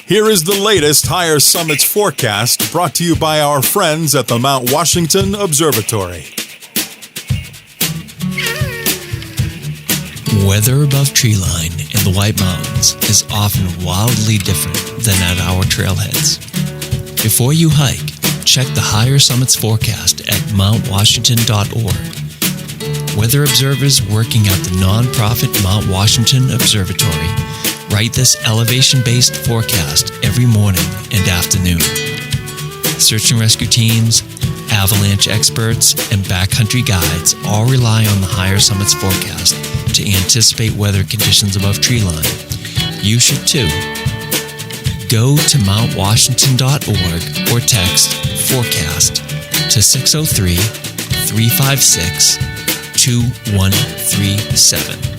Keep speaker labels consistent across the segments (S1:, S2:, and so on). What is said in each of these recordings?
S1: Here is the latest Higher Summits forecast brought to you by our friends at the Mount Washington Observatory.
S2: Weather above treeline in the White Mountains is often wildly different than at our trailheads. Before you hike, check the Higher Summits forecast at mountwashington.org. Weather observers working at the nonprofit Mount Washington Observatory write this elevation-based forecast every morning and afternoon. Search and rescue teams, avalanche experts, and backcountry guides all rely on the Higher Summits forecast to anticipate weather conditions above treeline. You should too. Go to mountwashington.org or text forecast to 603-356-2137.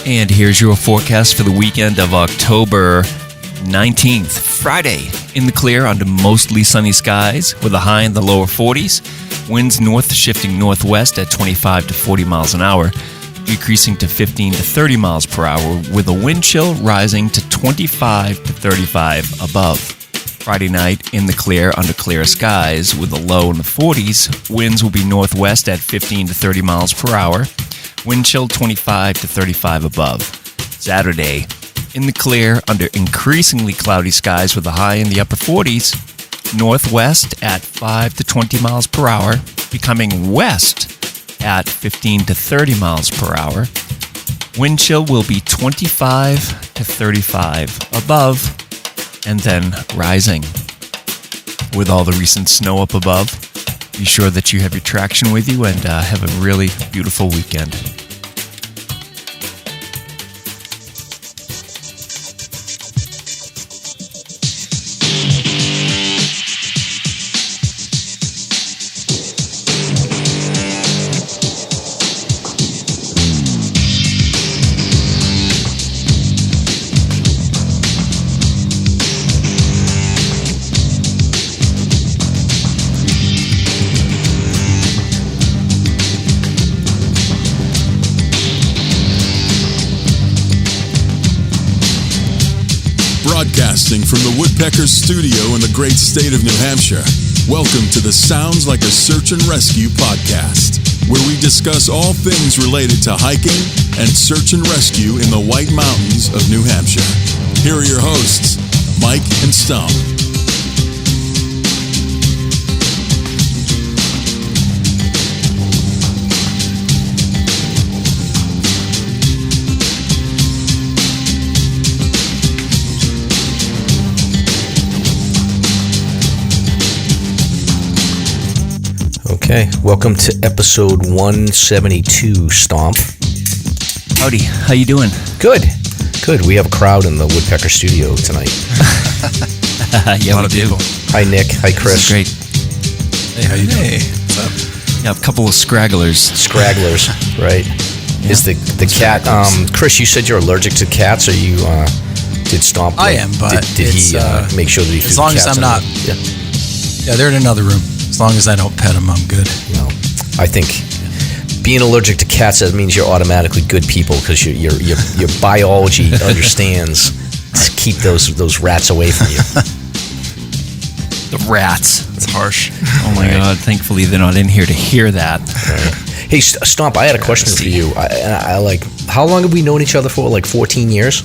S2: And here's your forecast for the weekend of October 19th, Friday. In the clear under mostly sunny skies with a high in the lower 40s. Winds north shifting northwest at 25 to 40 miles an hour, decreasing to 15 to 30 miles per hour with a wind chill rising to 25 to 35 above. Friday night in the clear under clear skies with a low in the 40s. Winds will be northwest at 15 to 30 miles per hour. Wind chill 25 to 35 above. Saturday, in the clear under increasingly cloudy skies with a high in the upper 40s. Northwest at 5 to 20 miles per hour, becoming west at 15 to 30 miles per hour. Wind chill will be 25 to 35 above, and then rising. With all the recent snow up above, be sure that you have your traction with you and have a really beautiful weekend.
S1: Broadcasting from the Woodpeckers studio in the great state of New Hampshire, welcome to the Sounds Like a Search and Rescue podcast, where we discuss all things related to hiking and search and rescue in the White Mountains of New Hampshire. Here are your hosts, Mike and Stomp.
S3: Okay, welcome to episode 172, Stomp.
S2: Howdy, how you doing?
S3: Good. We have a crowd in the Woodpecker studio tonight.
S2: Yeah, we do.
S3: Hi, Nick. Hi, Chris.
S2: Great.
S4: Hey, how you doing?
S2: Hey. What's up? Yeah, a couple of scragglers, right? Yeah. Is the cat?
S3: Chris, you said you're allergic to cats. Are you? Did Stomp?
S4: I am, but
S3: did he make sure that he?
S4: As long as I'm not. Yeah, they're in another room. As long as I don't pet them, I'm good.
S3: No, I think being allergic to cats, that means you're automatically good people because your biology understands to keep those rats away from you.
S2: The rats. That's harsh. Oh my God! Thankfully, they're not in here to hear that.
S3: Right. Hey, Stomp, I had a question for you. I like, how long have we known each other for? Like 14 years?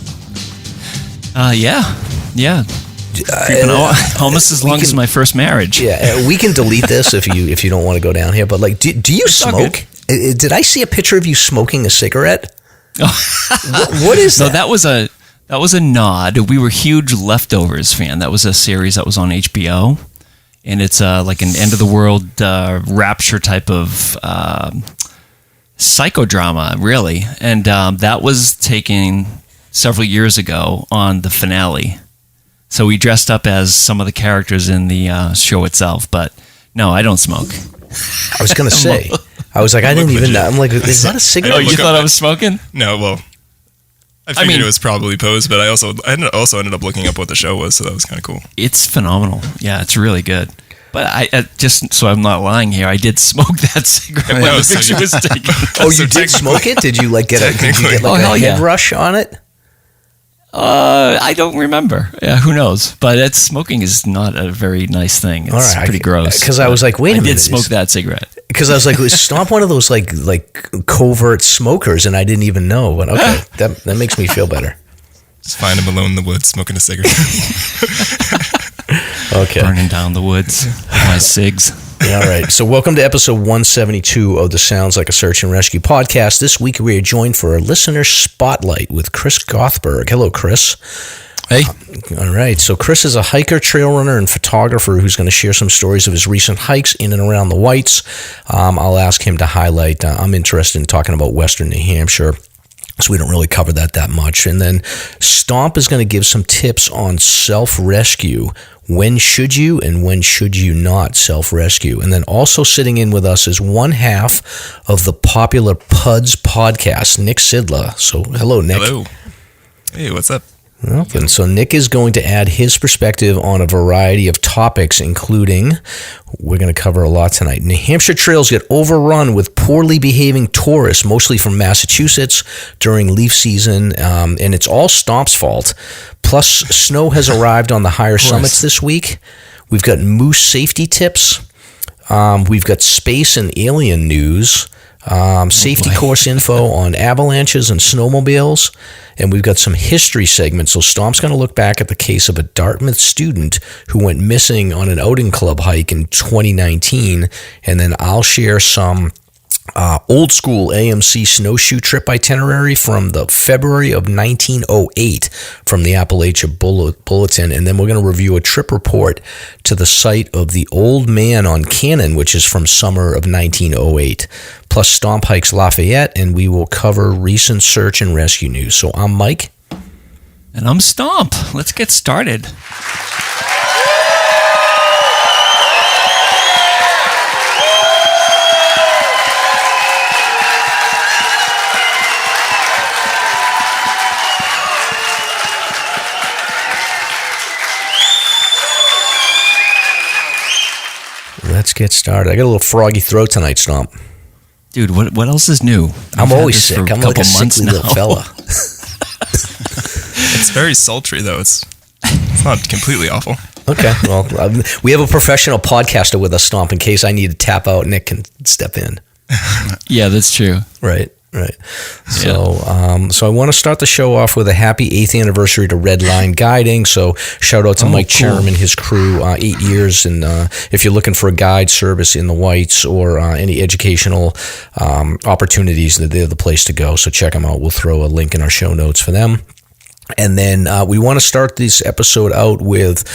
S2: Yeah. Almost as long as my first marriage.
S3: Yeah, we can delete this if you don't want to go down here. But like, do you smoke? Did I see a picture of you smoking a cigarette? What is that?
S2: No, that was a nod. We were huge Leftovers fan. That was a series that was on HBO, and it's like an end of the world rapture type of psychodrama, really. And that was taken several years ago on the finale. So we dressed up as some of the characters in the show itself, but no, I don't smoke.
S3: I was going to say, I was like, I didn't even know. I'm like, is that a cigarette?
S2: Oh, you thought I was smoking?
S5: No, well, I figured it was probably posed, but I also ended up looking up what the show was, so that was kind of cool.
S2: It's phenomenal. Yeah, it's really good. But I just so I'm not lying here, I did smoke that cigarette when the picture was taken.
S3: Oh, you did smoke it? Did you get a head rush on it?
S2: I don't remember. Yeah, who knows? But smoking is not a very nice thing. It's pretty gross.
S3: Because I was like, wait a minute.
S2: I did smoke that cigarette.
S3: Because I was like, was Stomp one of those like covert smokers, and I didn't even know. But okay, that makes me feel better.
S5: Just find him alone in the woods smoking a cigarette.
S3: Okay.
S2: Burning down the woods with my cigs.
S3: All right. So welcome to episode 172 of the Sounds Like a Search and Rescue podcast. This week we are joined for a listener spotlight with Chris Gothberg. Hello, Chris.
S4: Hey.
S3: All right. So Chris is a hiker, trail runner, and photographer who's going to share some stories of his recent hikes in and around the Whites. I'll ask him to highlight. I'm interested in talking about Western New Hampshire, so we don't really cover that much. And then Stomp is going to give some tips on self-rescue. When should you and when should you not self-rescue? And then also sitting in with us is one half of the popular PUDs Podcast, Nick Sidla. So hello, Nick.
S5: Hello. Hey, what's up?
S3: Well, and so Nick is going to add his perspective on a variety of topics, including, we're going to cover a lot tonight. New Hampshire trails get overrun with poorly behaving tourists, mostly from Massachusetts during leaf season, and it's all Stomp's fault. Plus, snow has arrived on the higher summits this week. We've got moose safety tips. We've got space and alien news. Safety course info on avalanches and snowmobiles, and we've got some history segments. So Stomp's going to look back at the case of a Dartmouth student who went missing on an outing club hike in 2019, and then I'll share some old school AMC snowshoe trip itinerary from the February of 1908 from the Appalachia Bulletin, and then we're going to review a trip report to the site of the Old Man on Cannon, which is from summer of 1908. Plus Stomp hikes Lafayette, and we will cover recent search and rescue news. So I'm Mike.
S2: And I'm Stomp. Let's get started.
S3: Let's get started. I got a little froggy throat tonight, Stomp.
S2: Dude, what else is new?
S3: I'm always sick. I'm like a sickly little fella.
S5: It's very sultry, though. It's not completely awful.
S3: Okay. Well, we have a professional podcaster with us, Stomp, in case I need to tap out. Nick can step in.
S2: Yeah, that's true.
S3: Right. So, so I want to start the show off with a happy 8th anniversary to Red Line Guiding. So, shout out to Mike Cherum and his crew, 8 years. And if you're looking for a guide service in the Whites or any educational opportunities, they're the place to go. So, check them out. We'll throw a link in our show notes for them. And then we want to start this episode out with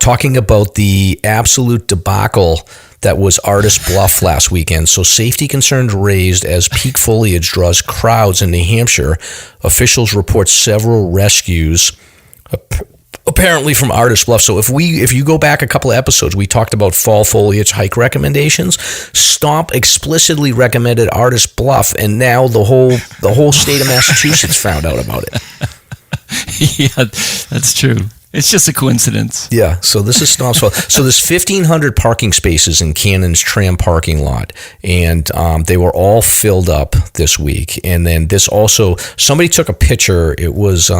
S3: talking about the absolute debacle that was Artist Bluff last weekend. So safety concerns raised as peak foliage draws crowds in New Hampshire. Officials report several rescues, apparently from Artist Bluff. So if you go back a couple of episodes, we talked about fall foliage hike recommendations. Stomp explicitly recommended Artist Bluff, and now the whole state of Massachusetts found out about it.
S2: Yeah, that's true. It's just a coincidence.
S3: Yeah, so this is Stomp's fault. So there's 1,500 parking spaces in Cannon's tram parking lot, and they were all filled up this week. And then this also, somebody took a picture. It was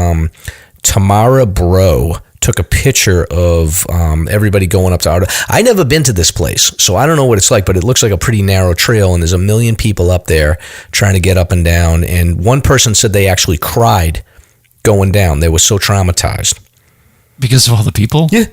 S3: Tamara Bro took a picture of everybody going up to Artist. I never been to this place, so I don't know what it's like, but it looks like a pretty narrow trail, and there's a million people up there trying to get up and down. And one person said they actually cried going down. They were so traumatized.
S2: Because of all the people?
S3: Yeah.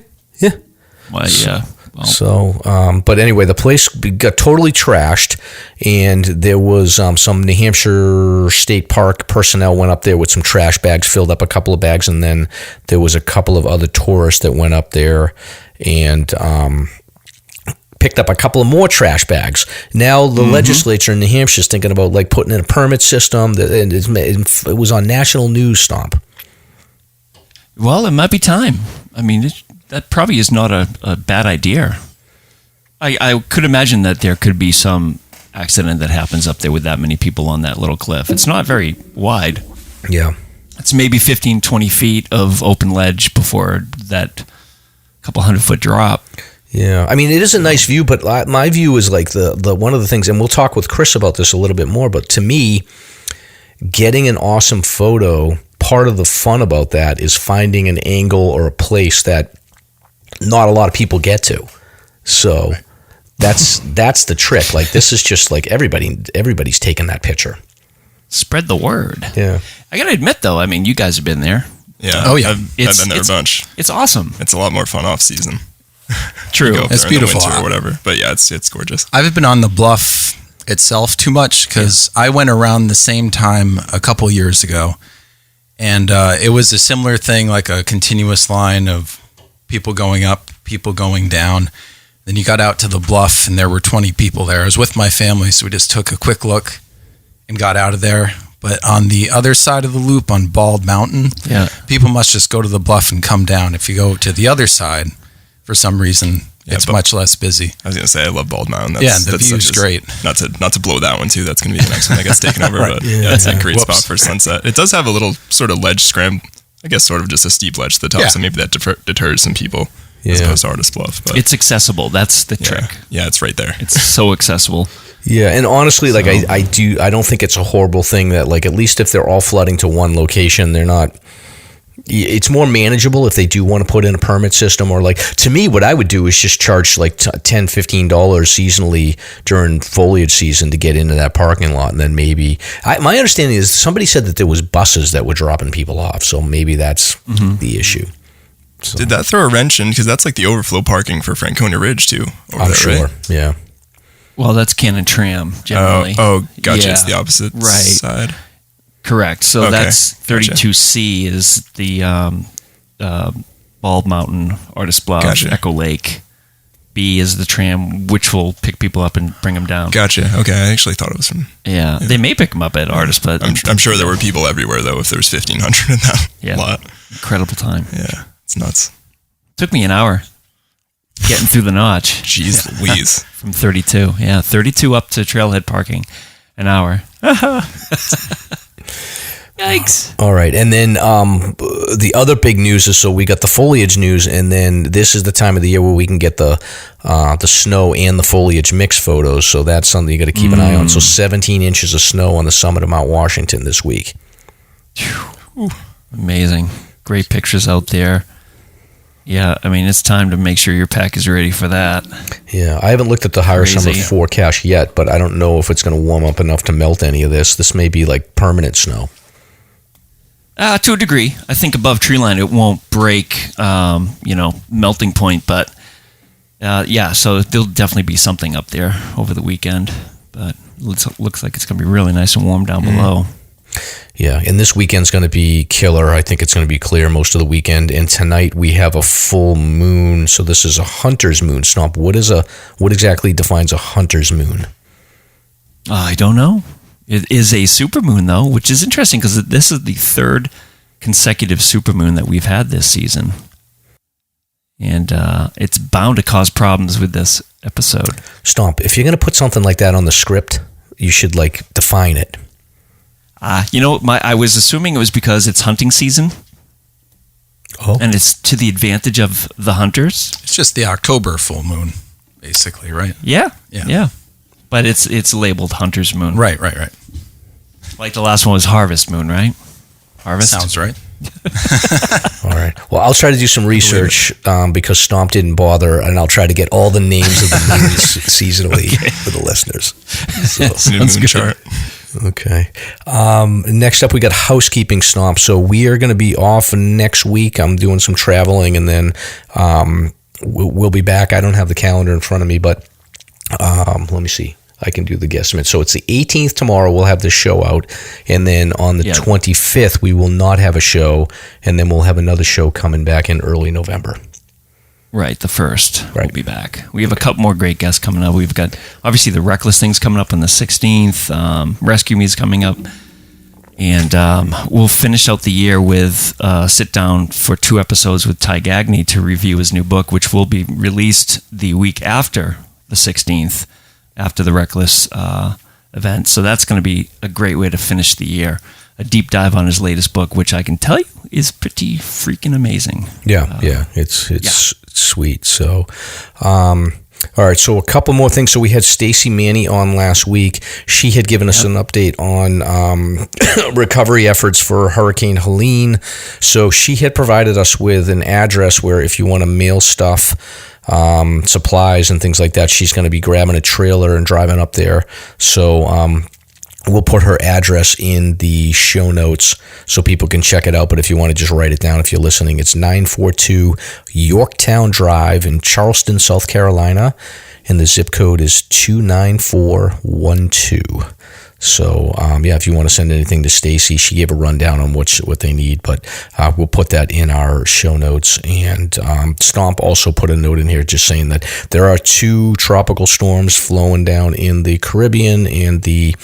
S2: Well, yeah. Well.
S3: So, but anyway, the place got totally trashed, and there was some New Hampshire State Park personnel went up there with some trash bags, filled up a couple of bags, and then there was a couple of other tourists that went up there and picked up a couple of more trash bags. Now the legislature in New Hampshire is thinking about like putting in a permit system, and it was on national news, Stomp.
S2: Well, it might be time. I mean, that probably is not a bad idea. I could imagine that there could be some accident that happens up there with that many people on that little cliff. It's not very wide.
S3: Yeah.
S2: It's maybe 15, 20 feet of open ledge before that couple 100-foot drop.
S3: Yeah, I mean, it is a nice view, but my view is like the one of the things, and we'll talk with Chris about this a little bit more, but to me, getting an awesome photo, part of the fun about that is finding an angle or a place that not a lot of people get to. So that's the trick. Like, this is just like everybody's taking that picture.
S2: Spread the word.
S3: Yeah.
S2: I got to admit, though, I mean, you guys have been there.
S5: Yeah.
S4: Oh, yeah.
S5: I've been there a bunch.
S2: It's awesome.
S5: It's a lot more fun off season.
S2: True.
S4: It's beautiful.
S5: In the winter or whatever. But yeah, it's gorgeous.
S4: I haven't been on the bluff itself too much because I went around the same time a couple years ago, and it was a similar thing, like a continuous line of people going up, people going down. Then you got out to the bluff, and there were 20 people there. I was with my family, so we just took a quick look and got out of there. But on the other side of the loop on Bald Mountain, people must just go to the bluff and come down. If you go to the other side, for some reason, it's much less busy.
S5: I was going to say, I love Bald Mountain.
S4: The view's great.
S5: Not to blow that one too. That's going to be the next one that gets taken over.
S4: Right.
S5: But it's a great spot for sunset. It does have a little sort of ledge scram, I guess sort of just a steep ledge to the top. So maybe that deters some people as opposed to Artist Bluff. But
S2: it's accessible. That's the trick.
S5: Yeah, it's right there.
S2: It's so accessible.
S3: Yeah, and honestly, like I don't think it's a horrible thing that, like, at least if they're all flooding to one location, they're not. It's more manageable if they do want to put in a permit system, or, like, to me, what I would do is just charge like $10-15 seasonally during foliage season to get into that parking lot, and then maybe my understanding is somebody said that there was buses that were dropping people off, so maybe that's the issue. So.
S5: Did that throw a wrench in? Because that's like the overflow parking for Franconia Ridge too.
S3: I'm sure. Right? Yeah.
S2: Well, that's Cannon Tram generally.
S5: Oh, gotcha.
S2: Yeah.
S5: It's the opposite side.
S2: Correct. So that's 32C is the Bald Mountain, Artist Bluff, Echo Lake. B is the tram, which will pick people up and bring them down.
S5: Gotcha. Okay, I actually thought it was from...
S2: Yeah, they may pick them up at Artist, but...
S5: I'm sure there were people everywhere, though, if there was 1,500 in that lot.
S2: Incredible time.
S5: Yeah, it's nuts.
S2: Took me an hour getting through the notch.
S5: Jeez Louise.
S2: From 32. Yeah, 32 up to trailhead parking. An hour. Yikes.
S3: All right. And then the other big news is, so we got the foliage news, and then this is the time of the year where we can get the snow and the foliage mix photos. So that's something you got to keep an eye on. So 17 inches of snow on the summit of Mount Washington this week.
S2: Amazing. Great pictures out there. Yeah, I mean, it's time to make sure your pack is ready for that.
S3: Yeah, I haven't looked at the higher summer forecast yet, but I don't know if it's going to warm up enough to melt any of this. This may be like permanent snow.
S2: To a degree. I think above tree line it won't break, melting point, but so there'll definitely be something up there over the weekend. But it looks like it's going to be really nice and warm down below.
S3: Yeah, and this weekend's going to be killer. I think it's going to be clear most of the weekend. And tonight we have a full moon. So this is a hunter's moon. Stomp, what exactly defines a hunter's moon?
S2: I don't know. It is a supermoon, though, which is interesting because this is the third consecutive supermoon that we've had this season. And it's bound to cause problems with this episode.
S3: Stomp, if you're going to put something like that on the script, you should, define it.
S2: I was assuming it was because it's hunting season.
S3: Oh.
S2: And it's to the advantage of the hunters.
S4: It's just the October full moon, basically, right?
S2: Yeah. But it's labeled hunter's moon.
S4: Right.
S2: Like the last one was harvest moon, right? Harvest?
S4: Sounds right.
S3: All right. Well, I'll try to do some research because Stomp didn't bother, and I'll try to get all the names of the moons seasonally for the listeners.
S5: Sounds good. Chart.
S3: Okay. Next up, we got housekeeping, Stomp. So we are going to be off next week. I'm doing some traveling, and then we'll be back. I don't have the calendar in front of me, but let me see. I can do the guesstimate. So it's the 18th tomorrow. We'll have this show out. And then on the 25th, we will not have a show. And then we'll have another show coming back in early November.
S2: Right, the 1st. Right. We'll be back. We have a couple more great guests coming up. We've got, obviously, the Reckless thing's coming up on the 16th. Rescue Me's coming up. And we'll finish out the year with sit down for 2 episodes with Ty Gagney to review his new book, which will be released the week after the 16th, after the Reckless event. So that's going to be a great way to finish the year. A deep dive on his latest book, which I can tell you is pretty freaking amazing.
S3: Yeah. It's Sweet. So, all right, so a couple more things. So we had Stacy Manny on last week. She had given us an update on recovery efforts for Hurricane Helene. So she had provided us with an address where if you want to mail stuff, supplies and things like that, she's going to be grabbing a trailer and driving up there. So we'll put her address in the show notes so people can check it out. But if you want to just write it down, if you're listening, it's 942 Yorktown Drive in Charleston, South Carolina. And the zip code is 29412. So, if you want to send anything to Stacy, she gave a rundown on what they need, but we'll put that in our show notes. And Stomp also put a note in here just saying that there are 2 tropical storms flowing down in the Caribbean and the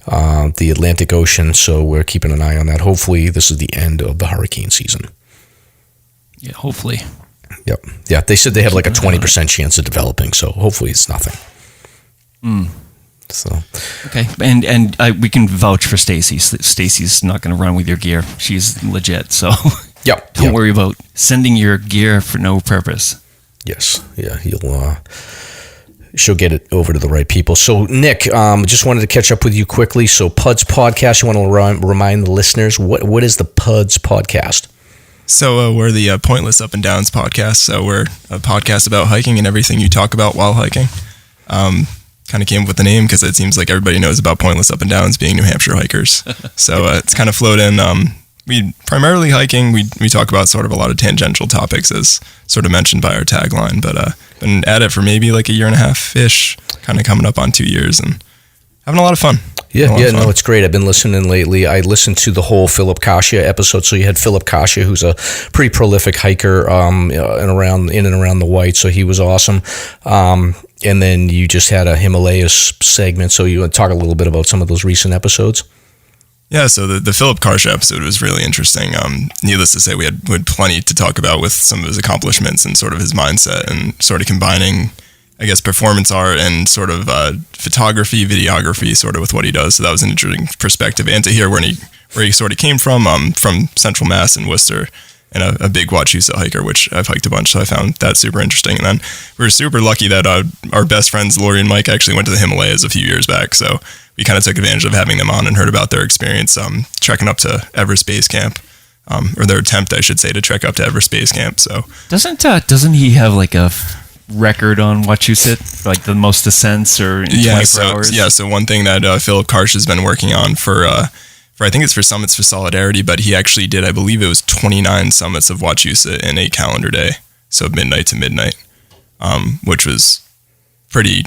S3: Atlantic Ocean, so we're keeping an eye on that. Hopefully, this is the end of the hurricane season.
S2: Yeah, hopefully.
S3: Yep. Yeah, they said they have like a 20% chance of developing, so hopefully it's nothing. So
S2: okay, and we can vouch for Stacy. Stacy's not going to run with your gear. She's legit. So don't worry about sending your gear for no purpose.
S3: Yes, yeah, she'll get it over to the right people. So Nick, just wanted to catch up with you quickly. So PUDs Podcast, you want to remind the listeners what is the PUDs Podcast?
S5: So we're the Pointless Up and Downs podcast. So we're a podcast about hiking and everything you talk about while hiking. Kind of came up with the name because it seems like everybody knows about Pointless Up and Downs being New Hampshire hikers. So it's kind of flowed in. We primarily hiking. We talk about sort of a lot of tangential topics as sort of mentioned by our tagline, but been at it for maybe like a year and a half-ish, kind of coming up on 2 years and having a lot of fun.
S3: No, it's great. I've been listening lately. I listened to the whole Philip Kasia episode. So you had Philip Kasia, who's a pretty prolific hiker in and around the White. So he was awesome. And then you just had a Himalayas segment. So you want to talk a little bit about some of those recent episodes?
S5: Yeah, so the Philip Kasia episode was really interesting. Needless to say, we had plenty to talk about with some of his accomplishments and sort of his mindset and sort of combining, I guess, performance art and sort of photography, videography, sort of with what he does. So that was an interesting perspective. And to hear where he sort of came from Central Mass and Worcester, and a big Wachusett hiker, which I've hiked a bunch. So I found that super interesting. And then we were super lucky that our best friends, Lori and Mike, actually went to the Himalayas a few years back. So we kind of took advantage of having them on and heard about their experience trekking up to Everest Base Camp, or their attempt, I should say, to trek up to Everest Base Camp. So
S2: doesn't he have like a record on Wachusett, like the most ascents or in 24 hours?
S5: Yeah, so one thing that Philip Karsh has been working on for I think it's for Summits for Solidarity, but he actually did, I believe it was 29 summits of Wachusett in a calendar day, so midnight to midnight, which was pretty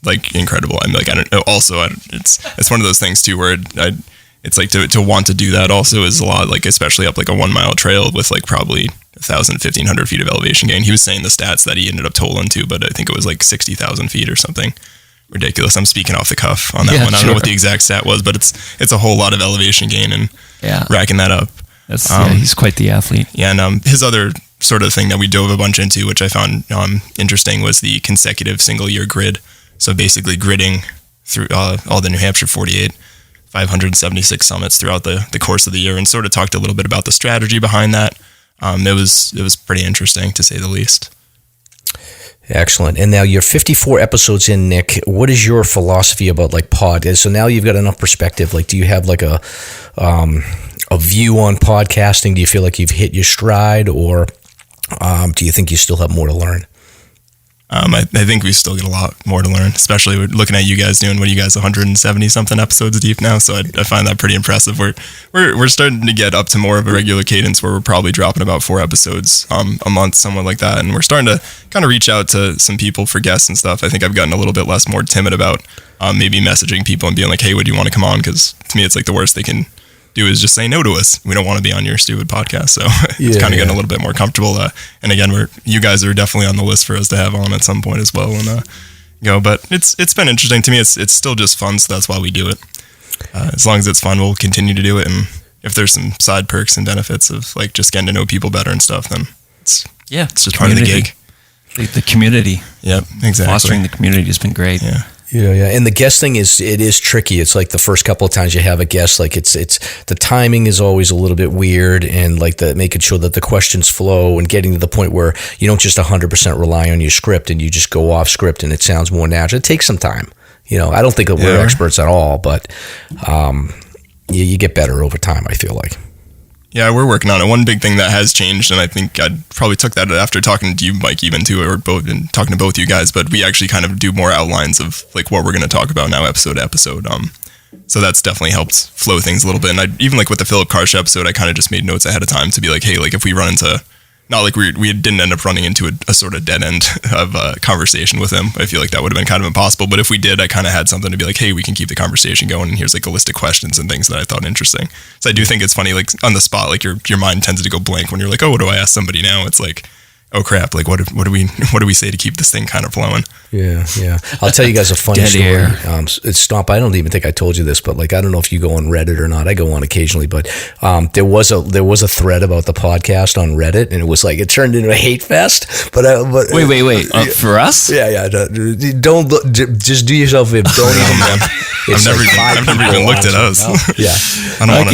S5: like incredible. I'm like, I don't know. Also, it's one of those things too where it's like to want to do that also is a lot, like especially up like a 1 mile trail with like probably 1,500 feet of elevation gain. He was saying the stats that he ended up tolling to, but I think it was like 60,000 feet or something ridiculous. I'm speaking off the cuff on that one. I don't know what the exact stat was, but it's a whole lot of elevation gain and racking that up.
S2: He's quite the athlete.
S5: Yeah, and his other sort of thing that we dove a bunch into, which I found interesting, was the consecutive single-year grid. So basically gridding through all the New Hampshire 48, 576 summits throughout the course of the year, and sort of talked a little bit about the strategy behind that. It was pretty interesting, to say the least.
S3: Excellent. And now you're 54 episodes in, Nick. What is your philosophy about like pod? So now you've got enough perspective. Like, do you have like a view on podcasting? Do you feel like you've hit your stride, or do you think you still have more to learn?
S5: I think we still get a lot more to learn, especially looking at you guys doing 170 something episodes deep now. So I find that pretty impressive. We're starting to get up to more of a regular cadence where we're probably dropping about 4 episodes a month, somewhat like that. And we're starting to kind of reach out to some people for guests and stuff. I think I've gotten a little bit more timid about maybe messaging people and being like, hey, would you want to come on? Because to me, it's like the worst they can do is just say no to us. We don't want to be on your stupid podcast. So it's kind of getting a little bit more comfortable. And again, you guys are definitely on the list for us to have on at some point as well. And but it's been interesting to me. It's still just fun. So that's why we do it. As long as it's fun, we'll continue to do it. And if there's some side perks and benefits of like just getting to know people better and stuff, then it's just part of the gig.
S2: The community.
S5: Yep, exactly.
S2: Fostering the community has been great.
S5: Yeah.
S3: Yeah. And the guest thing it is tricky. It's like the first couple of times you have a guest, like it's the timing is always a little bit weird, and like making sure that the questions flow and getting to the point where you don't just 100% rely on your script and you just go off script and it sounds more natural. It takes some time. I don't think that we're experts at all, but you get better over time, I feel like.
S5: Yeah, we're working on it. One big thing that has changed, and I think I probably took that after talking to you, Mike, even too, or both, and talking to both you guys, but we actually kind of do more outlines of like what we're going to talk about now, episode to episode. So that's definitely helped flow things a little bit. And even like with the Philip Karsh episode, I kind of just made notes ahead of time to be like, hey, like if we run into, not like we didn't end up running into a sort of dead end of a conversation with him. I feel like that would have been kind of impossible. But if we did, I kind of had something to be like, hey, we can keep the conversation going. And here's like a list of questions and things that I thought interesting. So I do think it's funny, like on the spot, like your mind tends to go blank when you're like, oh, what do I ask somebody now? It's like, oh crap, like what do we say to keep this thing kind of flowing? Yeah.
S3: I'll tell you guys a funny story. It's Stomp. I don't even think I told you this, but like I don't know if you go on Reddit or not. I go on occasionally, but there was a thread about the podcast on Reddit, and it was like it turned into a hate fest. But
S2: wait, for us?
S3: Yeah. Don't look. Just do yourself a. Don't even.
S5: I've never even looked at us.
S3: Yeah,
S2: I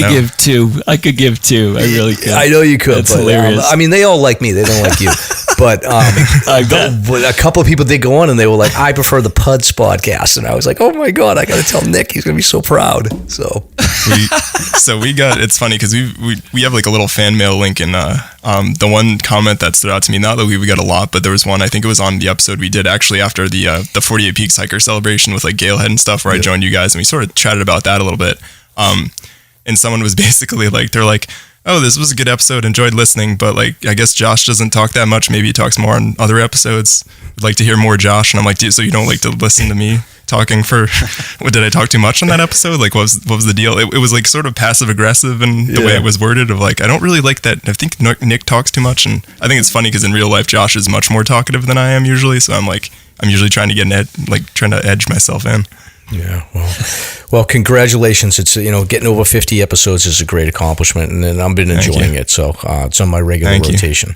S2: could give two. I really could.
S3: I know you could.
S2: That's
S3: but,
S2: hilarious.
S3: I mean, they all like me. They don't like you. But a couple of people did go on and they were like, I prefer the PUDs podcast. And I was like, oh my God, I got to tell Nick. He's going to be so proud. So
S5: it's funny because we have like a little fan mail link, and the one comment that stood out to me, not that we got a lot, but there was one, I think it was on the episode we did actually after the 48 Peaks hiker celebration with like Galehead and stuff, where I joined you guys and we sort of chatted about that a little bit. And someone was basically like, they're like, oh, this was a good episode, enjoyed listening, but like, I guess Josh doesn't talk that much. Maybe he talks more on other episodes. I'd like to hear more Josh. And I'm like, so you don't like to listen to me talking for, what, did I talk too much on that episode? Like, what was the deal? It was like sort of passive aggressive in the way it was worded of like, I don't really like that. I think Nick talks too much. And I think it's funny because in real life, Josh is much more talkative than I am usually. So I'm usually trying to edge myself in.
S3: Yeah, well, congratulations! It's getting over 50 episodes is a great accomplishment, and I've been enjoying it. So it's on my regular rotation.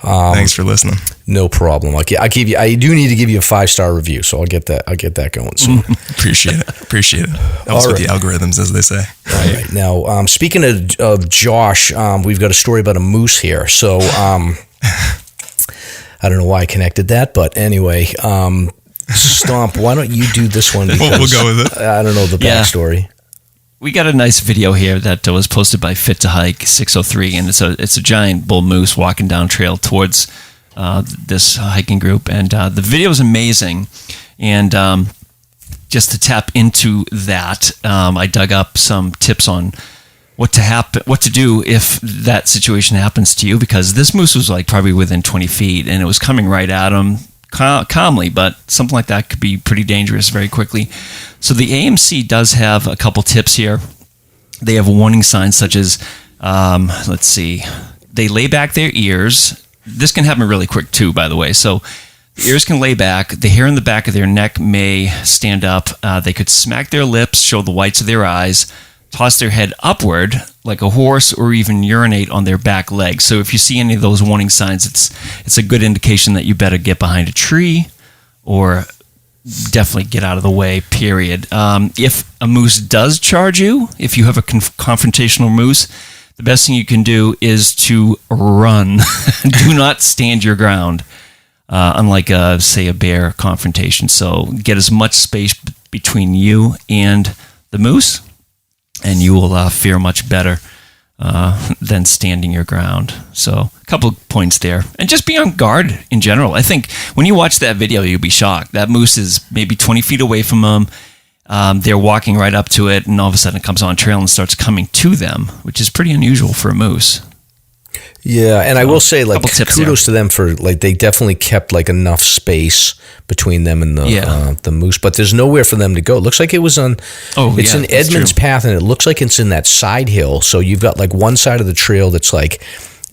S5: Thanks for listening.
S3: No problem. I do need to give you a 5-star review, so I'll get that going soon.
S5: Appreciate it. Helps with the algorithms, as they say.
S3: All right. Now, speaking of Josh, we've got a story about a moose here. So I don't know why I connected that, but anyway. Stomp, why don't you do this one? Because
S5: we'll go with it.
S3: I don't know the backstory.
S2: We got a nice video here that was posted by Fit to Hike 603, and it's a giant bull moose walking down trail towards this hiking group, and the video is amazing. And just to tap into that, I dug up some tips on what to do if that situation happens to you, because this moose was like probably within 20 feet, and it was coming right at him. Calmly, but something like that could be pretty dangerous very quickly. So the AMC does have a couple tips here. They have warning signs such as, they lay back their ears. This can happen really quick too, by the way. So the ears can lay back. The hair in the back of their neck may stand up. They could smack their lips, show the whites of their eyes, toss their head upward like a horse, or even urinate on their back legs. So if you see any of those warning signs, it's a good indication that you better get behind a tree or definitely get out of the way, period. If a moose does charge you, if you have a confrontational moose, the best thing you can do is to run. Do not stand your ground, unlike, say, a bear confrontation. So get as much space between you and the moose, and you will fare much better than standing your ground. So a couple of points there. And just be on guard in general. I think when you watch that video, you'll be shocked. That moose is maybe 20 feet away from them. They're walking right up to it, and all of a sudden it comes on trail and starts coming to them, which is pretty unusual for a moose.
S3: Yeah, and I will say, like, kudos to them for, like, they definitely kept, like, enough space between them and the moose, but there's nowhere for them to go. It looks like it was in Edmonds Path, and it looks like it's in that side hill, so you've got, like, one side of the trail that's, like,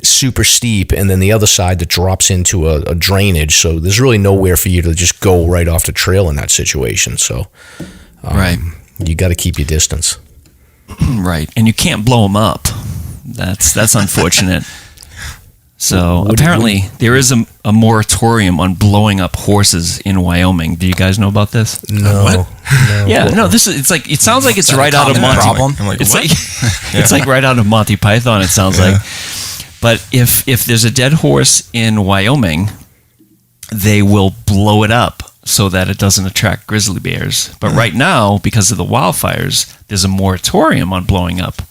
S3: super steep, and then the other side that drops into a drainage, so there's really nowhere for you to just go right off the trail in that situation, so you got to keep your distance.
S2: Right, and you can't blow them up. That's unfortunate. So apparently there is a moratorium on blowing up horses in Wyoming. Do you guys know about this?
S3: No.
S4: What?
S3: No.
S2: Yeah, no. It sounds like it's right out of Monty.
S4: Problem?
S5: I'm like,
S2: It's
S5: what?
S2: like it's like right out of Monty Python. It sounds like. But if there's a dead horse in Wyoming, they will blow it up so that it doesn't attract grizzly bears. But right now, because of the wildfires, there's a moratorium on blowing up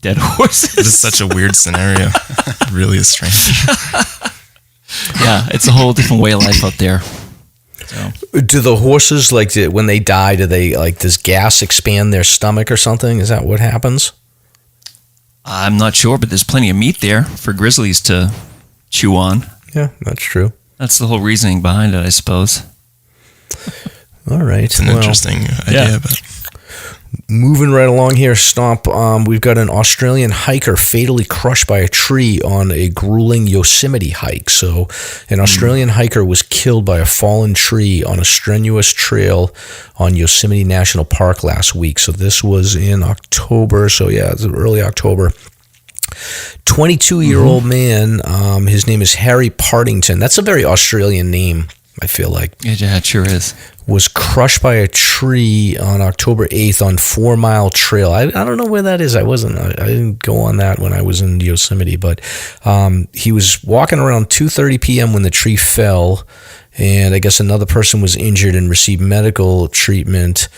S2: dead horses.
S5: This is such a weird scenario. It really is strange.
S2: Yeah, it's a whole different way of life out there. So.
S3: Do the horses, like, when they die, does gas expand their stomach or something? Is that what happens?
S2: I'm not sure, but there's plenty of meat there for grizzlies to chew on.
S3: Yeah, that's true.
S2: That's the whole reasoning behind it, I suppose.
S3: All right.
S5: It's an interesting idea, but
S3: Moving right along here, Stomp, we've got an Australian hiker fatally crushed by a tree on a grueling Yosemite hike. So an Australian hiker was killed by a fallen tree on a strenuous trail on Yosemite National Park last week. So this was in October. So yeah, it's early October. 22-year-old man, his name is Harry Partington. That's a very Australian name, I feel like.
S2: Yeah, it sure is.
S3: Was crushed by a tree on October 8th on 4 Mile Trail. I don't know where that is. I didn't go on that when I was in Yosemite, but he was walking around 2:30 p.m. when the tree fell, and I guess another person was injured and received medical treatment.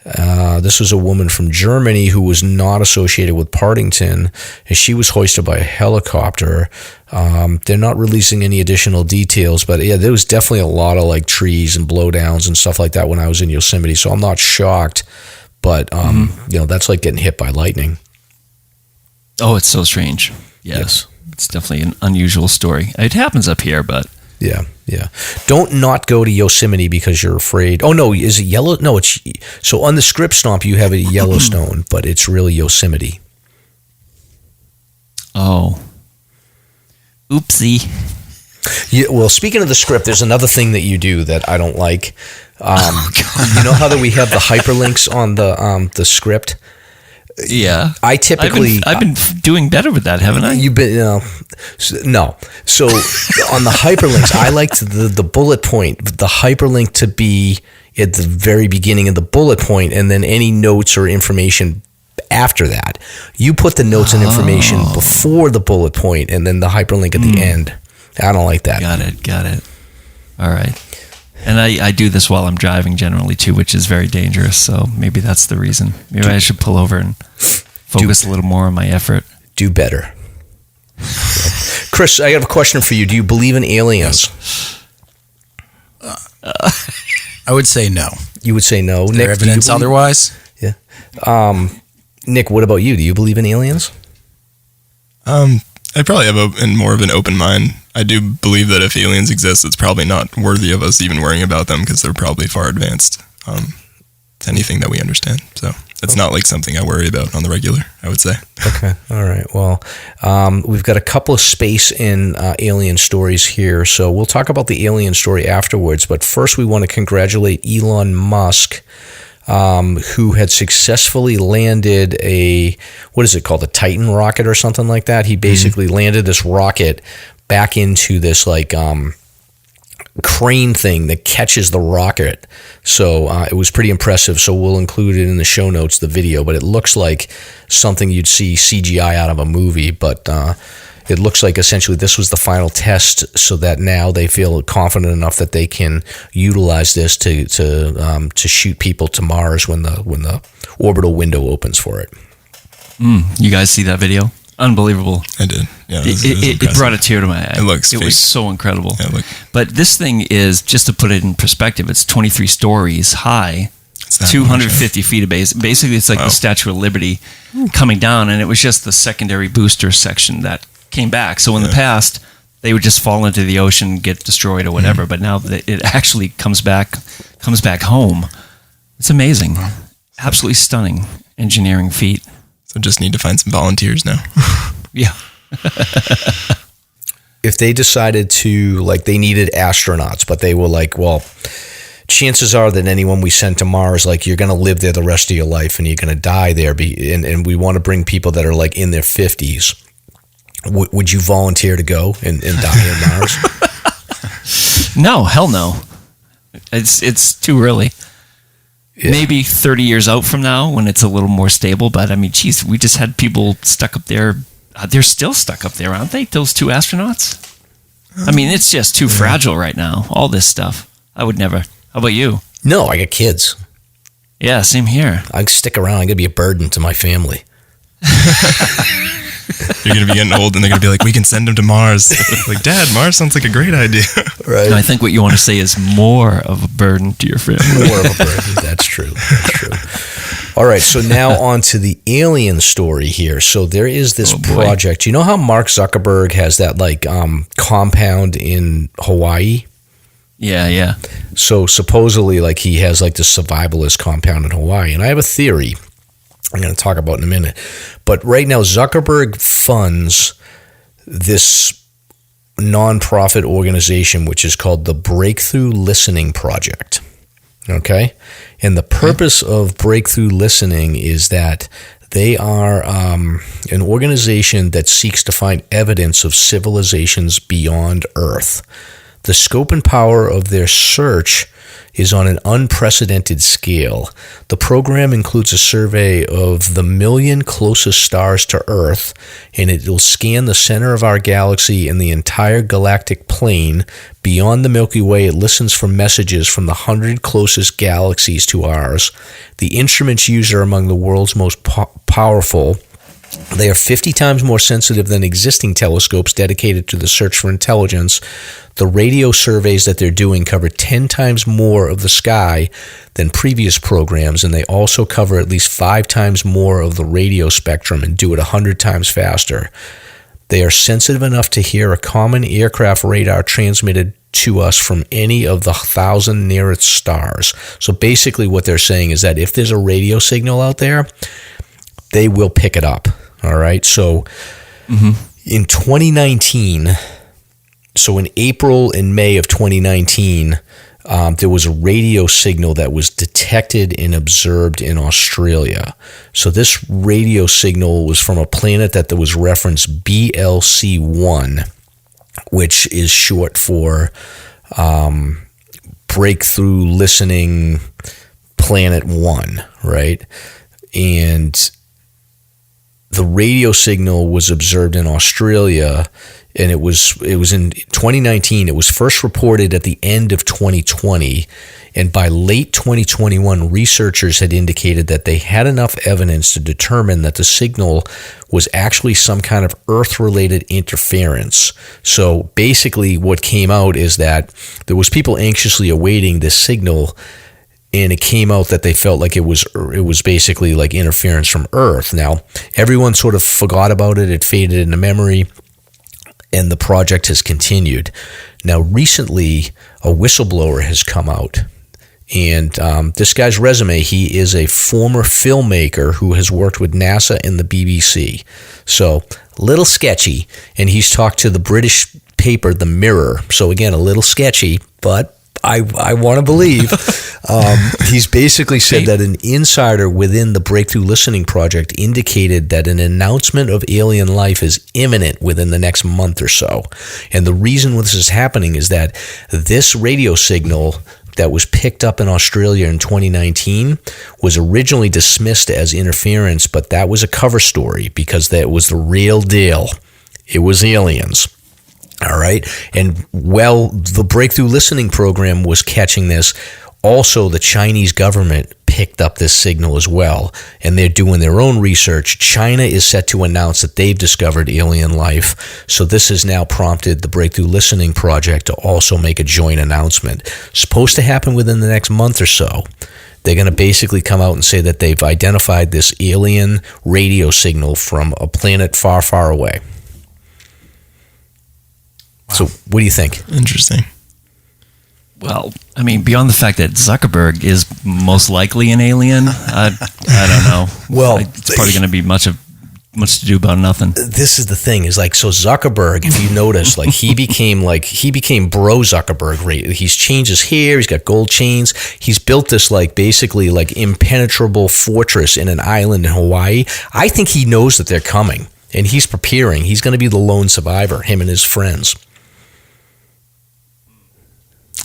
S3: This was a woman from Germany who was not associated with Partington, and she was hoisted by a helicopter. They're not releasing any additional details, but yeah, there was definitely a lot of like trees and blowdowns and stuff like that when I was in Yosemite, so I'm not shocked, but that's like getting hit by lightning.
S2: Oh, it's so strange. Yes. It's definitely an unusual story. It happens up here, but...
S3: Yeah. Don't not go to Yosemite because you're afraid. Oh, no, is it yellow? No, it's... So on the script, Stomp, you have a Yellowstone, but it's really Yosemite.
S2: Oh. Oopsie.
S3: Yeah, well, speaking of the script, there's another thing that you do that I don't like. You know how that we have the hyperlinks on the script?
S2: Yeah.
S3: I typically...
S2: I've been doing better with that, haven't I?
S3: You've been... no. So on the hyperlinks, I like the bullet point, the hyperlink to be at the very beginning of the bullet point, and then any notes or information after that. You put the notes and information before the bullet point, and then the hyperlink at the end. I don't like that.
S2: Got it. All right. And I do this while I'm driving generally too, which is very dangerous. So maybe that's the reason. Maybe I should pull over and focus a little more on my effort.
S3: Do better. Chris, I have a question for you. Do you believe in aliens?
S4: I would say no.
S3: You would say no.
S4: Is
S3: Nick,
S4: there evidence otherwise?
S3: Yeah. Nick, what about you? Do you believe in aliens?
S5: I probably have more of an open mind. I do believe that if aliens exist, it's probably not worthy of us even worrying about them because they're probably far advanced to anything that we understand. So it's not like something I worry about on the regular, I would say.
S3: Okay. All right. Well, we've got a couple of space and alien stories here. So we'll talk about the alien story afterwards. But first, we want to congratulate Elon Musk, who had successfully landed what is it called? A Titan rocket or something like that. He basically landed this rocket back into this crane thing that catches the rocket. So it was pretty impressive. So we'll include it in the show notes, the video, but it looks like something you'd see CGI out of a movie. But it looks like essentially this was the final test, so that now they feel confident enough that they can utilize this to shoot people to Mars when the orbital window opens for it.
S2: You guys see that video? Unbelievable.
S5: I did. Yeah,
S2: it brought a tear to my eye.
S5: It
S2: was so incredible.
S5: Yeah,
S2: but this thing is, just to put it in perspective, it's 23 stories high, 250 feet of base. Basically, it's like the Statue of Liberty coming down, and it was just the secondary booster section that came back. So in the past, they would just fall into the ocean, get destroyed or whatever. But now that it actually comes back home, it's amazing. Absolutely stunning engineering feat.
S5: So just need to find some volunteers now.
S2: Yeah.
S3: If they decided to, they needed astronauts, but they were like, well, chances are that anyone we send to Mars, you're going to live there the rest of your life and you're going to die there. And we want to bring people that are in their 50s. Would you volunteer to go and die on Mars?
S2: No, hell no. It's too early. Yeah. Maybe 30 years out from now when it's a little more stable. But I mean, geez, we just had people stuck up there. They're still stuck up there, aren't they? Those 2 astronauts? I mean, it's just too fragile right now. All this stuff. I would never. How about you?
S3: No, I got kids.
S2: Yeah, same here.
S3: I can stick around. I'm going to be a burden to my family.
S5: You're going to be getting old and they're going to be like, we can send him to Mars. Like, Dad, Mars sounds like a great idea.
S3: Right.
S2: No, I think what you want to say is more of a burden to your family.
S3: More of a burden. That's true. That's true. All right. So now on to the alien story here. So there is this project. You know how Mark Zuckerberg has that like compound in Hawaii?
S2: Yeah.
S3: So supposedly like he has like the survivalist compound in Hawaii. And I have a theory I'm going to talk about in a minute. But right now, Zuckerberg funds this nonprofit organization, which is called the Breakthrough Listening Project. Okay? And the purpose of Breakthrough Listening is that they are an organization that seeks to find evidence of civilizations beyond Earth. The scope and power of their search is on an unprecedented scale. The program includes a survey of the 1 million closest stars to Earth, and it will scan the center of our galaxy and the entire galactic plane. Beyond the Milky Way, it listens for messages from the 100 closest galaxies to ours. The instruments used are among the world's most powerful. They are 50 times more sensitive than existing telescopes dedicated to the search for intelligence. The radio surveys that they're doing cover 10 times more of the sky than previous programs, and they also cover at least 5 times more of the radio spectrum and do it 100 times faster. They are sensitive enough to hear a common aircraft radar transmitted to us from any of the 1,000 nearest stars. So basically what they're saying is that if there's a radio signal out there, they will pick it up. All right. So in 2019, so in April and May of 2019, there was a radio signal that was detected and observed in Australia. So this radio signal was from a planet that was referenced BLC1, which is short for Breakthrough Listening Planet 1, right? And the radio signal was observed in Australia, and it was in 2019. It was first reported at the end of 2020, and by late 2021, researchers had indicated that they had enough evidence to determine that the signal was actually some kind of Earth-related interference. So basically what came out is that there was people anxiously awaiting this signal, and it came out that they felt like it was basically like interference from Earth. Now, everyone sort of forgot about it. It faded into memory, and the project has continued. Now, recently, a whistleblower has come out. And this guy's resume, he is a former filmmaker who has worked with NASA and the BBC. So, a little sketchy. And he's talked to the British paper, The Mirror. So, again, a little sketchy, but I want to believe. He's basically said that an insider within the Breakthrough Listening Project indicated that an announcement of alien life is imminent within the next month or so. And the reason this is happening is that this radio signal that was picked up in Australia in 2019 was originally dismissed as interference, but that was a cover story because that was the real deal. It was aliens. All right. And while the Breakthrough Listening Program was catching this, also the Chinese government picked up this signal as well, and they're doing their own research. China is set to announce that they've discovered alien life. So this has now prompted the Breakthrough Listening Project to also make a joint announcement. Supposed to happen within the next month or so. They're going to basically come out and say that they've identified this alien radio signal from a planet far, far away. So what do you think?
S5: Interesting.
S2: Well, I mean, beyond the fact that Zuckerberg is most likely an alien, I don't know.
S3: Well,
S2: it's probably going to be much to do about nothing.
S3: This is the thing is like, so Zuckerberg, if you notice, like he became bro Zuckerberg, right? He's changed his hair. He's got gold chains. He's built this like basically like impenetrable fortress in an island in Hawaii. I think he knows that they're coming. And he's preparing. He's going to be the lone survivor, him and his friends.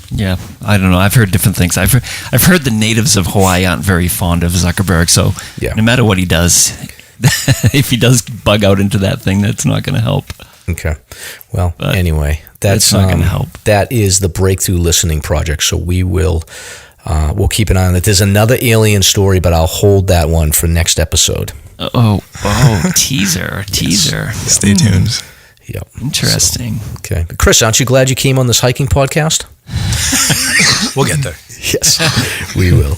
S2: Yeah, I don't know. I've heard different things. I've heard the natives of Hawaii aren't very fond of Zuckerberg, so no matter what he does, if he does bug out into that thing, that's not going to help.
S3: Okay. Well, anyway, that's
S2: not going to help.
S3: That is the Breakthrough Listening Project, so we'll keep an eye on it. There's another alien story, but I'll hold that one for next episode.
S2: Oh, teaser.
S3: Yes.
S5: Stay tuned.
S3: Yep.
S2: Interesting.
S3: So, okay. Chris, aren't you glad you came on this hiking podcast?
S4: We'll get there.
S3: Yes, we will.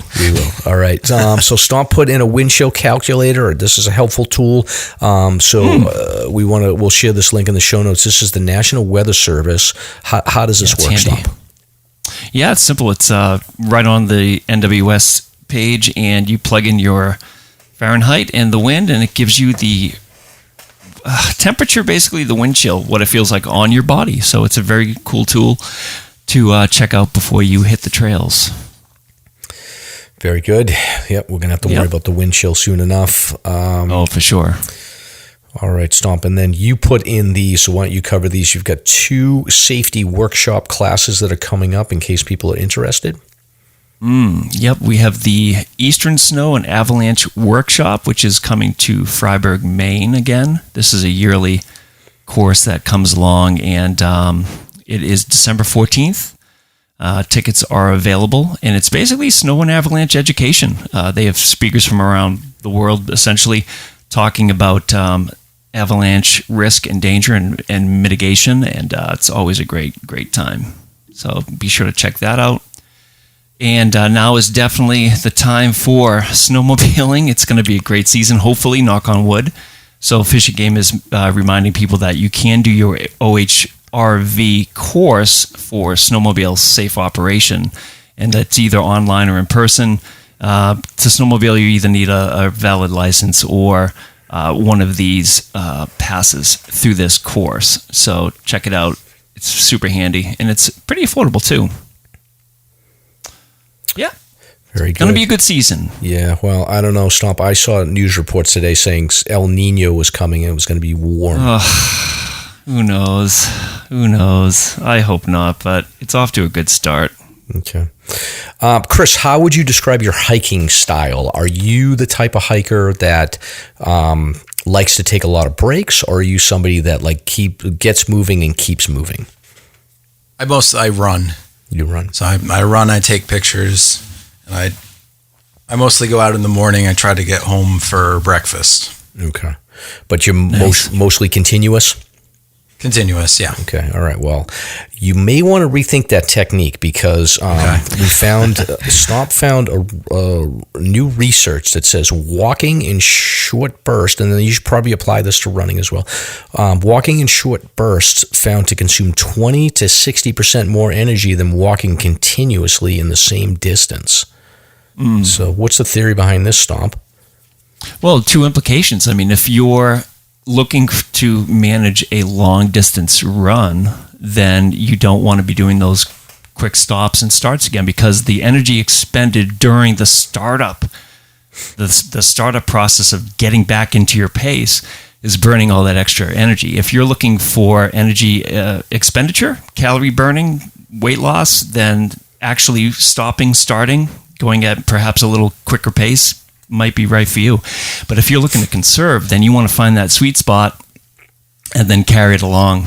S3: All right. So Stomp put in a wind chill calculator. This is a helpful tool. We'll share this link in the show notes. This is the National Weather Service. How does this work,
S2: handy.
S3: Stomp?
S2: Yeah, it's simple. It's right on the NWS page, and you plug in your Fahrenheit and the wind, and it gives you the temperature, basically the wind chill, what it feels like on your body. So it's a very cool tool to check out before you hit the trails.
S3: Very good. Yep, we're going to have to worry about the wind chill soon enough.
S2: For sure.
S3: All right, Stomp. And then you put in these, so why don't you cover these? You've got 2 safety workshop classes that are coming up in case people are interested.
S2: Yep, we have the Eastern Snow and Avalanche Workshop, which is coming to Fryeburg, Maine again. This is a yearly course that comes along, and it is December 14th. Tickets are available, and it's basically snow and avalanche education. They have speakers from around the world, essentially talking about avalanche risk and danger and mitigation, and it's always a great time. So be sure to check that out. And now is definitely the time for snowmobiling. It's going to be a great season, hopefully, knock on wood. So Fish and Game is reminding people that you can do your OHRV course for snowmobile safe operation, and that's either online or in person. To snowmobile, you either need a valid license or one of these passes through this course. So check it out. It's super handy, and it's pretty affordable, too. Yeah.
S3: Very good.
S2: Going to be a good season.
S3: Yeah, well, I don't know, Stomp. I saw news reports today saying El Nino was coming and it was going to be warm.
S2: Who knows? I hope not, but it's off to a good start.
S3: Okay. Chris, how would you describe your hiking style? Are you the type of hiker that likes to take a lot of breaks, or are you somebody that gets moving and keeps moving?
S4: I run.
S3: You run.
S4: So I run, I take pictures, and I mostly go out in the morning. I try to get home for breakfast.
S3: Okay. But you're mostly continuous?
S4: Continuous, yeah.
S3: Okay, all right. Well, you may want to rethink that technique because Stomp found a new research that says walking in short bursts, and then you should probably apply this to running as well. Walking in short bursts found to consume 20 to 60% more energy than walking continuously in the same distance. So what's the theory behind this, Stomp?
S2: Well, 2 implications. I mean, if you're looking to manage a long distance run, then you don't want to be doing those quick stops and starts again, because the energy expended during the startup, the startup process of getting back into your pace is burning all that extra energy. If you're looking for energy expenditure, calorie burning, weight loss, then actually starting, going at perhaps a little quicker pace might be right for you. But if you're looking to conserve, then you want to find that sweet spot and then carry it along,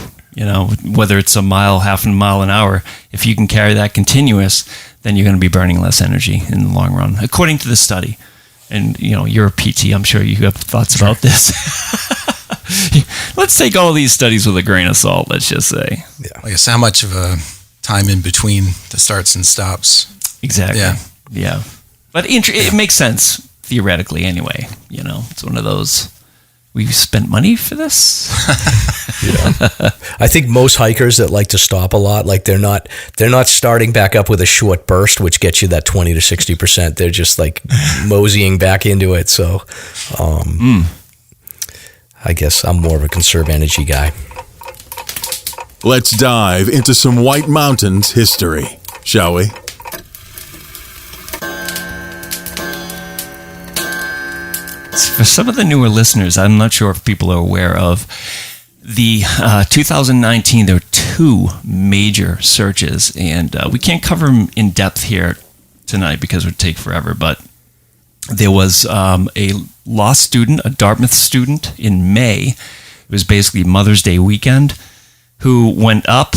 S2: whether it's a mile, half a mile an hour. If you can carry that continuous, then you're going to be burning less energy in the long run, according to the study. And, you're a PT. I'm sure you have thoughts about this. Let's take all these studies with a grain of salt, let's just say.
S4: Yeah. I guess how much of a time in between the starts and stops?
S2: Exactly. Yeah. But it makes sense. Theoretically, anyway, it's one of those. We've spent money for this.
S3: Yeah, I think most hikers that like to stop a lot, they're not starting back up with a short burst, which gets you that 20 to 60%. They're just moseying back into it. So, I guess I'm more of a conserve energy guy.
S1: Let's dive into some White Mountains history, shall we?
S2: for some of the newer listeners, I'm not sure if people are aware of the 2019, there were 2 major searches, and we can't cover them in depth here tonight because it would take forever, but there was a law student, a Dartmouth student in May. It was basically Mother's Day weekend, who went up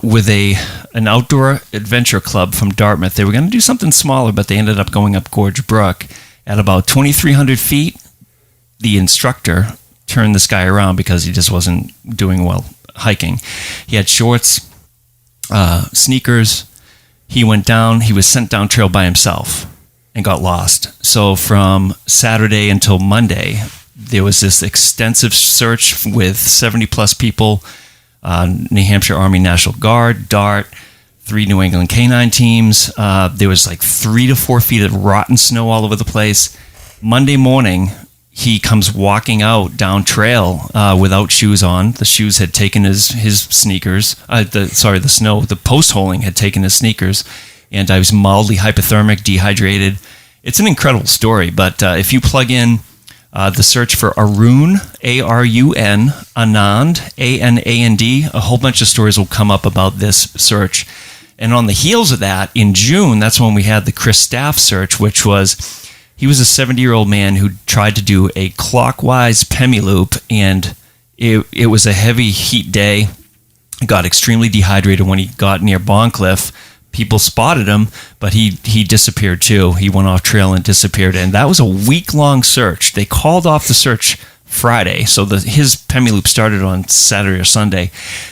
S2: with an outdoor adventure club from Dartmouth. They were going to do something smaller, but they ended up going up Gorge Brook. At about 2,300 feet, the instructor turned this guy around because he just wasn't doing well hiking. He had shorts, sneakers. He went down. He was sent down trail by himself and got lost. So from Saturday until Monday, there was this extensive search with 70-plus people, New Hampshire Army National Guard, DART, 3 New England Canine teams. There was like 3 to 4 feet of rotten snow all over the place. Monday morning, he comes walking out down trail without shoes on. The shoes had taken his sneakers. The post holing had taken his sneakers, and I was mildly hypothermic, dehydrated. It's an incredible story, but if you plug in the search for Arun, A-R-U-N, Anand, A-N-A-N-D, a whole bunch of stories will come up about this search. And on the heels of that, in June, that's when we had the Chris Staff search, which was... He was a 70-year-old man who tried to do a clockwise Pemi loop, and it was a heavy heat day. He got extremely dehydrated when he got near Boncliffe. People spotted him, but he disappeared too. He went off trail and disappeared, and that was a week-long search. They called off the search Friday, so his Pemi loop started on Saturday or Sunday.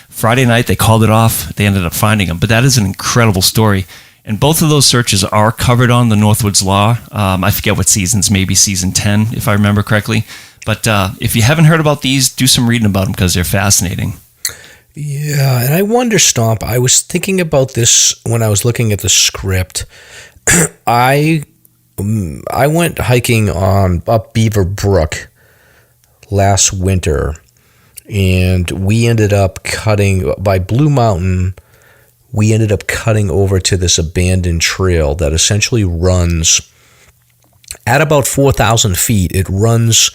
S2: Friday night, they called it off. They ended up finding him, but that is an incredible story. And both of those searches are covered on the Northwoods Law. I forget what seasons, maybe season 10, if I remember correctly. But if you haven't heard about these, do some reading about them because they're fascinating.
S3: Yeah, and I wonder, Stomp, I was thinking about this when I was looking at the script. I went hiking up Beaver Brook last winter, and we ended up cutting by Blue Mountain. We ended up cutting over to this abandoned trail that essentially runs at about 4,000 feet. It runs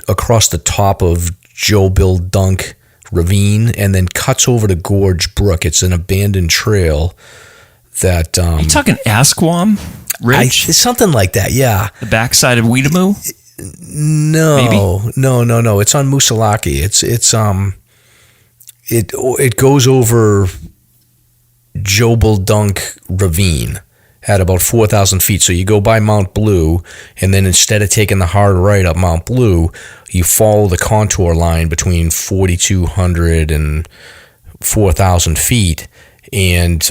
S3: across the top of Joe Bill Dunk Ravine and then cuts over to Gorge Brook. It's an abandoned trail that...
S2: Are you talking Asquam Ridge?
S3: Something like that, yeah.
S2: The backside of Weedamoo?
S3: No. It's on Moosilauke. It goes over... Jobel Dunk Ravine at about 4,000 feet. So you go by Mount Blue, and then instead of taking the hard right up Mount Blue, you follow the contour line between 4,200 and 4,000 feet. And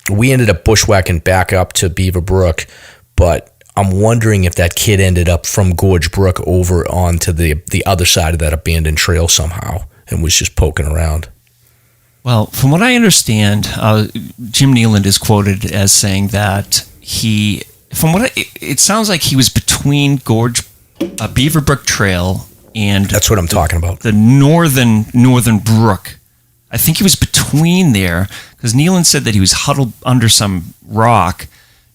S3: we ended up bushwhacking back up to Beaver Brook, but I'm wondering if that kid ended up from Gorge Brook over onto the other side of that abandoned trail somehow and was just poking around.
S2: Well, from what I understand, Jim Nealand is quoted as saying that it sounds like he was between Beaver Brook Trail and...
S3: That's what I'm talking about.
S2: The northern brook. I think he was between there, because Nealand said that he was huddled under some rock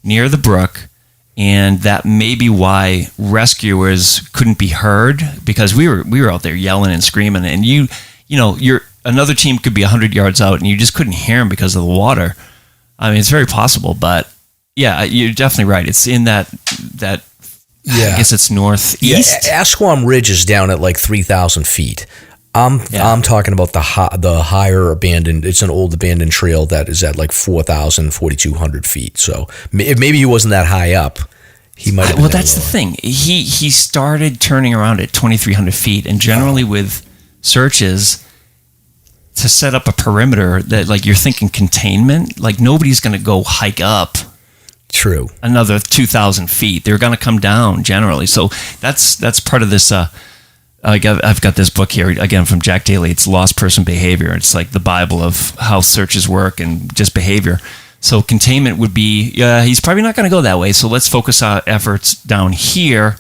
S2: near the brook, and that may be why rescuers couldn't be heard, because we were out there yelling and screaming, and another team could be 100 yards out and you just couldn't hear them because of the water. I mean, it's very possible, but yeah, you're definitely right. It's in that I guess it's northeast.
S3: Yeah, Asquam Ridge is down at like 3,000 feet. I'm talking about the higher abandoned, it's an old abandoned trail that is at like 4,000, 4,200 feet. So maybe he wasn't that high up. He might have been.
S2: Well, that's the thing. He started turning around at 2,300 feet, and generally with searches, to set up a perimeter that, like, you're thinking containment, like nobody's going to go hike up
S3: True.
S2: another 2,000 feet. They're going to come down generally. So that's part of this. I've got this book here again from Jack Daly. It's Lost Person Behavior. It's like the Bible of how searches work and just behavior. So containment would be, he's probably not going to go that way. So let's focus our efforts down here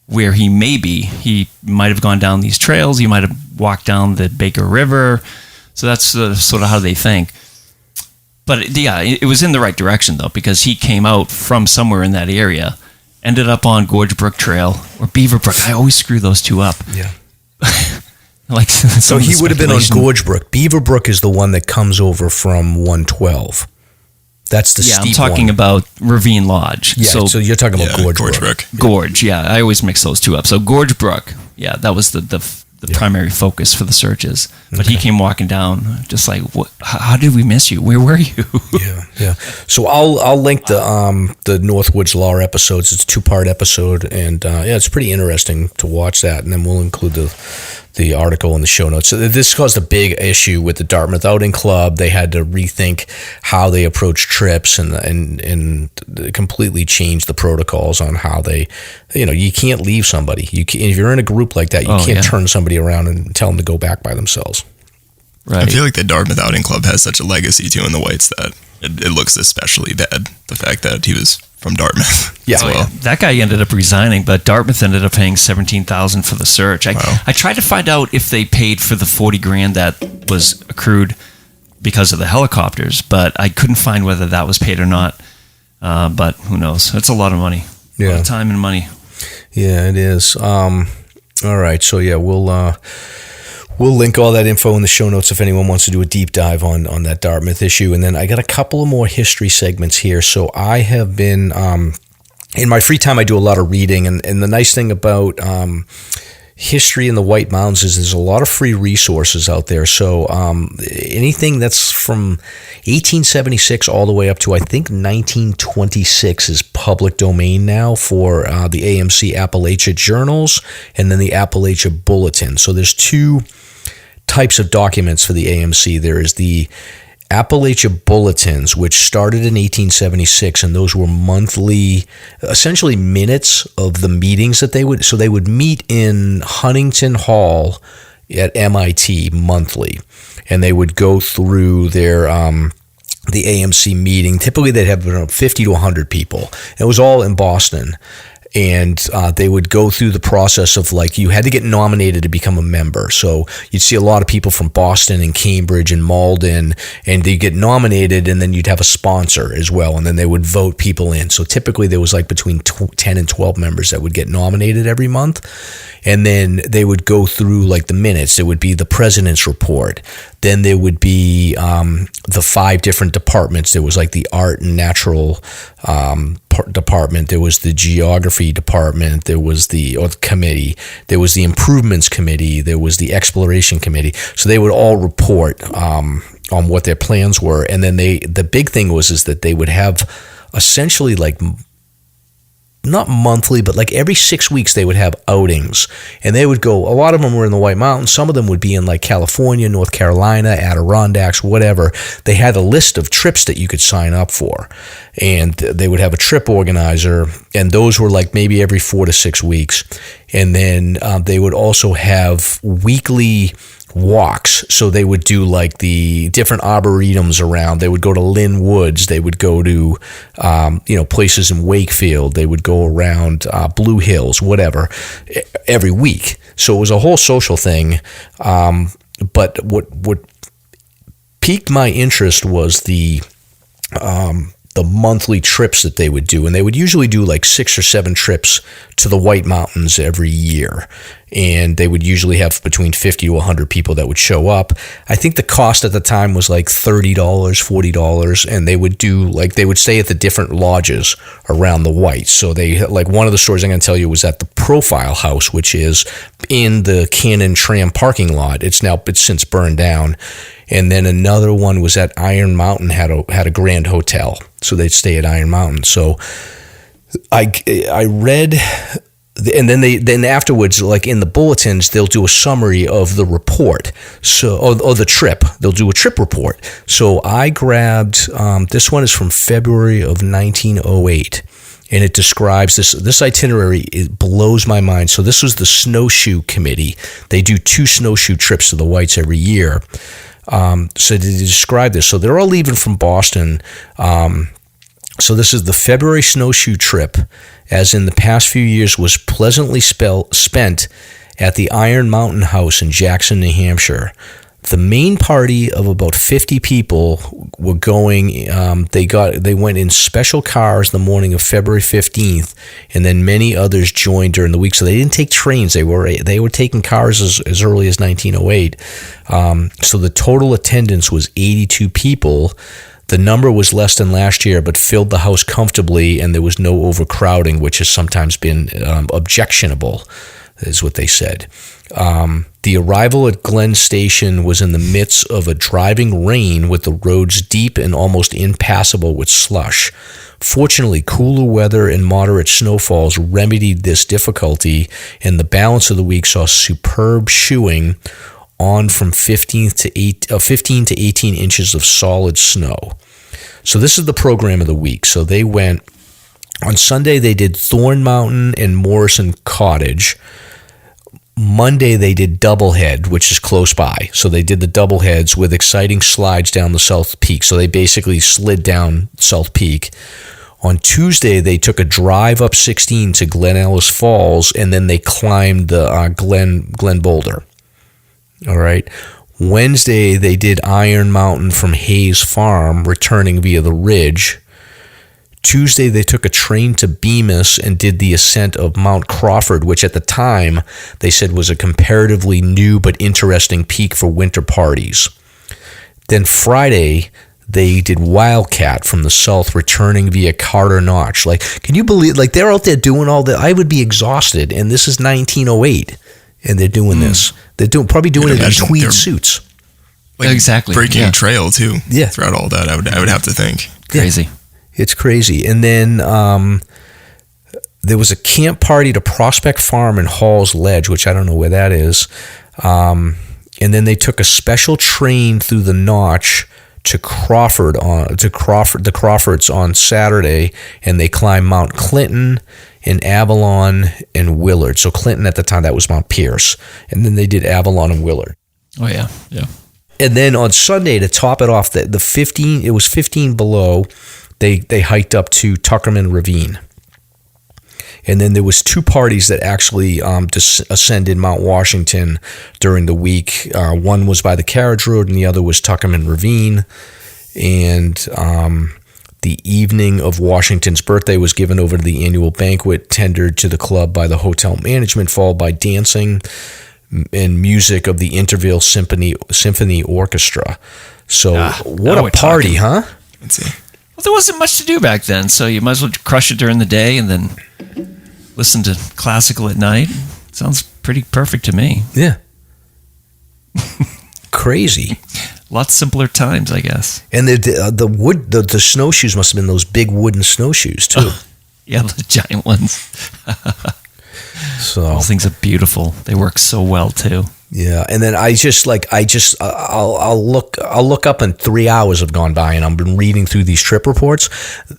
S2: where he may be. He might have gone down these trails. He might have walked down the Baker River. So that's sort of how they think. But yeah, it was in the right direction, though, because he came out from somewhere in that area ended up on Gorge Brook Trail or Beaver Brook. I always screw those two up.
S3: Yeah.
S2: Like
S3: so he would have been on Gorge Brook. Beaver Brook is the one that comes over from 112. That's the steep one.
S2: I'm talking about Ravine Lodge.
S3: Yeah, so you're talking about Gorge Brook.
S2: Gorge, yeah. I always mix those two up. So Gorge Brook, yeah, that was the primary focus for the searches. But he came walking down, just like, what? How did we miss you? Where were you?
S3: Yeah. So I'll link the Northwoods Law episodes. It's a 2-part episode, and it's pretty interesting to watch that. And then we'll include the article in the show notes. So this caused a big issue with the Dartmouth Outing Club. They had to rethink how they approach trips and completely change the protocols on how they, you can't leave somebody. If you're in a group like that, you can't turn somebody around and tell them to go back by themselves.
S2: Right.
S5: I feel like the Dartmouth Outing Club has such a legacy too in the Whites that it looks especially bad, the fact that he was from Dartmouth.
S3: Yeah.
S5: As well.
S2: That guy ended up resigning, but Dartmouth ended up paying $17,000 for the search. I tried to find out if they paid for the $40,000 that was accrued because of the helicopters, but I couldn't find whether that was paid or not. But who knows? It's a lot of money. A lot of time and money.
S3: Yeah, it is. All right. So yeah, we'll link all that info in the show notes if anyone wants to do a deep dive on that Dartmouth issue. And then I got a couple of more history segments here. So I have been, in my free time, I do a lot of reading. And the nice thing about history in the White Mountains is there's a lot of free resources out there. So anything that's from 1876 all the way up to, I think, 1926 is public domain now for the AMC Appalachia Journals and then the Appalachia Bulletin. So there's 2 types of documents for the AMC. There is the Appalachia Bulletins, which started in 1876, and those were monthly, essentially minutes of the meetings that they would meet in Huntington Hall at MIT monthly, and they would go through their the AMC meeting. Typically, they'd have around 50 to 100 people. It was all in Boston. And they would go through the process of, like, you had to get nominated to become a member. So you'd see a lot of people from Boston and Cambridge and Malden, and they get nominated, and then you'd have a sponsor as well, and then they would vote people in. So typically there was like between 10 and 12 members that would get nominated every month. And then they would go through like the minutes. There would be the president's report. Then there would be the 5 different departments. There was like the art and natural department. There was the geography department. There was the committee. There was the improvements committee. There was the exploration committee. So they would all report on what their plans were. And then the big thing is that they would have essentially like, not monthly, but like every 6 weeks they would have outings, and they would go, a lot of them were in the White Mountains. Some of them would be in like California, North Carolina, Adirondacks, whatever. They had a list of trips that you could sign up for, and they would have a trip organizer, and those were like maybe every 4 to 6 weeks. And then they would also have weekly walks. So they would do like the different arboretums around. They would go to Lynn Woods. They would go to, places in Wakefield. They would go around Blue Hills, whatever, every week. So it was a whole social thing. But what piqued my interest was the monthly trips that they would do, and they would usually do like 6 or 7 trips to the White Mountains every year, and they would usually have between 50 to 100 people that would show up. I think the cost at the time was like $30, $40, and they would stay at the different lodges around the Whites. So they, like, one of the stories I'm going to tell you was at the Profile House, which is in the Cannon Tram parking lot. It's since burned down. And then another one was at Iron Mountain, had a Grand Hotel, so they'd stay at Iron Mountain. So I read, and then afterwards, like in the bulletins, they'll do a summary of the report, or the trip. They'll do a trip report. So I grabbed this one is from February of 1908. And it describes this itinerary. It blows my mind. So this was the Snowshoe Committee. They do 2 snowshoe trips to the Whites every year. So to describe this, so they're all leaving from Boston. So this is the February snowshoe trip, as in the past few years, was pleasantly spent at the Iron Mountain House in Jackson, New Hampshire. The main party of about 50 people were going. They went in special cars the morning of February 15th, and then many others joined during the week. So they didn't take trains. They were taking cars as early as 1908. So the total attendance was 82 people. The number was less than last year, but filled the house comfortably, and there was no overcrowding, which has sometimes been objectionable, is what they said. The arrival at Glen Station was in the midst of a driving rain with the roads deep and almost impassable with slush. Fortunately, cooler weather and moderate snowfalls remedied this difficulty, and the balance of the week saw superb shoeing on from 15 to 18 inches of solid snow. So this is the program of the week. So they went, on Sunday they did Thorn Mountain and Morrison Cottage. Monday they did Doublehead, which is close by. So they did the Doubleheads with exciting slides down the South Peak. So they basically slid down South Peak. On Tuesday they took a drive up 16 to Glen Ellis Falls, and then they climbed the Glen Boulder. All right. Wednesday, they did Iron Mountain from Hayes Farm, returning via the Ridge. Tuesday, they took a train to Bemis and did the ascent of Mount Crawford, which at the time they said was a comparatively new but interesting peak for winter parties. Then Friday, they did Wildcat from the south, returning via Carter Notch. Like, can you believe, like, they're out there doing all that? I would be exhausted, and this is 1908. And they're doing this. They're probably doing it in tweed suits.
S5: Like
S2: exactly.
S5: Breaking trail too.
S3: Yeah.
S5: Throughout all that, I would have to think.
S2: Crazy.
S3: Yeah. It's crazy. And then there was a camp party to Prospect Farm and Hall's Ledge, which I don't know where that is. And then they took a special train through the Notch to the Crawfords on Saturday, and they climbed Mount Clinton and Avalon and Willard. So Clinton at the time, that was Mount Pierce. And then they did Avalon and Willard.
S2: Oh, yeah.
S3: And then on Sunday, to top it off, it was 15 below, they hiked up to Tuckerman Ravine. And then there was two parties that actually ascended Mount Washington during the week. One was by the Carriage Road, and the other was Tuckerman Ravine. And the evening of Washington's birthday was given over to the annual banquet tendered to the club by the hotel management, followed by dancing and music of the Intervale Symphony Orchestra. So what a party, huh?
S5: Let's see.
S2: Well, there wasn't much to do back then, so you might as well crush it during the day and then listen to classical at night. Sounds pretty perfect to me.
S3: Yeah. Crazy.
S2: Lots simpler times, I guess.
S3: And the snowshoes must have been those big wooden snowshoes too.
S2: Yeah, the giant ones.
S3: So
S2: those things are beautiful. They work so well too.
S3: Yeah, and then I'll look up, and 3 hours have gone by, and I've been reading through these trip reports.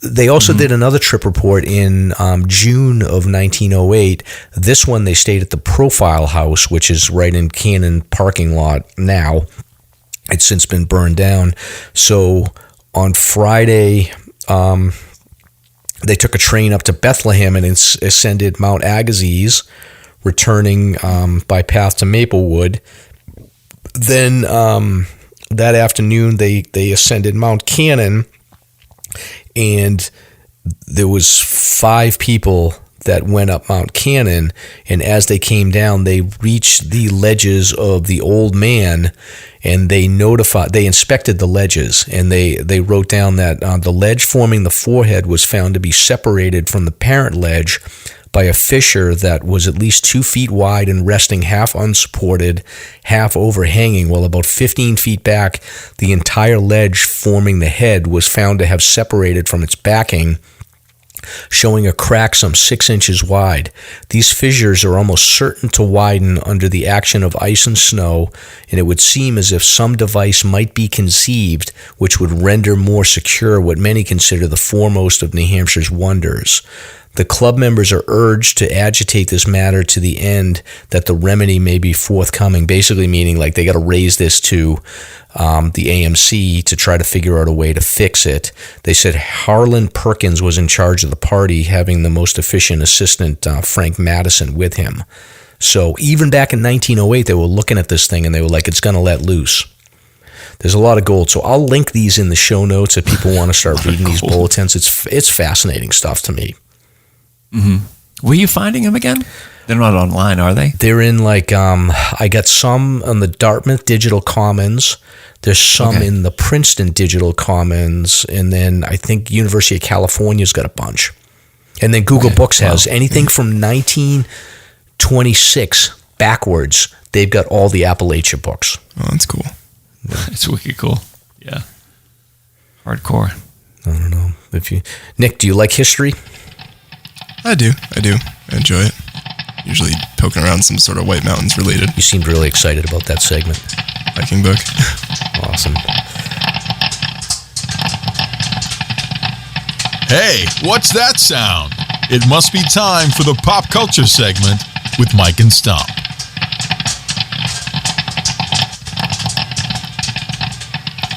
S3: They also did another trip report in June of 1908. This one, they stayed at the Profile House, which is right in Cannon parking lot now. It's since been burned down. So on Friday, they took a train up to Bethlehem and ascended Mount Agassiz, returning by path to Maplewood. Then that afternoon, they ascended Mount Cannon, and there was 5 people that went up Mount Cannon, and as they came down, they reached the ledges of the Old Man, and they inspected the ledges, and they wrote down that the ledge forming the forehead was found to be separated from the parent ledge by a fissure that was at least 2 feet wide and resting half unsupported, half overhanging, while about 15 feet back, the entire ledge forming the head was found to have separated from its backing, showing a crack some 6 inches wide. These fissures are almost certain to widen under the action of ice and snow, and it would seem as if some device might be conceived which would render more secure what many consider the foremost of New Hampshire's wonders. The club members are urged to agitate this matter to the end that the remedy may be forthcoming, basically meaning like they got to raise this to the AMC to try to figure out a way to fix it. They said Harlan Perkins was in charge of the party, having the most efficient assistant, Frank Madison, with him. So even back in 1908, they were looking at this thing and they were like, it's going to let loose. There's a lot of gold. So I'll link these in the show notes if people want to start reading these bulletins. It's fascinating stuff to me.
S2: Mm-hmm. Where are you finding them again? They're not online, are they?
S3: They're in I got some on the Dartmouth Digital Commons. There's some in the Princeton Digital Commons. And then I think University of California's got a bunch. And then Google Books has anything from 1926 backwards. They've got all the Appalachia books.
S5: Oh, that's cool.
S2: It's wicked cool. Yeah. Hardcore.
S3: I don't know. Nick, do you like history?
S5: I do. I enjoy it. Usually poking around some sort of White Mountains related.
S3: You seemed really excited about that segment.
S5: Hiking book.
S3: Awesome.
S1: Hey, what's that sound? It must be time for the pop culture segment with Mike and Stomp.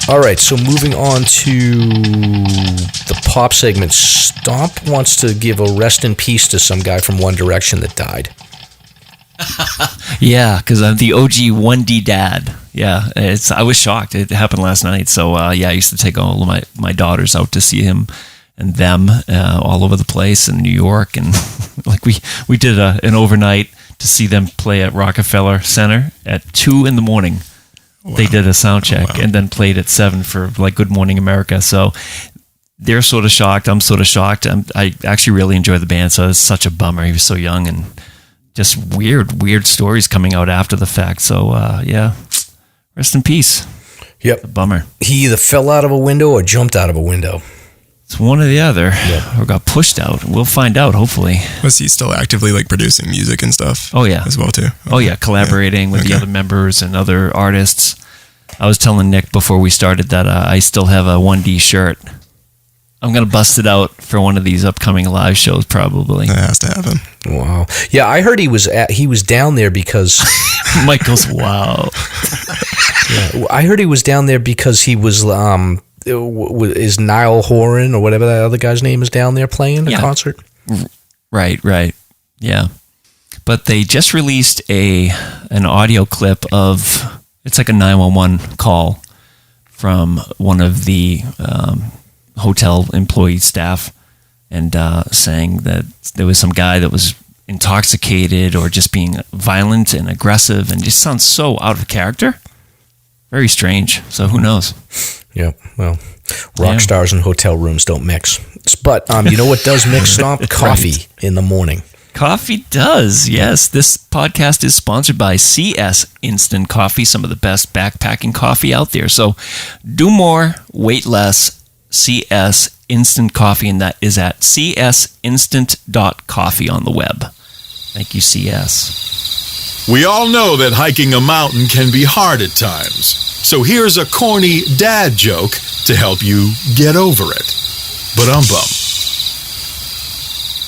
S3: All right, so moving on to the pop segment. Stomp wants to give a rest in peace to some guy from One Direction that died.
S2: Yeah, because I'm the OG 1D dad. Yeah, I was shocked. It happened last night. So, I used to take all of my daughters out to see him and them all over the place in New York. And like we did an overnight to see them play at Rockefeller Center at 2 a.m.
S5: Wow.
S2: They did a sound check and then played at 7 for like Good Morning America. So they're sort of shocked. I'm sort of shocked. I actually really enjoy the band. So it's such a bummer. He was so young and just weird stories coming out after the fact. So rest in peace.
S3: Yep.
S2: A bummer.
S3: He either fell out of a window or jumped out of a window.
S2: It's one or the other, or got pushed out. We'll find out, hopefully.
S5: Was he still actively like producing music and stuff?
S2: Oh, yeah.
S5: As well, too? Okay.
S2: Oh, yeah, collaborating with the other members and other artists. I was telling Nick before we started that I still have a 1D shirt. I'm going to bust it out for one of these upcoming live shows, probably.
S5: That has to happen.
S3: Wow. Yeah, I heard he was down there because...
S2: Mike goes, wow.
S3: Yeah, I heard he was down there because he was... is Niall Horan or whatever that other guy's name is down there playing a concert?
S2: Right. Yeah. But they just released an audio clip of, it's like a 911 call from one of the hotel employee staff and saying that there was some guy that was intoxicated or just being violent and aggressive and just sounds so out of character. Very strange. So who knows?
S3: Yeah, well, rock stars and hotel rooms don't mix. But you know what does mix, Stomp? Coffee in the morning.
S2: Coffee does, yes. This podcast is sponsored by CS Instant Coffee, some of the best backpacking coffee out there. So do more, wait less, CS Instant Coffee, and that is at csinstant.coffee on the web. Thank you, CS.
S1: We all know that hiking a mountain can be hard at times. So here's a corny dad joke to help you get over it. But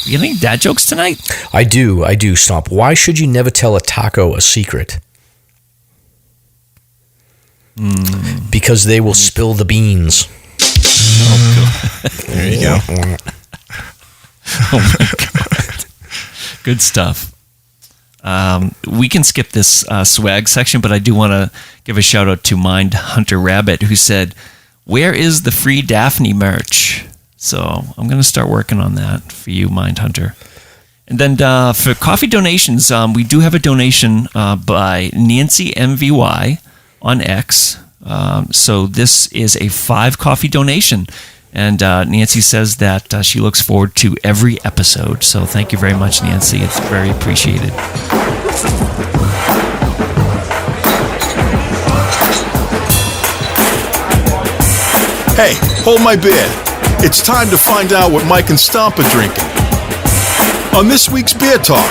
S2: You got any dad jokes tonight?
S3: I do, Stomp. Why should you never tell a taco a secret? Because they will spill the beans.
S5: There you go.
S2: Oh my God. Good stuff. We can skip this swag section, but I do want to give a shout out to Mind Hunter Rabbit, who said, "Where is the free Daphne merch?" So I'm going to start working on that for you, Mind Hunter. And then for coffee donations, we do have a donation by Nancy MVY on X. So this is a 5 coffee donation. And Nancy says that she looks forward to every episode. So thank you very much, Nancy. It's very appreciated.
S1: hey, hold my beer. It's time to find out what Mike and Stomp are drinking. On this week's Beer Talk.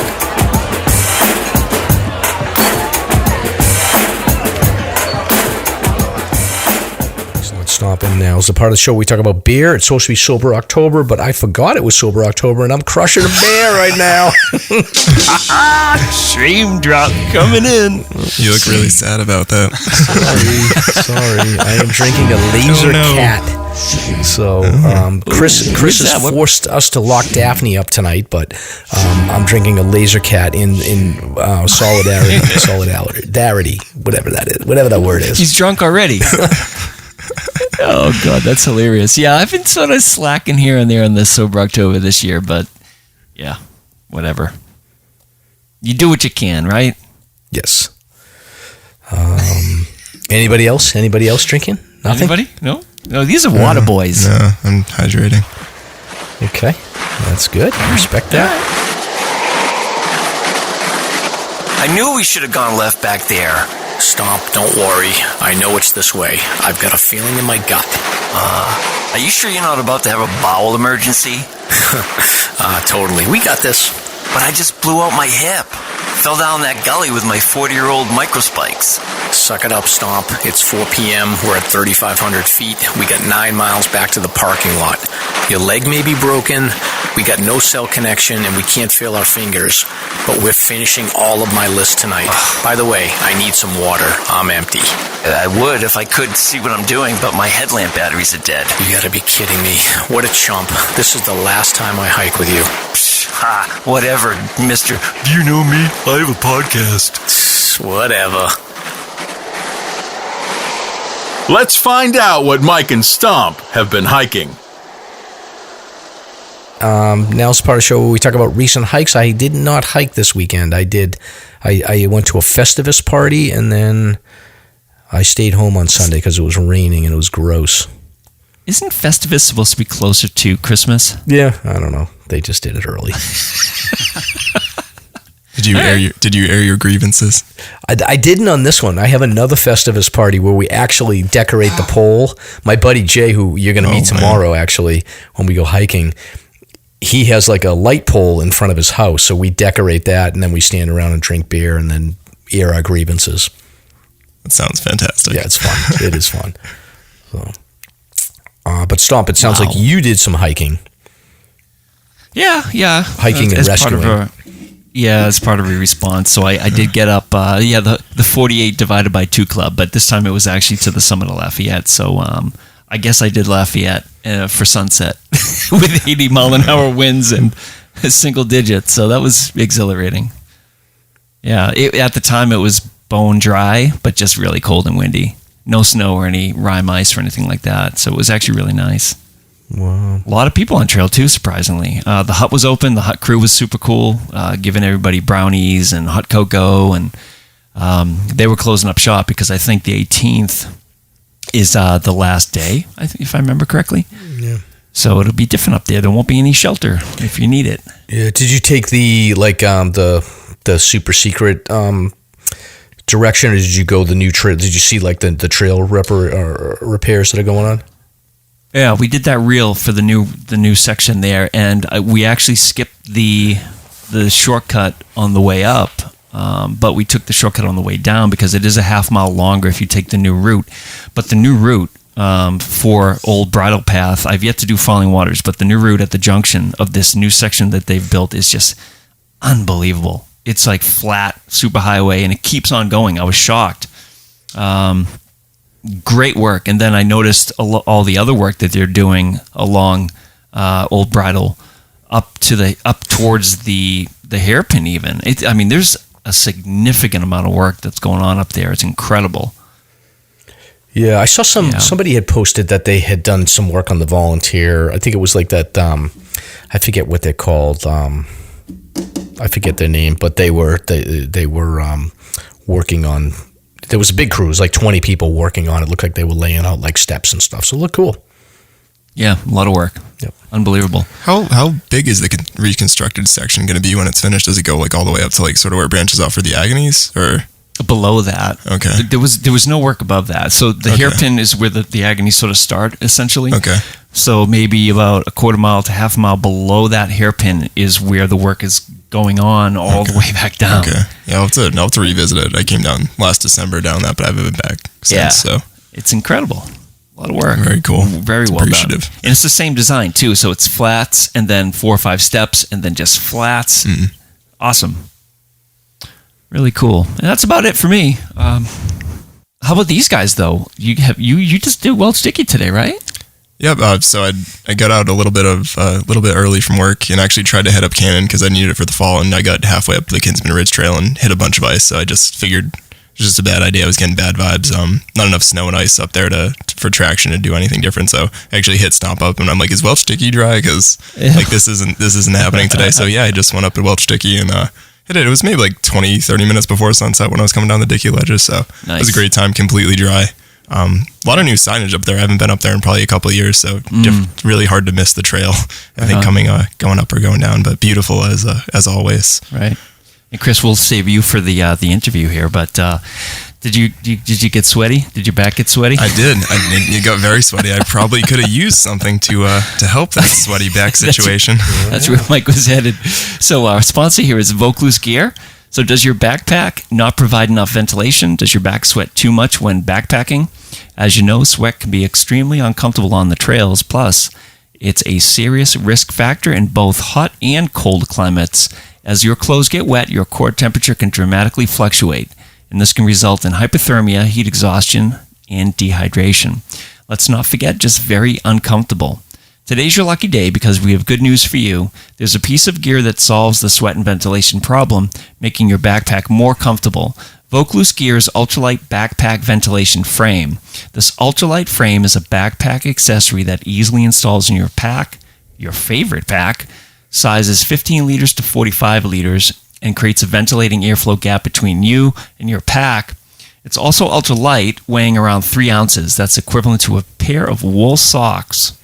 S3: Stomping now is the part of the show we talk about beer. It's supposed to be Sober October, but I forgot it was Sober October, and I'm crushing a beer right now.
S2: Shame drop coming in.
S5: You look really sad about that.
S3: Sorry. I am drinking a Laser Cat. So Chris has forced us to lock Daphne up tonight, but I'm drinking a Laser Cat in solidarity, whatever that word is.
S2: He's drunk already. Oh God, that's hilarious. Yeah, I've been sort of slacking here and there on this Sober October this year, but yeah, whatever. You do what you can, right?
S3: Yes. Anybody else? Anybody else drinking? Nothing?
S2: Anybody? No, these are water boys.
S5: No, I'm hydrating.
S3: Okay, that's good. I respect that.
S6: I knew we should have gone left back there. Stomp, don't worry. I know it's this way. I've got a feeling in my gut.
S2: Are you sure you're not about to have a bowel emergency?
S6: Totally. We got this.
S2: But I just blew out my hip. Fell down that gully with my 40-year-old microspikes.
S6: Suck it up, Stomp. It's 4 p.m. We're at 3,500 feet. We got 9 miles back to the parking lot. Your leg may be broken. We got no cell connection, and we can't feel our fingers. But we're finishing all of my list tonight. By the way, I need some water. I'm empty.
S2: I would if I could see what I'm doing, but my headlamp batteries are dead.
S6: You gotta be kidding me. What a chump. This is the last time I hike with you.
S2: Ha, whatever, mister. Do you know me? I have a podcast.
S6: Whatever.
S1: Let's find out what Mike and Stomp have been hiking.
S3: Now it's part of the show where we talk about recent hikes. I did not hike this weekend. I went to a Festivus party, and then I stayed home on Sunday because it was raining and it was gross.
S2: Isn't Festivus supposed to be closer to Christmas?
S3: Yeah, I don't know. They just did it early.
S5: Did you air your grievances?
S3: I didn't on this one. I have another Festivus party where we actually decorate the pole. My buddy Jay, who you're going to meet tomorrow, actually, when we go hiking, he has like a light pole in front of his house. So we decorate that, and then we stand around and drink beer and then air our grievances.
S5: That sounds fantastic.
S3: Yeah, it's fun. It is fun. So, but Stomp, it sounds like you did some hiking.
S2: Yeah.
S3: Hiking and rescuing.
S2: As part of a response. So I did get up, the 48 divided by 2 club, but this time it was actually to the summit of Lafayette. So I guess I did Lafayette for sunset with 80 mile an hour winds and single digits. So that was exhilarating. Yeah, at the time it was bone dry, but just really cold and windy. No snow or any rime ice or anything like that. So it was actually really nice.
S3: Wow.
S2: A lot of people on trail too, surprisingly. The hut was open. The hut crew was super cool, giving everybody brownies and hot cocoa, and they were closing up shop because I think the 18th is the last day, if I remember correctly.
S3: Yeah.
S2: So it'll be different up there. There won't be any shelter if you need it.
S3: Yeah. Did you take the super secret direction, or did you go the new trail? Did you see like the trail repairs that are going on?
S2: Yeah, we did that reel for the new section there, and we actually skipped the shortcut on the way up, but we took the shortcut on the way down because it is a half mile longer if you take the new route. But the new route for Old Bridle Path, I've yet to do Falling Waters, but the new route at the junction of this new section that they've built is just unbelievable. It's like flat superhighway, and it keeps on going. I was shocked. Great work. And then I noticed all the other work that they're doing along Old Bridle up towards the hairpin even. There's a significant amount of work that's going on up there. It's incredible.
S3: Yeah, I saw somebody had posted that they had done some work on the Volunteer. I think it was like that, I forget what they're called. I forget their name, but they were working on. There was a big crew. It was like 20 people working on it. It looked like they were laying out like steps and stuff. So it looked cool.
S2: Yeah, a lot of work.
S3: Yep.
S2: Unbelievable.
S5: How big is the reconstructed section going to be when it's finished? Does it go like all the way up to like sort of where it branches out for the Agonies, or
S2: below that?
S5: Okay.
S2: There was no work above that. So the hairpin is where the Agonies sort of start essentially.
S5: Okay.
S2: So maybe about a quarter mile to half a mile below that hairpin is where the work is going on all the way back down.
S5: Okay. Yeah, I'll have to revisit it. I came down last December down that, but I haven't been back since.
S2: Yeah.
S5: So
S2: it's incredible. A lot of work.
S5: Very cool.
S2: Very well done. And it's the same design too. So it's flats and then 4 or 5 steps and then just flats. Mm-hmm. Awesome. Really cool. And that's about it for me. How about these guys though? You just did Welch Dickey today, right?
S5: Yep. So I got out a little bit early from work and actually tried to head up Cannon because I needed it for the fall, and I got halfway up the Kinsman Ridge Trail and hit a bunch of ice. So I just figured it was just a bad idea. I was getting bad vibes. Not enough snow and ice up there for traction to do anything different. So I actually hit Stomp up, and I'm like, is Welch Sticky dry? Because like this isn't happening today. So yeah, I just went up to Welch Sticky and hit it. It was maybe like 20-30 minutes before sunset when I was coming down the Dickey ledges. So It was a great time, completely dry. A lot of new signage up there. I haven't been up there in probably a couple of years, so really hard to miss the trail. I think going up or going down, but beautiful as always.
S2: Right. And Chris, we'll save you for the interview here. But did you get sweaty? Did your back get sweaty?
S5: I did. It got very sweaty. I probably could have used something to help that sweaty back situation.
S2: That's where Mike was headed. So our sponsor here is Vaucluse Gear. So does your backpack not provide enough ventilation? Does your back sweat too much when backpacking? As you know, sweat can be extremely uncomfortable on the trails. Plus, it's a serious risk factor in both hot and cold climates. As your clothes get wet, your core temperature can dramatically fluctuate, and this can result in hypothermia, heat exhaustion, and dehydration. Let's not forget, just very uncomfortable. Today's your lucky day because we have good news for you. There's a piece of gear that solves the sweat and ventilation problem, making your backpack more comfortable. Vaucluse Gear's ultralight backpack ventilation frame. This ultralight frame is a backpack accessory that easily installs in your pack, your favorite pack, sizes 15 liters to 45 liters, and creates a ventilating airflow gap between you and your pack. It's also ultralight, weighing around 3 ounces. That's equivalent to a pair of wool socks.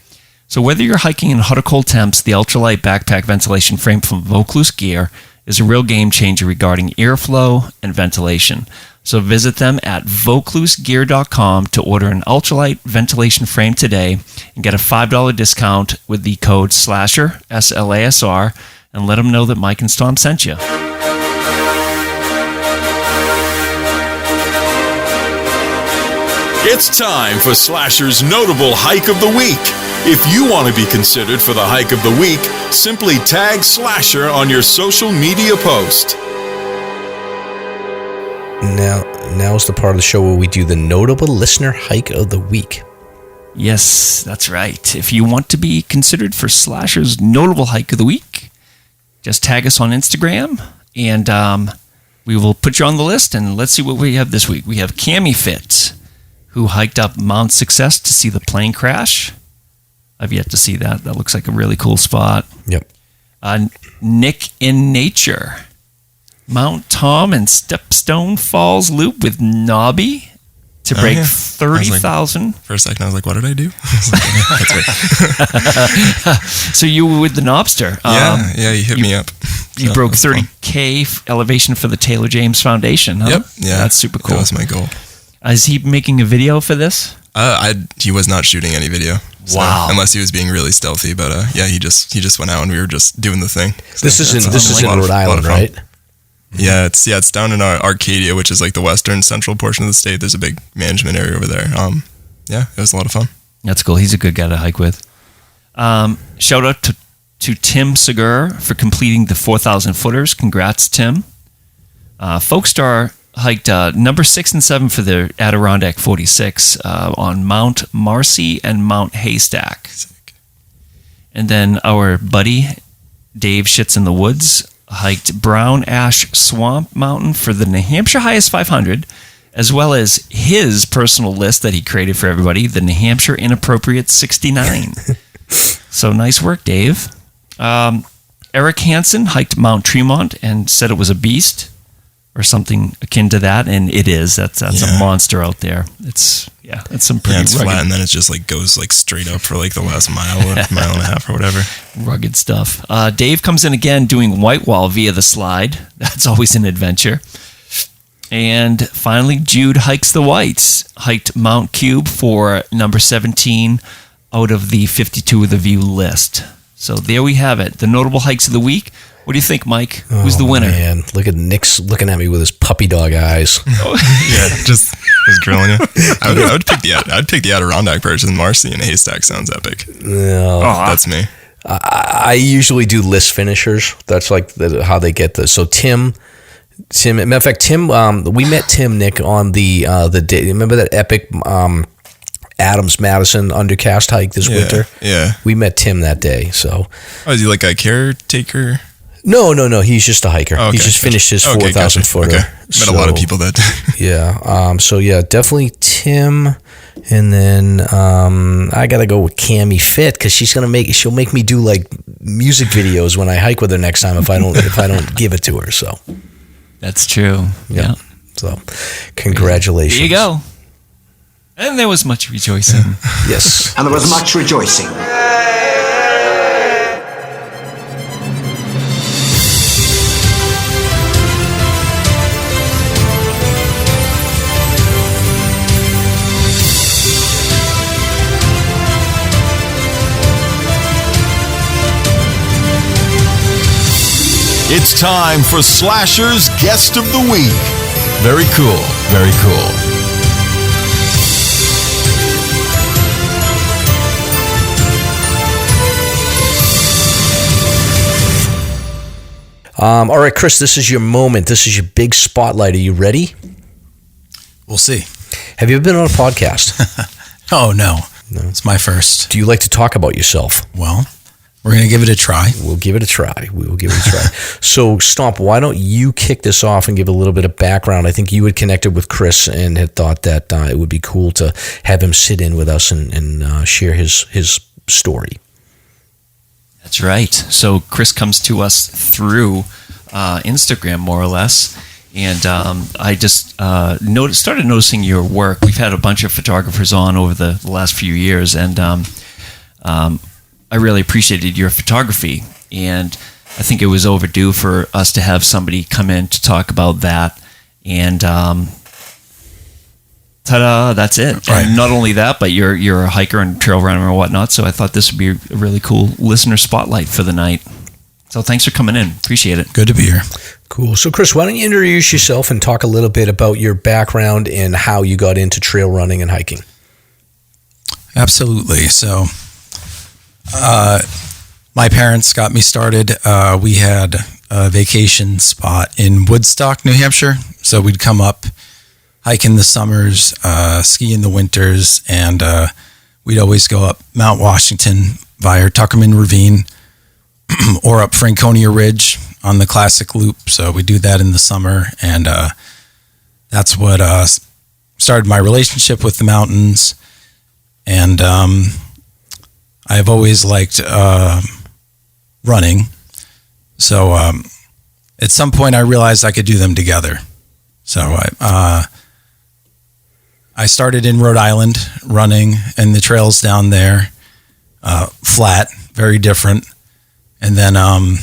S2: So whether you're hiking in hot or cold temps, the ultralight backpack ventilation frame from Vaucluse Gear is a real game changer regarding airflow and ventilation. So visit them at vauclusegear.com to order an ultralight ventilation frame today and get a $5 discount with the code SLASHER, SLASR, and let them know that Mike and Stomp sent you.
S1: It's time for Slasher's Notable Hike of the Week. If you want to be considered for the Hike of the Week, simply tag Slasher on your social media post.
S3: Now's the part of the show where we do the Notable Listener Hike of the Week.
S2: Yes, that's right. If you want to be considered for Slasher's Notable Hike of the Week, just tag us on Instagram, and we will put you on the list, and let's see what we have this week. We have Cami Fit, who hiked up Mount Success to see the plane crash. I've yet to see that. That looks like a really cool spot.
S3: Yep.
S2: Nick in Nature, Mount Tom and Stepstone Falls Loop with Nobby to break 30,000.
S5: For a second, I was like, what did I do? That's right.
S2: So you were with the Knobster.
S5: Yeah, he hit me up.
S2: You broke 30K elevation for the Taylor James Foundation, huh?
S5: Yep. Yeah.
S2: That's super cool.
S5: That was my goal.
S2: Is he making a video for this?
S5: He was not shooting any video. So,
S2: wow.
S5: Unless he was being really stealthy, but yeah, he just went out and we were just doing the thing. So
S3: this is in Rhode Island, right?
S5: Yeah, it's down in Arcadia, which is like the western central portion of the state. There's a big management area over there. Yeah, it was a lot of fun. That's
S2: cool. He's a good guy to hike with. Shout out to Tim Segur for completing the 4,000 footers. Congrats, Tim. Folkstar hiked number 6 and 7 for the Adirondack 46 on Mount Marcy and Mount Haystack. Sick. And then our buddy Dave Shits in the Woods hiked Brown Ash Swamp Mountain for the New Hampshire Highest 500, as well as his personal list that he created for everybody, the New Hampshire Inappropriate 69. So nice work, Dave. Eric Hansen hiked Mount Tremont and said it was a beast, or something akin to that, and it is. That's a monster out there. It's some pretty
S5: it's
S2: rugged,
S5: flat, and then it just like goes like straight up for like the last mile and a half or whatever.
S2: Rugged stuff. Dave comes in again doing white wall via the slide. That's always an adventure. And finally, Jude hikes the whites. Hiked Mount Cube for number 17 out of the 52 of the view list. So there we have it. The notable hikes of the week. What do you think, Mike? Who's the winner?
S3: Man, look at Nick's looking at me with his puppy dog eyes.
S5: Yeah, just drilling you. I'd pick the Adirondack version. Marcy and Haystack sounds epic.
S3: No,
S5: that's me.
S3: I usually do list finishers. That's like how they get this. So Tim. Matter of fact, Tim. We met Tim, Nick, on the day. Remember that epic Adams-Madison undercast hike this winter.
S5: Yeah.
S3: We met Tim that day. So,
S5: is he like a caretaker?
S3: No. He's just a hiker.
S5: Okay.
S3: He just finished his 4,000 footer.
S5: Okay. Met a lot of people that day.
S3: Yeah. So yeah, definitely Tim. And then I gotta go with Cammie Fit because she'll make me do like music videos when I hike with her next time if I don't give it to her. So
S2: That's true. Yeah.
S3: So congratulations.
S2: There you go. And there was much rejoicing.
S3: Yes.
S7: And there was much rejoicing.
S1: It's time for Slasher's Guest of the Week. Very cool. Very cool.
S3: All right, Chris, this is your moment. This is your big spotlight. Are you ready?
S4: We'll see.
S3: Have you ever been on a podcast?
S4: Oh, no. It's my first.
S3: Do you like to talk about yourself?
S4: Well, we're going to give it a try.
S3: We'll give it a try. We will give it a try. So, Stomp, why don't you kick this off and give a little bit of background? I think you had connected with Chris and had thought that it would be cool to have him sit in with us and share his story.
S2: That's right. So Chris comes to us through Instagram, more or less. And I just started noticing your work. We've had a bunch of photographers on over the last few years, and I really appreciated your photography, and I think it was overdue for us to have somebody come in to talk about that. And ta-da, that's it.
S4: Right.
S2: And not only that, but you're a hiker and trail runner and whatnot, so I thought this would be a really cool listener spotlight for the night. So thanks for coming in. Appreciate it.
S4: Good to be here.
S3: Cool. So, Chris, why don't you introduce yourself and talk a little bit about your background and how you got into trail running and hiking?
S4: Absolutely. So, my parents got me started. We had a vacation spot in Woodstock, New Hampshire. So we'd come up, hike in the summers, ski in the winters, and we'd always go up Mount Washington via Tuckerman Ravine or up Franconia Ridge on the classic loop. So we do that in the summer, and that's what started my relationship with the mountains. And I've always liked running. So at some point I realized I could do them together. So I started in Rhode Island running, and the trails down there, flat, very different. And then I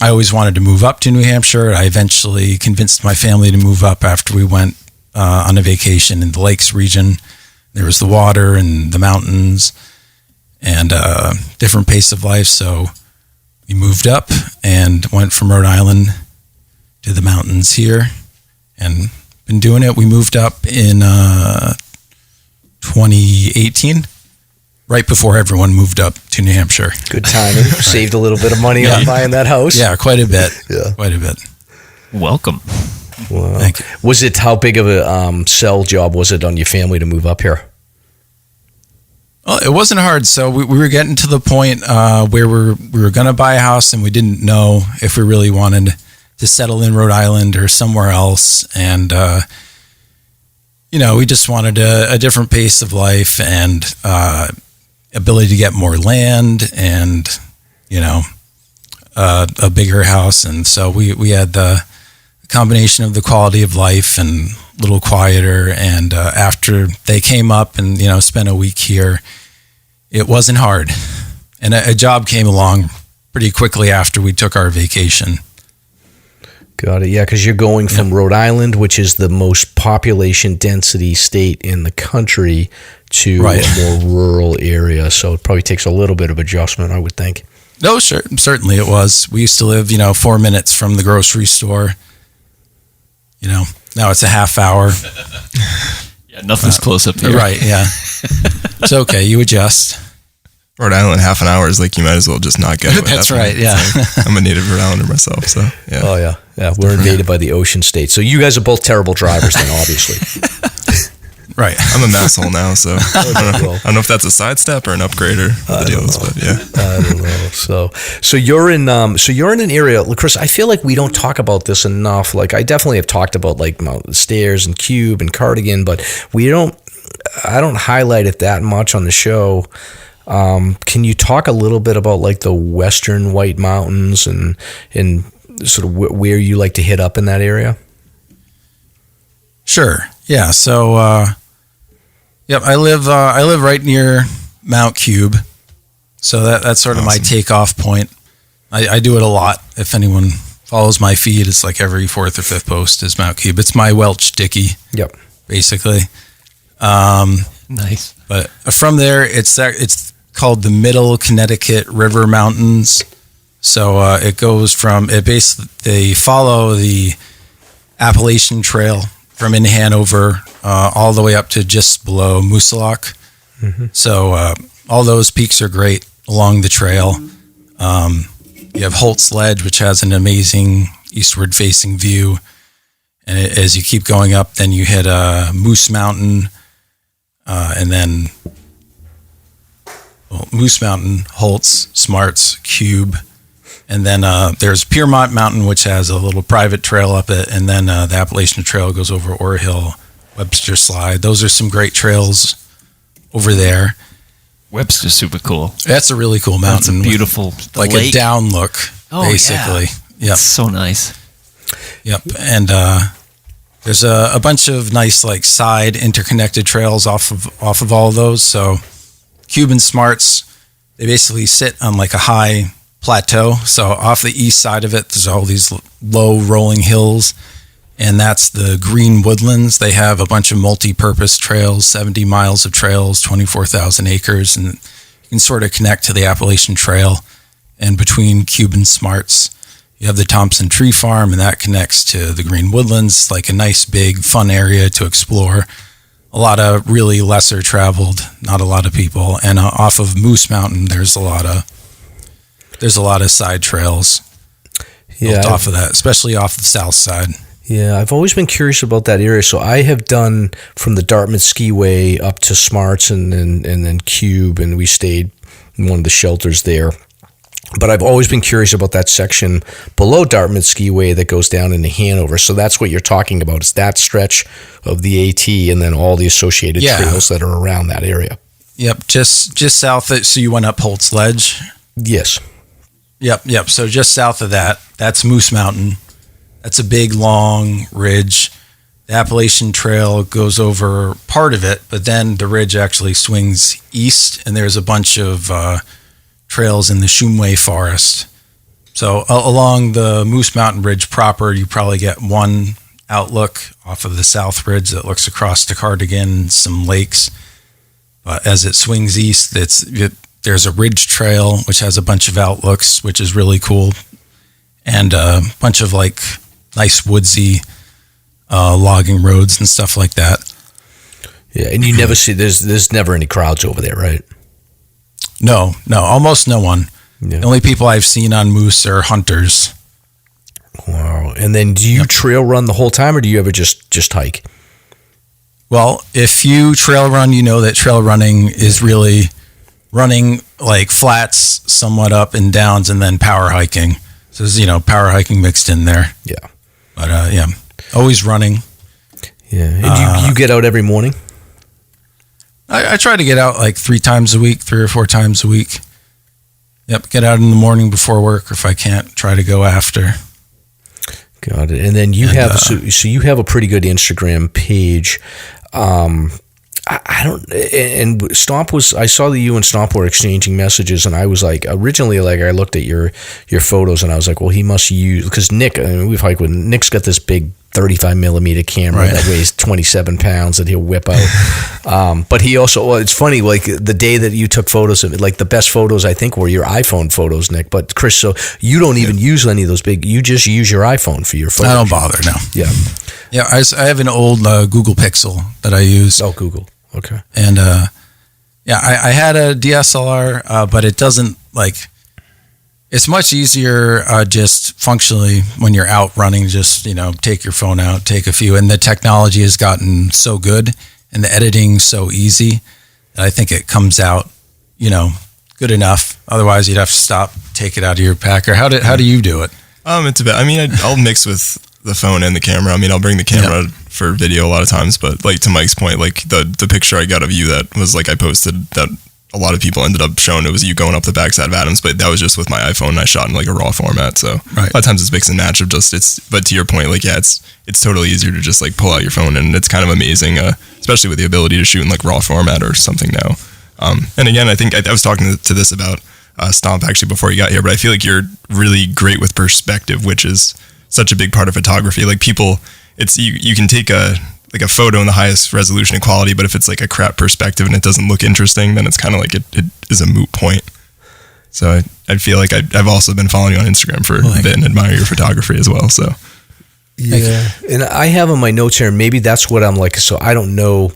S4: always wanted to move up to New Hampshire. I eventually convinced my family to move up after we went on a vacation in the Lakes region. There was the water and the mountains and different pace of life. So we moved up and went from Rhode Island to the mountains here and been doing it. We moved up in 2018. Right before everyone moved up to New Hampshire.
S3: Good timing. Saved a little bit of money on buying that house.
S4: Yeah, quite a bit. Yeah. Quite a bit.
S2: Welcome.
S3: Wow.
S4: Thank you.
S3: Was it, how big of a sell job was it on your family to move up here?
S4: Well, it wasn't hard. So we were getting to the point where we were going to buy a house, and we didn't know if we really wanted to settle in Rhode Island or somewhere else. And, we just wanted a different pace of life and ability to get more land and, a bigger house. And so we had the combination of the quality of life and a little quieter. And after they came up and, spent a week here, it wasn't hard. And a job came along pretty quickly after we took our vacation.
S3: Got it. Yeah, because you're going from Rhode Island, which is the most population density state in the country, to a more rural area. So it probably takes a little bit of adjustment, I would think.
S4: No, sure. Certainly it was. We used to live, 4 minutes from the grocery store. Now it's a half hour.
S2: Yeah, nothing's close up here.
S4: Right, yeah. It's okay. You adjust.
S5: Rhode Island, half an hour is like you might as well just not go.
S4: That's right, yeah.
S5: Like, I'm a native Rhode Islander myself, so yeah.
S3: Oh, yeah. Yeah, we're invaded by the ocean state. So you guys are both terrible drivers then, obviously.
S4: Right.
S5: I'm a mass hole now, so I don't know if that's a sidestep or an upgrade or what the deal is, but yeah.
S3: I don't know. So you're in an area, Chris. I feel like we don't talk about this enough. Like I definitely have talked about like Mount Stairs and Cube and Cardigan, but I don't highlight it that much on the show. Can you talk a little bit about like the Western White Mountains and sort of where you like to hit up in that area?
S4: Sure. Yeah. So, I live right near Mount Cube. So that's sort of my takeoff point. I do it a lot. If anyone follows my feed, it's like every fourth or fifth post is Mount Cube. It's my Welch Dickey. Yep. Basically.
S2: Nice.
S4: But from there, it's called the Middle Connecticut River Mountains. So it goes from they follow the Appalachian Trail from in Hanover all the way up to just below Moosilauke. Mm-hmm. So all those peaks are great along the trail. You have Holt's Ledge, which has an amazing eastward facing view. And as you keep going up, then you hit Moose Mountain, and then Moose Mountain, Holt's, Smarts, Cube. And then there's Piermont Mountain, which has a little private trail up it. And then the Appalachian Trail goes over Ore Hill, Webster Slide. Those are some great trails over there.
S2: Webster's super cool.
S4: That's a really cool mountain.
S2: That's a beautiful
S4: like
S2: lake.
S4: A down look, basically.
S2: Yeah. Yep. It's so nice.
S4: Yep. And there's a bunch of nice like side interconnected trails off of all of those. So Cube and Smarts, they basically sit on like a high plateau. So off the east side of it, there's all these low rolling hills, and that's the Green Woodlands. They have a bunch of multi-purpose trails, 70 miles of trails, 24,000 acres, and you can sort of connect to the Appalachian Trail. And between Cube and Smarts, you have the Thompson Tree Farm, and that connects to the Green Woodlands. It's like a nice, big, fun area to explore. A lot of really lesser traveled, not a lot of people. And off of Moose Mountain, there's a lot of side trails built off of that, especially off the south side.
S3: Yeah, I've always been curious about that area. So I have done from the Dartmouth Skiway up to Smarts and then Cube, and we stayed in one of the shelters there. But I've always been curious about that section below Dartmouth Skiway that goes down into Hanover. So that's what you're talking about, is that stretch of the AT and then all the associated trails that are around that area.
S4: Yep, just south. So you went up Holt's Ledge?
S3: Yes.
S4: Yep. So just south of that, that's Moose Mountain. That's a big, long ridge. The Appalachian Trail goes over part of it, but then the ridge actually swings east, and there's a bunch of trails in the Shumway Forest. So along the Moose Mountain Ridge proper, you probably get one outlook off of the South Ridge that looks across to Cardigan and some lakes. But as it swings east, there's a ridge trail, which has a bunch of outlooks, which is really cool. And a bunch of like nice woodsy logging roads and stuff like that.
S3: Yeah, and you never see, there's never any crowds over there, right?
S4: No, almost no one. Yeah. The only people I've seen on Moose are hunters.
S3: Wow. And then do you trail run the whole time, or do you ever just hike?
S4: Well, if you trail run, you know that trail running is really running like flats, somewhat up and downs, and then power hiking. So there's, power hiking mixed in there.
S3: Yeah.
S4: But always running.
S3: Yeah. And you get out every morning?
S4: I try to get out like 3 or 4 times a week. Yep, get out in the morning before work, or if I can't, try to go after.
S3: Got it. And then you you have a pretty good Instagram page. I don't, and Stomp I saw that you and Stomp were exchanging messages, and I was like, originally, like I looked at your photos, and I was like, well, he must use, because Nick, we've hiked with, Nick's got this big 35 millimeter camera that weighs 27 pounds that he'll whip out. But he also, it's funny, like the day that you took photos of it, like the best photos I think were your iPhone photos, Nick. But Chris, so you don't even use any of those big, you just use your iPhone for your photos.
S4: I don't bother, no.
S3: Yeah.
S4: Yeah, I have an old Google Pixel that I use.
S3: Oh, Google. Okay.
S4: And I had a DSLR, but it doesn't it's much easier just functionally when you're out running, just, take your phone out, take a few. And the technology has gotten so good. and the editing so easy that I think it comes out, good enough. Otherwise, you'd have to stop, take it out of your pack. Or how do you do it?
S5: It's about. I'll mix with the phone and the camera. I'll bring the camera for video a lot of times, but like to Mike's point, like the picture I got of you that was like I posted that a lot of people ended up showing it was you going up the backside of Adams, but that was just with my iPhone and I shot in like a raw format. So a lot of times it's mix and match of but to your point, like, it's totally easier to just like pull out your phone, and it's kind of amazing, especially with the ability to shoot in like raw format or something now. And again, I think I was talking to this about Stomp actually before you got here, but I feel like you're really great with perspective, which is such a big part of photography. Like people, you can take a photo in the highest resolution and quality, but if it's like a crap perspective and it doesn't look interesting, then it's kind of like it is a moot point. So I feel like I've also been following you on Instagram for a bit and admire your photography as well. So
S3: yeah, and I have on my notes here, maybe that's what I'm like. So I don't know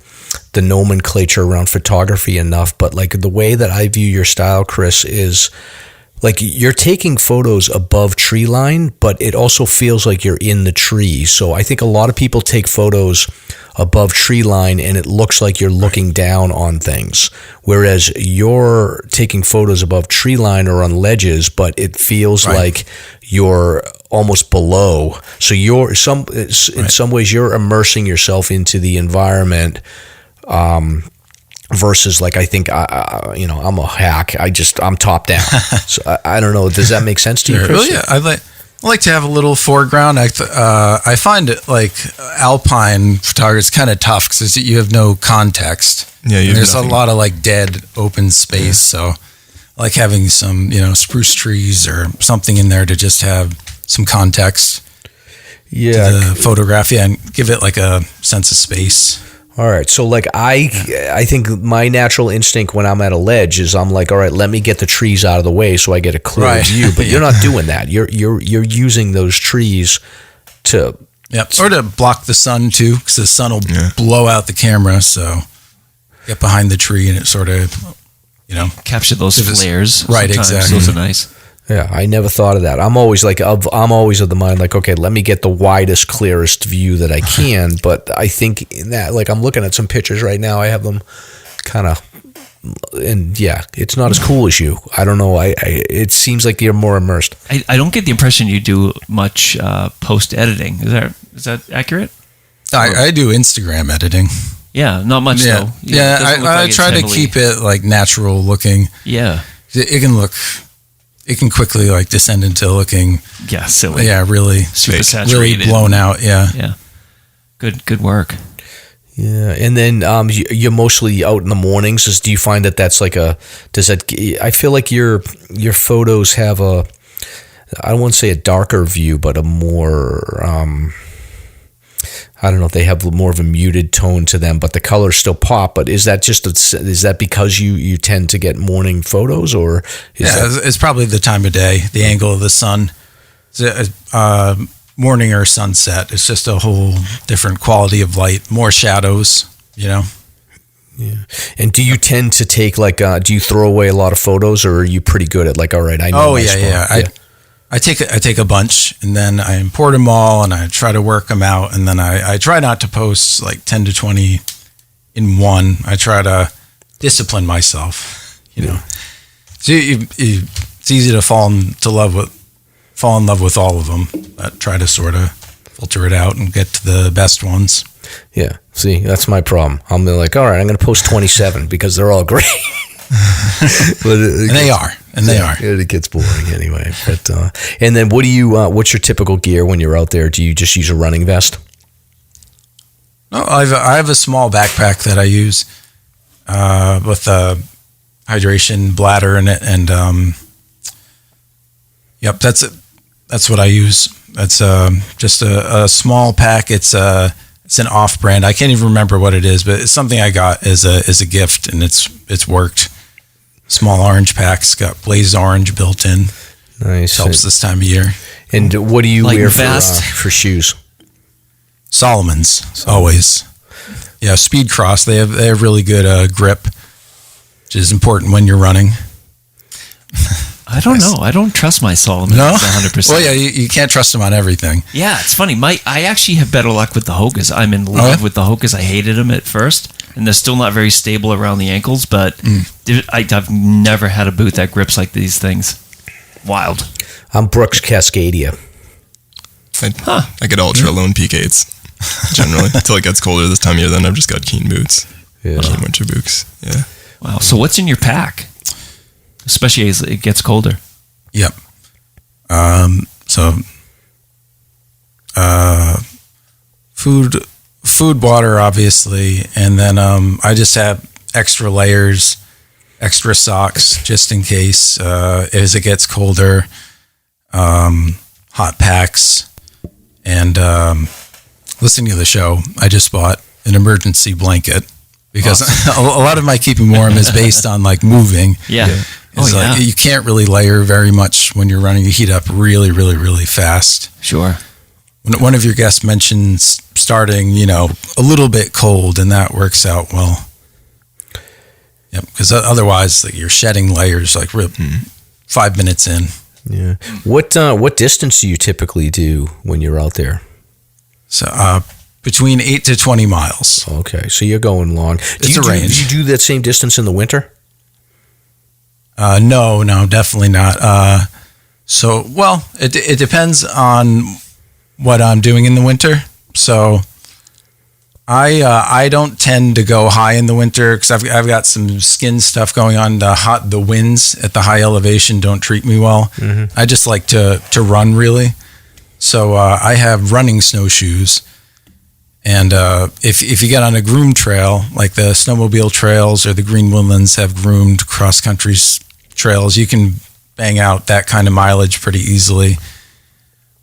S3: the nomenclature around photography enough, but like the way that I view your style, Chris, is like you're taking photos above tree line, but it also feels like you're in the tree. So I think a lot of people take photos above tree line and it looks like you're looking down on things, whereas you're taking photos above tree line or on ledges, but it feels like you're almost below. So in some ways you're immersing yourself into the environment, versus like, I think, I'm a hack. I'm top down. So I don't know. Does that make sense to you, Chris?
S4: Well, yeah. I like to have a little foreground. I find it like alpine photography is kind of tough because you have no context. Yeah. There's a lot of like dead open space. So I like having some, spruce trees or something in there to just have some context. Yeah. To the photography and give it like a sense of space.
S3: All right. So like I think my natural instinct when I'm at a ledge is I'm like, all right, let me get the trees out of the way so I get a clear view. But you're not doing that. You're using those trees to
S4: or to block the sun too, because the sun will blow out the camera. So get behind the tree and it sort of
S2: capture those flares.
S4: Right. Exactly.
S2: Those are nice.
S3: Yeah, I never thought of that. I'm always of the mind like, okay, let me get the widest, clearest view that I can. But I think in that, like, I'm looking at some pictures right now. I have them kind of, and it's not as cool as you. I don't know. It seems like you're more immersed.
S2: I don't get the impression you do much post editing. Is that accurate?
S4: I do Instagram editing.
S2: Yeah, not much though.
S4: Yeah, I try to keep it like natural looking.
S2: Yeah,
S4: it can quickly like descend into looking
S2: silly.
S4: Yeah, really
S2: super saturated,
S4: really blown out. Yeah.
S2: Good work.
S3: Yeah, and then you're mostly out in the mornings. Do you find that's like I feel like your photos have I don't want to say a darker view, but a more I don't know if they have more of a muted tone to them, but the colors still pop. But is that because you tend to get morning photos, or
S4: it's probably the time of day, the angle of the sun, morning or sunset. It's just a whole different quality of light, more shadows, Yeah.
S3: And do you tend to take do you throw away a lot of photos, or are you pretty good at like, all right, I know.
S4: Oh yeah. I take a bunch and then I import them all and I try to work them out, and then I try not to post like 10 to 20 in one. I try to discipline myself, So it's easy to fall in love with all of them. I try to sort of filter it out and get to the best ones.
S3: Yeah. See, that's my problem. I'm like, all right, I'm going to post 27 because they're all great.
S4: But they are.
S3: It gets boring anyway. But and then what's your typical gear when you're out there? Do you just use a running vest?
S4: No, I have a small backpack that I use with a hydration bladder in it, and that's what I use. That's just a small pack. It's an off-brand. I can't even remember what it is, but it's something I got as a gift, and it's worked. Small orange packs, got blaze orange built in.
S3: Nice.
S4: Helps this time of year.
S3: And what do you wear for shoes?
S4: Solomon's, always. Yeah, Speed Cross. They have really good grip, which is important when you're running.
S2: I don't know. I don't trust my Salomon.
S4: No?
S2: 100%.
S4: Well, yeah, you can't trust them on everything.
S2: Yeah, it's funny. I actually have better luck with the Hokas. I'm in love with the Hokas. I hated them at first, and they're still not very stable around the ankles, but I've never had a boot that grips like these things. Wild.
S3: I'm Brooks Cascadia.
S5: I get Ultra Lone Peak8s, generally, until it gets colder this time of year. Then I've just got Keen boots. Yeah. Keen winter boots. Yeah.
S2: Wow. So what's in your pack? Especially as it gets colder.
S4: Yep. Food, water, obviously, and then I just have extra layers, extra socks, just in case as it gets colder. Hot packs, and listening to the show, I just bought an emergency blanket because a lot of my keeping warm is based on like moving.
S2: Yeah.
S4: Like you can't really layer very much when you're running. You heat up really, really, really fast.
S2: Sure.
S4: When one of your guests mentions starting, a little bit cold, and that works out well. Yep, because otherwise you're shedding layers like 5 minutes in.
S3: Yeah. What distance do you typically do when you're out there?
S4: So between 8 to 20 miles.
S3: Okay, so you're going long.
S4: It's a range.
S3: Do you do that same distance in the winter?
S4: No, definitely not. It depends on what I'm doing in the winter. So I don't tend to go high in the winter because I've got some skin stuff going on. The winds at the high elevation don't treat me well. Mm-hmm. I just like to run really. So I have running snowshoes. And if you get on a groomed trail, like the snowmobile trails or the Green Woodlands have groomed cross-country trails, you can bang out that kind of mileage pretty easily.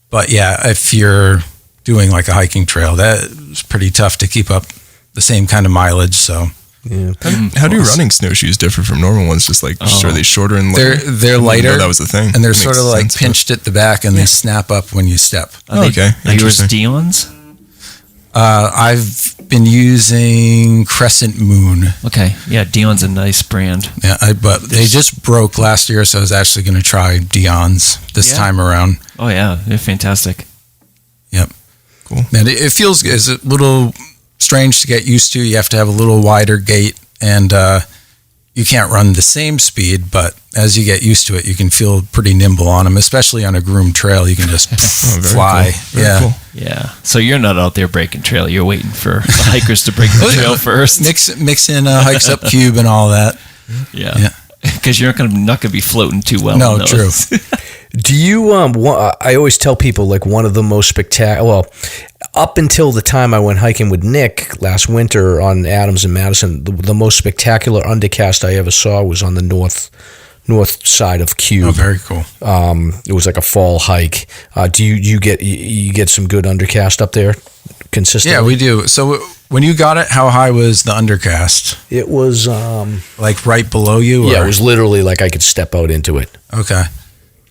S4: But yeah, if you're doing like a hiking trail, that's pretty tough to keep up the same kind of mileage. So
S3: yeah.
S5: How do running snowshoes differ from normal ones? Just like are they shorter and lighter?
S4: They're lighter.
S5: That was the thing.
S4: And they're sort of like pinched at the back, and they snap up when you step.
S5: Okay.
S2: Are yours Dion's?
S4: I've been using Crescent Moon.
S2: Okay, yeah, Dion's a nice brand.
S4: Yeah, but they just broke last year, so I was actually going to try Dion's this time around.
S2: Oh yeah, they're fantastic.
S4: Yep,
S5: cool.
S4: And it feels it's a little strange to get used to. You have to have a little wider gait, and you can't run the same speed, but as you get used to it, you can feel pretty nimble on them, especially on a groomed trail. You can just fly.
S5: Cool. Very cool.
S2: Yeah. So you're not out there breaking trail. You're waiting for the hikers to break the trail first.
S4: Mix in hikes up cube and all that.
S2: Yeah. Because you're not gonna be floating too well.
S4: No, true.
S3: Do you? I always tell people like one of the most spectacular. Well, up until the time I went hiking with Nick last winter on Adams and Madison, the most spectacular undercast I ever saw was on the north side of Cube.
S4: Oh, very cool.
S3: It was like a fall hike. Do you get some good undercast up there consistently?
S4: Yeah, we do. So when you got it, how high was the undercast?
S3: It was
S4: like right below you?
S3: Yeah, it was literally like I could step out into it.
S4: Okay.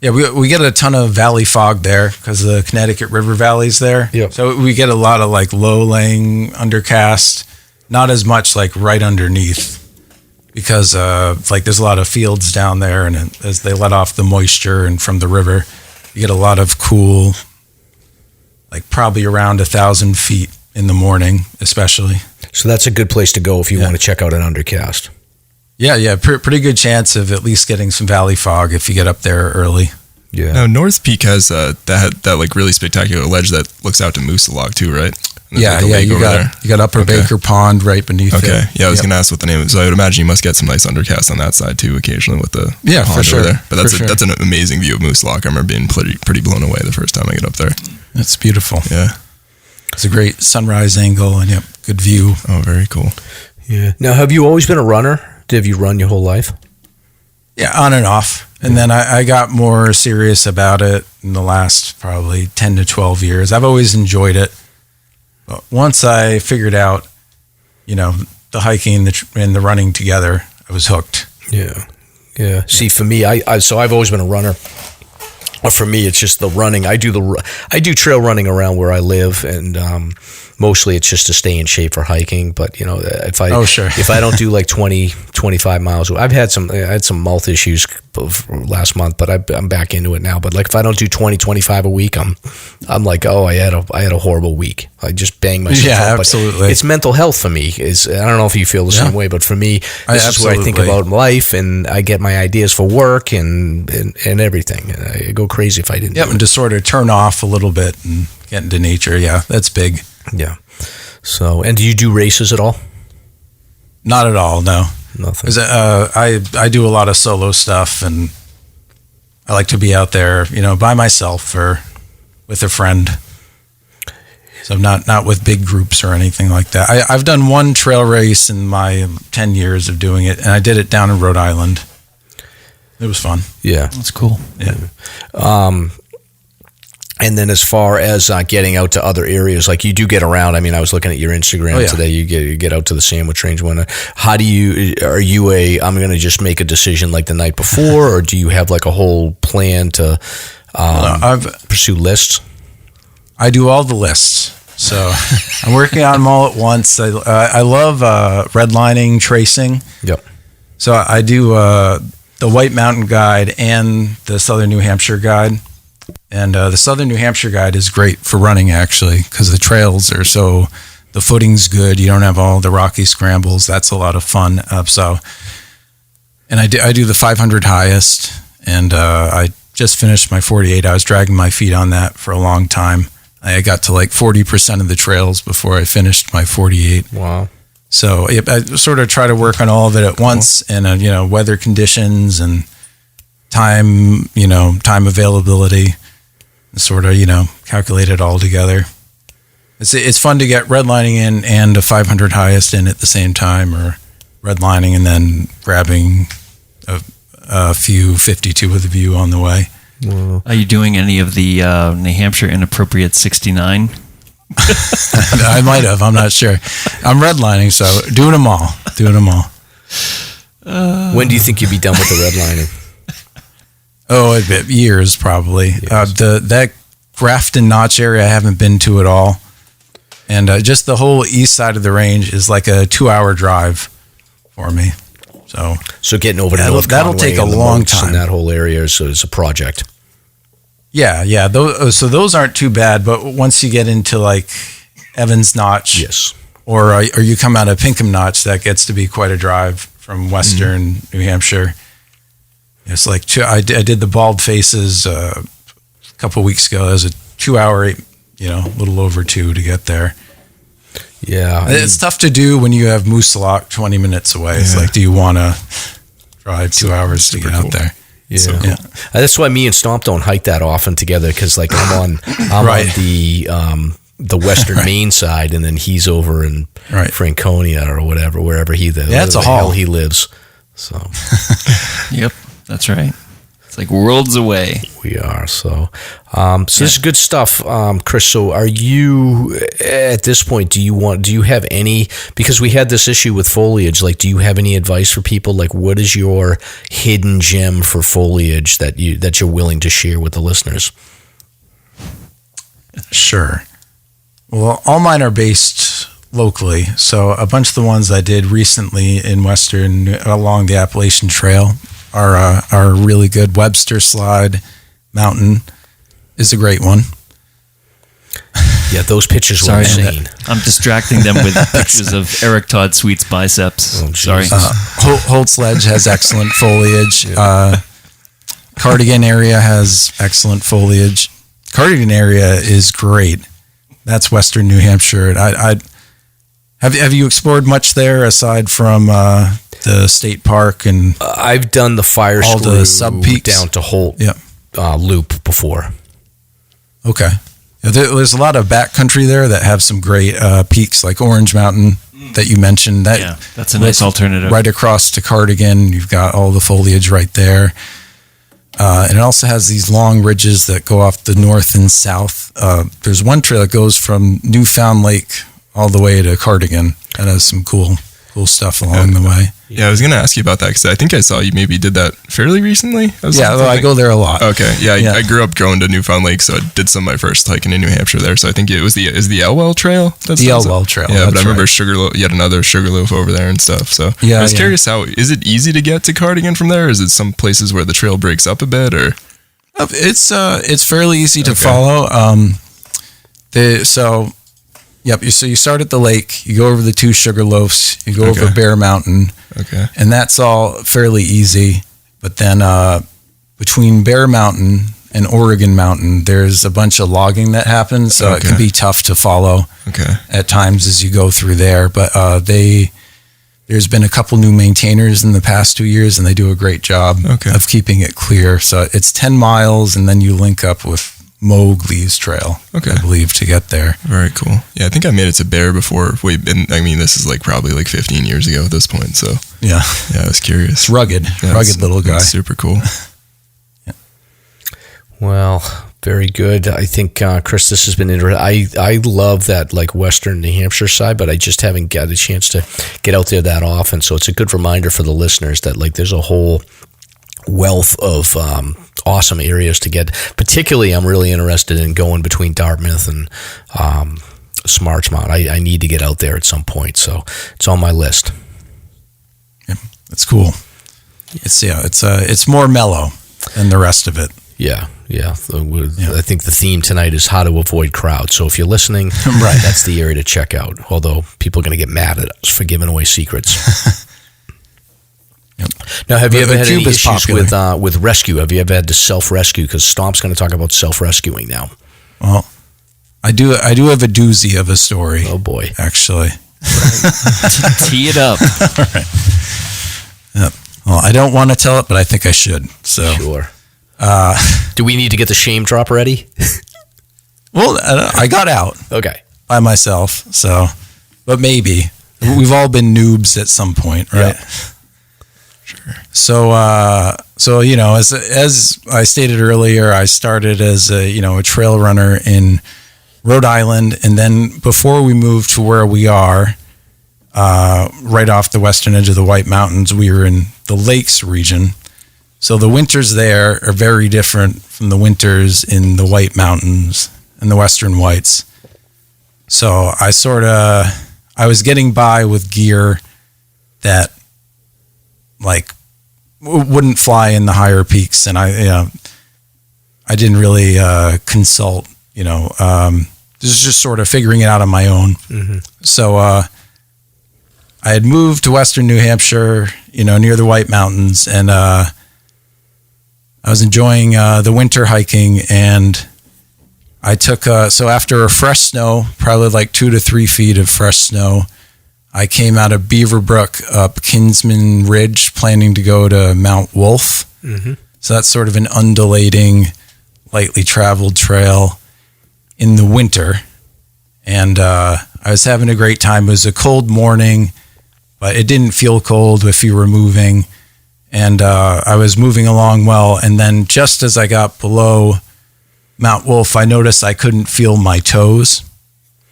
S4: Yeah, we get a ton of valley fog there because the Connecticut River Valley's there.
S3: Yep.
S4: So we get a lot of like low-laying undercast, not as much like right underneath because like there's a lot of fields down there, and as they let off the moisture and from the river, you get a lot of cool, like probably around 1,000 feet in the morning, especially.
S3: So that's a good place to go if you want to check out an undercast.
S4: Yeah, pretty good chance of at least getting some valley fog if you get up there early.
S3: Yeah.
S5: Now North Peak has that like really spectacular ledge that looks out to Moose Log too, right?
S4: Yeah,
S5: like
S4: you got Upper Baker Pond right beneath it.
S5: Okay, yeah, I was going to ask what the name is. So I would imagine you must get some nice undercast on that side too, occasionally with the pond
S4: for sure.
S5: over there. But that's an amazing view of Moose Log. I remember being pretty blown away the first time I get up there.
S4: It's beautiful.
S5: Yeah,
S4: it's a great sunrise angle and good view.
S5: Oh, very cool.
S3: Yeah. Now, have you always been a runner? Have you run your whole life?
S4: Yeah, on and off. And then I got more serious about it in the last probably 10 to 12 years. I've always enjoyed it. But once I figured out, the hiking and the running together, I was hooked.
S3: Yeah. Yeah. See, for me, I've always been a runner. Or for me, it's just the running. I do trail running around where I live, and mostly it's just to stay in shape for hiking. But if I don't do like 20, 25 miles, I had some mouth issues last month, but I'm back into it now. But like if I don't do 20, 25 a week, I'm like, oh, I had a horrible week. I just bang myself up.
S4: Yeah, absolutely.
S3: But it's mental health for me. I don't know if you feel the same way, but for me, this is where I think about life, and I get my ideas for work and everything. And I go crazy if I didn't.
S4: Yep, and to sort of turn off a little bit and get into nature. Yeah, that's big.
S3: Yeah. So, and do you do races at all?
S4: Not at all. No.
S3: Nothing.
S4: I do a lot of solo stuff, and I like to be out there, by myself or with a friend. So not with big groups or anything like that. I've done one trail race in my 10 years of doing it, and I did it down in Rhode Island. It was fun.
S3: Yeah.
S2: That's cool.
S4: Yeah.
S3: And then as far as getting out to other areas, like you do get around. I mean, I was looking at your Instagram today. You get out to the sandwich range. How do you? Are you I'm going to just make a decision like the night before, or do you have like a whole plan to pursue lists?
S4: I do all the lists. So I'm working on them all at once. I love redlining, tracing.
S3: Yep.
S4: So I do the White Mountain Guide and the Southern New Hampshire Guide. And the Southern New Hampshire Guide is great for running, actually, because the trails are the footing's good. You don't have all the rocky scrambles. That's a lot of fun. And I do the 500 highest, and I just finished my 48. I was dragging my feet on that for a long time. I got to like 40% of the trails before I finished my 48.
S3: Wow.
S4: So I sort of try to work on all of it at once, and weather conditions and time availability, and sort of calculate it all together. It's fun to get redlining in and a 500 highest in at the same time, or redlining and then grabbing a few 52 with a view on the way.
S2: Are you doing any of the New Hampshire Inappropriate 69?
S4: I might have. I'm not sure. I'm redlining, so doing them all.
S3: When do you think you'd be done with the redlining?
S4: Oh, years probably. Years. That Grafton Notch area I haven't been to at all, and just the whole east side of the range is like a 2-hour drive for me. So getting over to that'll take a long time.
S3: And that whole area is a project.
S4: Yeah. Those aren't too bad, but once you get into like Evans Notch,
S3: yes,
S4: or you come out of Pinkham Notch, that gets to be quite a drive from western New Hampshire. It's like I did the Bald Faces a couple of weeks ago. That was a 2-hour, a little over 2 to get there.
S3: Yeah.
S4: It's tough to do when you have Moose Lock 20 minutes away. Yeah. It's like, do you want to drive 2 hours to get out there?
S3: Yeah. So cool. That's why me and Stomp don't hike that often together, because like I'm on the western Maine side, and then he's over in Franconia or wherever he lives.
S4: Yeah, it's a haul.
S3: He lives. So.
S2: Yep. That's right. It's like worlds away.
S3: We are. So this is good stuff, Chris. So are you, at this point, do you have any, because we had this issue with foliage, like, do you have any advice for people? Like, what is your hidden gem for foliage that you're willing to share with the listeners?
S4: Sure. Well, all mine are based locally. So a bunch of the ones I did recently in Western along the Appalachian Trail are really good. Webster Slide Mountain is a great one.
S3: Yeah, those pictures were insane.
S2: I'm distracting them with pictures of Eric Todd Sweet's biceps.
S3: Oh,
S2: sorry.
S4: Holt's Ledge has excellent foliage. Cardigan area has excellent foliage. Cardigan area is great. That's Western New Hampshire. Have you explored much there aside from the state park? And
S3: I've done the fire
S4: all
S3: screw
S4: the sub peaks
S3: down to Holt loop before.
S4: Okay. There's a lot of backcountry there that have some great peaks, like Orange Mountain that you mentioned.
S2: That's a nice alternative.
S4: Right across to Cardigan, you've got all the foliage right there. And it also has these long ridges that go off the north and south. There's one trail that goes from Newfound Lake all the way to Cardigan. That has some cool cool stuff along the way.
S5: Yeah, I was going to ask you about that because I think I saw you maybe did that fairly recently.
S4: I go there a lot.
S5: Okay, I grew up going to Newfound Lake, so I did some of my first hiking in New Hampshire there. So I think it was the Elwell Trail.
S4: That's the Elwell Trail.
S5: Yeah, but I remember Sugarloaf. You had another Sugarloaf over there and stuff. So I was curious, how is it easy to get to Cardigan from there? Or is it some places where the trail breaks up a bit, or?
S4: It's fairly easy to follow. So you start at the lake, you go over the 2 Sugarloafs, you go over Bear Mountain, and that's all fairly easy. But then between Bear Mountain and Oregon Mountain, there's a bunch of logging that happens, so it can be tough to follow at times as you go through there. But there's been a couple new maintainers in the past 2 years, and they do a great job of keeping it clear. So it's 10 miles, and then you link up with Mowgli's Trail, I believe, to get there.
S5: Very cool. Yeah, I think I made it to Bear before. This is probably 15 years ago at this point. So yeah, I was curious.
S4: It's rugged little guy.
S5: Super cool.
S3: Well, very good. I think, Chris, this has been interesting. I love that Western New Hampshire side, but I just haven't got a chance to get out there that often. So it's a good reminder for the listeners that there's a whole wealth of awesome areas to get. Particularly, I'm really interested in going between Dartmouth and Smartsmount. I need to get out there at some point, so it's on my list.
S4: Yeah, that's cool. It's more mellow than the rest of it.
S3: Yeah. I think the theme tonight is how to avoid crowds. So if you're listening, that's the area to check out. Although people are going to get mad at us for giving away secrets. Now, have you ever had any issues with rescue? Have you ever had to self-rescue? Because Stomp's going to talk about self-rescuing now.
S4: Well, I do have a doozy of a story.
S3: Oh, boy.
S4: Actually.
S2: Tee it up.
S4: All right. Yep. Well, I don't want to tell it, but I think I should. So.
S3: Sure. Do we need to get the shame drop ready?
S4: Well, I got out.
S3: Okay.
S4: By myself, so. But maybe. We've all been noobs at some point, right?
S3: Yeah.
S5: Sure.
S4: So as I stated earlier, I started as a trail runner in Rhode Island, and then before we moved to where we are, right off the western edge of the White Mountains, we were in the Lakes region. So the winters there are very different from the winters in the White Mountains and the Western Whites. So I was getting by with gear that wouldn't fly in the higher peaks, and I didn't really consult. This is just sort of figuring it out on my own. Mm-hmm. So I had moved to Western New Hampshire, near the White Mountains, and I was enjoying the winter hiking, and I took so after a fresh snow, probably 2 to 3 feet of fresh snow, I came out of Beaverbrook up Kinsman Ridge, planning to go to Mount Wolf. Mm-hmm. So that's sort of an undulating, lightly traveled trail in the winter. And I was having a great time. It was a cold morning, but it didn't feel cold if you were moving. And I was moving along well. And then just as I got below Mount Wolf, I noticed I couldn't feel my toes,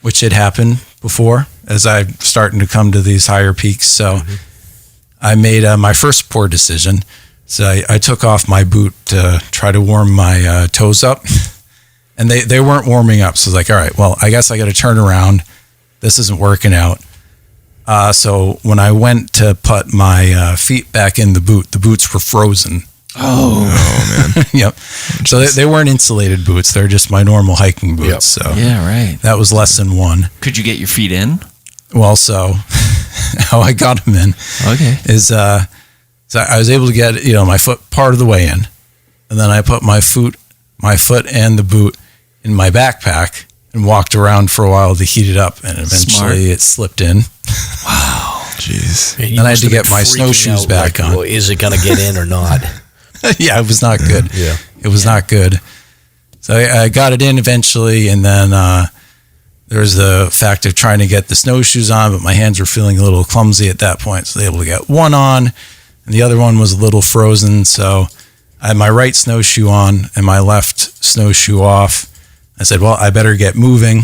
S4: which had happened before as I'm starting to come to these higher peaks. So I made my first poor decision. So I took off my boot to try to warm my toes up, and they weren't warming up. So I was all right, well, I guess I got to turn around. This isn't working out. So when I went to put my feet back in the boots were frozen.
S5: Oh man.
S4: Yep. So they weren't insulated boots. They're just my normal hiking boots. Yep. So
S2: yeah, right.
S4: That was lesson one.
S2: Could you get your feet in?
S4: Well, so how I got them in is so I was able to get my foot part of the way in, and then I put my foot and the boot in my backpack and walked around for a while to heat it up, and eventually it slipped in.
S5: Wow. Jeez.
S4: And I had to get my snowshoes back on.
S3: Well, is it going to get in or not?
S4: Yeah, it was not good.
S3: Yeah.
S4: It was not good. So I got it in eventually, and then there was the fact of trying to get the snowshoes on, but my hands were feeling a little clumsy at that point, so I was able to get one on, and the other one was a little frozen, so I had my right snowshoe on and my left snowshoe off. I said, well, I better get moving.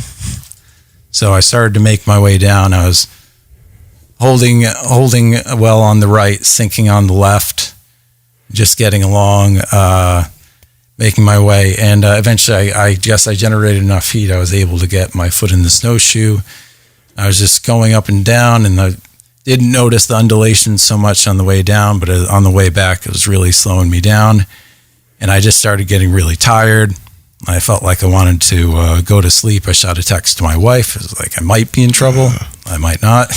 S4: So I started to make my way down. I was holding well on the right, sinking on the left, just getting along, making my way. And eventually, I guess I generated enough heat. I was able to get my foot in the snowshoe. I was just going up and down, and I didn't notice the undulation so much on the way down, but on the way back, it was really slowing me down. And I just started getting really tired. I felt like I wanted to go to sleep. I shot a text to my wife. It was like, I might be in trouble. I might not.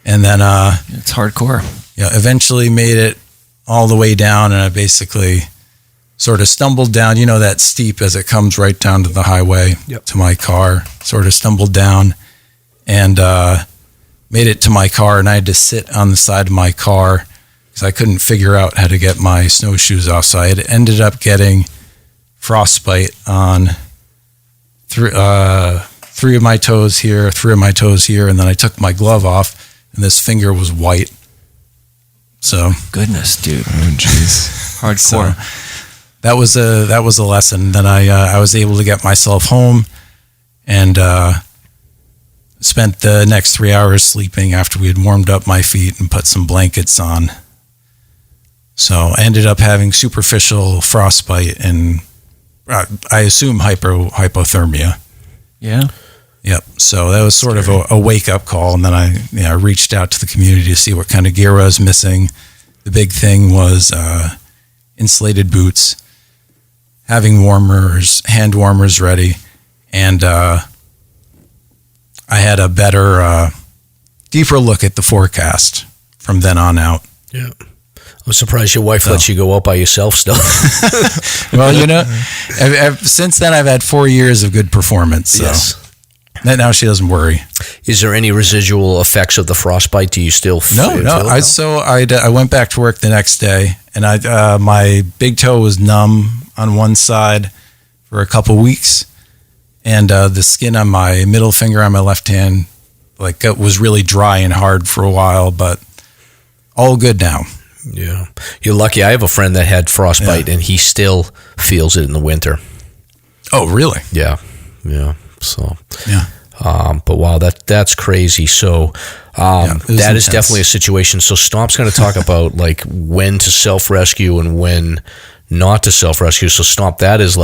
S4: And then...
S2: it's hardcore.
S4: Yeah, eventually made it all the way down, and I basically sort of stumbled down, that steep as it comes right down to the highway to my car, sort of stumbled down and made it to my car, and I had to sit on the side of my car because I couldn't figure out how to get my snowshoes off. So I had ended up getting frostbite on three of my toes here, and then I took my glove off, and this finger was white. So
S2: goodness, dude.
S5: Oh, jeez.
S2: Hardcore.
S4: So that was a lesson. Then I was able to get myself home and spent the next 3 hours sleeping after we had warmed up my feet and put some blankets on. So I ended up having superficial frostbite and I assume hypothermia.
S2: Yeah.
S4: Yep. So that was sort of a wake-up call, and then I reached out to the community to see what kind of gear I was missing. The big thing was insulated boots, having hand warmers ready, and I had a better, deeper look at the forecast from then on out.
S3: Yeah. I'm surprised your wife lets you go out by yourself still.
S4: Well, since then I've had 4 years of good performance. So.
S3: Yes.
S4: Now she doesn't worry.
S3: Is there any residual effects of the frostbite? Do you still feel
S4: No. I went back to work the next day, and my big toe was numb on one side for a couple weeks, and the skin on my middle finger on my left hand was really dry and hard for a while, but all good now.
S3: Yeah. You're lucky. I have a friend that had frostbite, and he still feels it in the winter.
S4: Oh, really?
S3: Yeah. Yeah. So,
S4: yeah.
S3: But wow, that's crazy. So, that
S4: intense.
S3: is definitely a situation. So Stomp's going to talk about when to self-rescue and when not to self-rescue. So Stomp, that's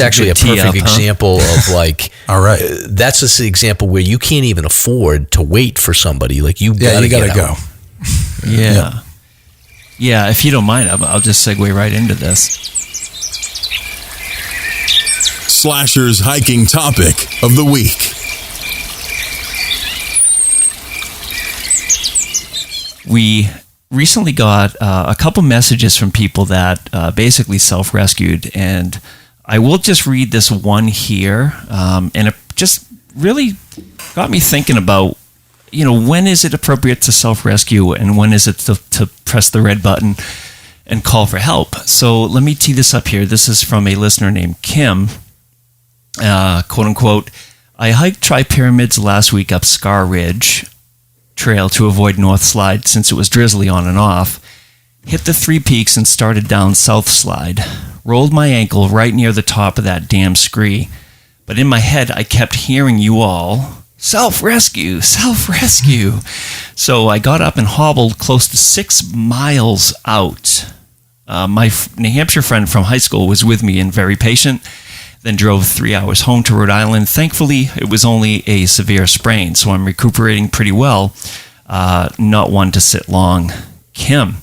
S3: actually a perfect example of
S4: all right.
S3: That's an example where you can't even afford to wait for somebody. You gotta
S4: go.
S2: Yeah. Yeah. If you don't mind, I'll just segue right into this.
S1: Slasher's hiking topic of the week.
S2: We recently got a couple messages from people that basically self-rescued, and I will just read this one here, and it just really got me thinking about, when is it appropriate to self-rescue and when is it to press the red button and call for help. So let me tee this up here. This is from a listener named Kim. Quote unquote, I hiked Tri-Pyramids last week up Scar Ridge Trail to avoid North Slide since it was drizzly on and off. Hit the 3 peaks and started down South Slide. Rolled my ankle right near the top of that damn scree. But in my head, I kept hearing you all, self-rescue, self-rescue. So I got up and hobbled close to 6 miles out. My New Hampshire friend from high school was with me and very patient. Then drove 3 hours home to Rhode Island. Thankfully, it was only a severe sprain, so I'm recuperating pretty well. Not one to sit long. Kim.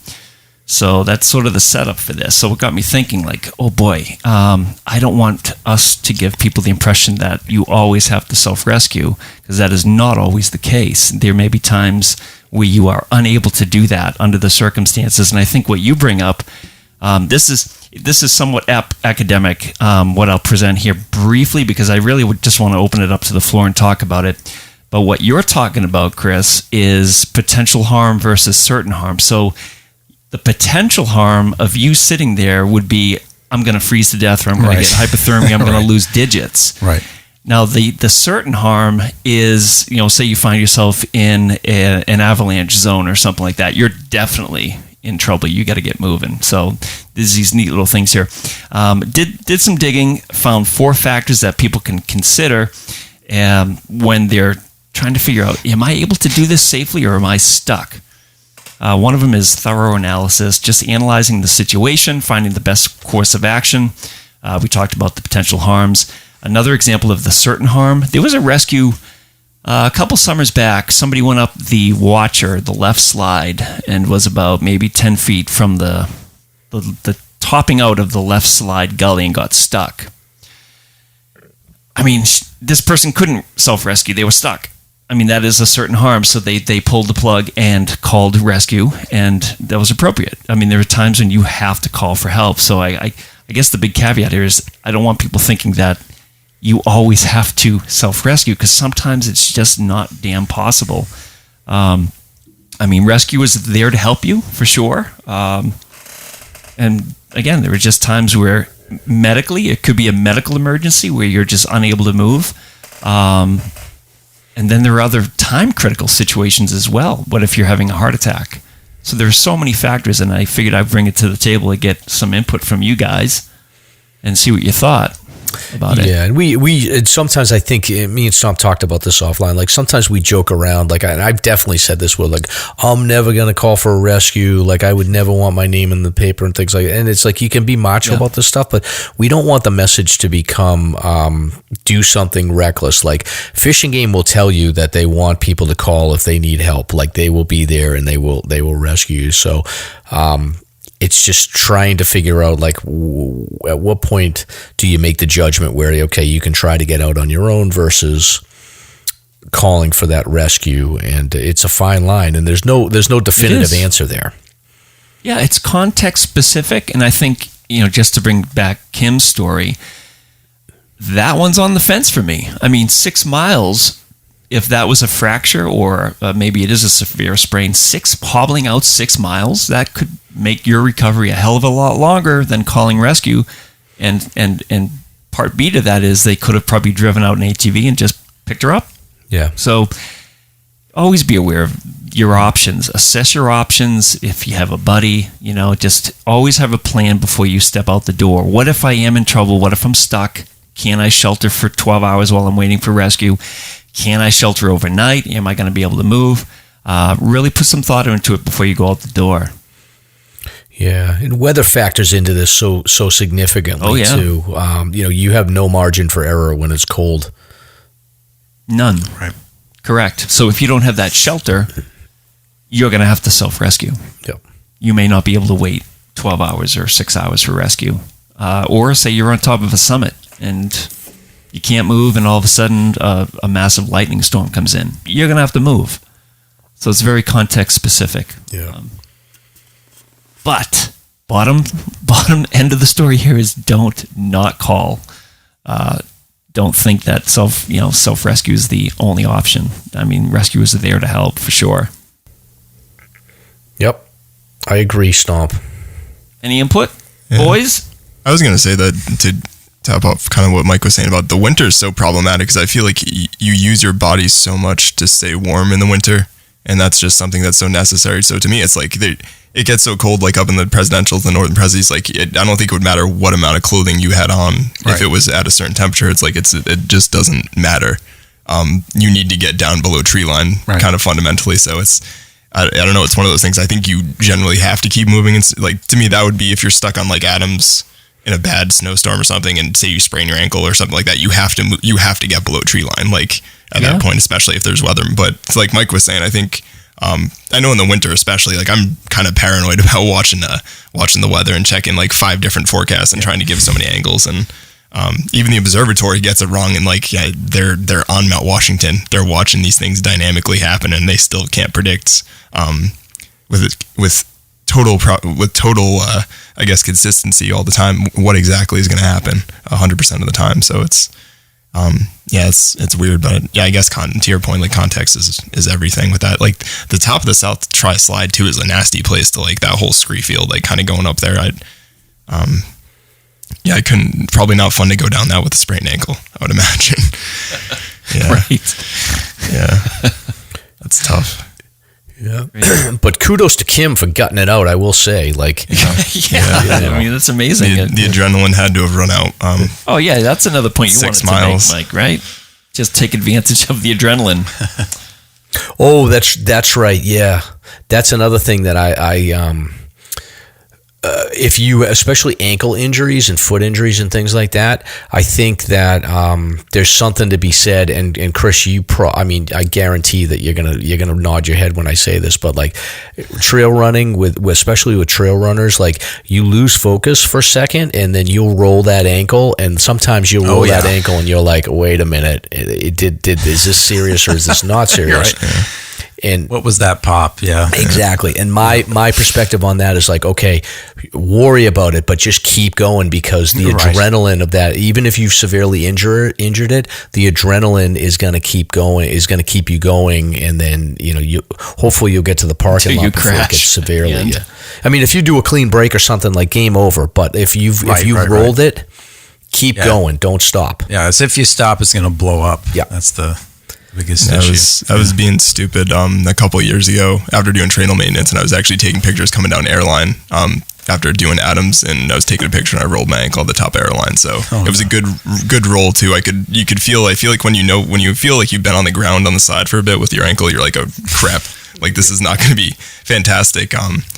S2: So that's sort of the setup for this. So it got me thinking, oh boy, I don't want us to give people the impression that you always have to self-rescue, because that is not always the case. There may be times where you are unable to do that under the circumstances. And I think what you bring up, this is somewhat academic, what I'll present here briefly, because I really would just want to open it up to the floor and talk about it. But what you're talking about, Chris, is potential harm versus certain harm. So the potential harm of you sitting there would be, I'm going to freeze to death, or I'm going to get hypothermia, I'm going to lose digits.
S4: Right.
S2: Now, the certain harm is, say you find yourself in an avalanche zone or something like that. You're definitely in trouble. You got to get moving. So there's these neat little things here. Did some digging, found 4 factors that people can consider when they're trying to figure out, am I able to do this safely or am I stuck? One of them is thorough analysis, just analyzing the situation, finding the best course of action. We talked about the potential harms. Another example of the certain harm, there was a rescue a couple summers back. Somebody went up the Watcher, the left slide, and was about maybe 10 feet from the topping out of the left slide gully and got stuck. I mean, this person couldn't self-rescue. They were stuck. I mean, that is a certain harm. So they pulled the plug and called rescue, and that was appropriate. I mean, there are times when you have to call for help. So I guess the big caveat here is I don't want people thinking that you always have to self-rescue, because sometimes it's just not damn possible. I mean, rescue is there to help you, for sure. And again, there are just times where medically, it could be a medical emergency where you're just unable to move. And then there are other time-critical situations as well. What if you're having a heart attack? So there are so many factors, and I figured I'd bring it to the table to get some input from you guys and see what you thought about it.
S3: Yeah, and we sometimes, I think me and Stomp talked about this offline. Like sometimes we joke around. Like I've definitely said this where like I'm never gonna call for a rescue. Like I would never want my name in the paper and things like that. And it's like you can be macho about this stuff, but we don't want the message to become do something reckless. Like Fish and Game will tell you that they want people to call if they need help. Like they will be there and they will rescue you. So it's just trying to figure out, like, at what point do you make the judgment where, okay, you can try to get out on your own versus calling for that rescue. And it's a fine line, and there's no definitive answer there.
S2: Yeah, it's context specific, and I think, just to bring back Kim's story, that one's on the fence for me. I mean, 6 miles, if that was a fracture or maybe it is a severe sprain, hobbling out 6 miles, that could make your recovery a hell of a lot longer than calling rescue. And part B to that is they could have probably driven out an ATV and just picked her up.
S3: Yeah.
S2: So always be aware of your options. Assess your options. If you have a buddy, just always have a plan before you step out the door. What if I am in trouble? What if I'm stuck? Can I shelter for 12 hours while I'm waiting for rescue? Can I shelter overnight? Am I going to be able to move? Really put some thought into it before you go out the door.
S3: Yeah, and weather factors into this so significantly too. You have no margin for error when it's cold.
S2: None.
S4: Right.
S2: Correct. So if you don't have that shelter, you're going to have to self-rescue.
S3: Yep.
S2: You may not be able to wait 12 hours or 6 hours for rescue. Or say you're on top of a summit and you can't move, and all of a sudden a massive lightning storm comes in. You're going to have to move. So it's very context specific.
S3: Yeah.
S2: But bottom end of the story here is don't not call. Don't think that self-rescue is the only option. I mean, rescuers are there to help for sure.
S3: Yep. I agree, Stomp.
S2: Any input, boys?
S5: I was going to say that to tap off kind of what Mike was saying about the winter is so problematic, because I feel like you use your body so much to stay warm in the winter, and that's just something that's so necessary. So to me, it's like it gets so cold, like up in the presidentials, the northern presidents, like I don't think it would matter what amount of clothing you had on if it was at a certain temperature. It's like it just doesn't matter. You need to get down below tree line, kind of fundamentally. So it's I don't know. It's one of those things. I think you generally have to keep moving. And like to me, that would be if you're stuck on like Adams in a bad snowstorm or something, and say you sprain your ankle or something like that, you have to get below tree line, like at that point, especially if there's weather. But it's like Mike was saying, I think I know in the winter especially, like I'm kind of paranoid about watching the weather and checking like 5 different forecasts and trying to give so many angles. And even the observatory gets it wrong, and like they're on Mount Washington, they're watching these things dynamically happen, and they still can't predict with total I guess consistency all the time what exactly is going to happen 100% of the time. So it's it's weird, but I guess to your point, like context is everything with that. Like the top of the South Tri-Slide too is a nasty place to, like, that whole scree field, like kind of going up there. I couldn't, probably not fun to go down that with a sprained ankle, I would imagine.
S2: Right.
S5: Yeah. That's tough.
S3: Yeah. But kudos to Kim for gutting it out, I will say. Like,
S2: I mean, that's amazing.
S5: The adrenaline had to have run out.
S2: That's another point you wanted
S5: 6 miles.
S2: to make, Mike, right? Just take advantage of the adrenaline.
S3: Oh, that's right. Yeah, that's another thing that I if you, especially ankle injuries and foot injuries and things like that, I think that there's something to be said. And Chris, I guarantee that you're gonna nod your head when I say this, but like trail running especially with trail runners, like you lose focus for a second and then you'll roll that ankle, and sometimes you'll roll that ankle and you're like, wait a minute, is this serious or is this not serious?
S4: Right.
S3: And
S4: what was that pop? Yeah,
S3: exactly. And my perspective on that is like, okay, worry about it, but just keep going, because the adrenaline of that, even if you've severely injured it, the adrenaline is going to keep going, is going to keep you going, and then hopefully you'll get to the parking lot before it gets severely. I mean, if you do a clean break or something, like game over. But if you've rolled it, keep going, don't stop.
S4: Yeah, as if you stop, it's going to blow up.
S3: Yeah,
S4: that's the biggest issue.
S5: I was being stupid a couple of years ago after doing trail maintenance, and I was actually taking pictures coming down airline after doing Adams, and I was taking a picture and I rolled my ankle at the top of airline. So it was a good roll too. I feel like when you feel like you've been on the ground on the side for a bit with your ankle, you're like, oh crap, like this is not going to be fantastic.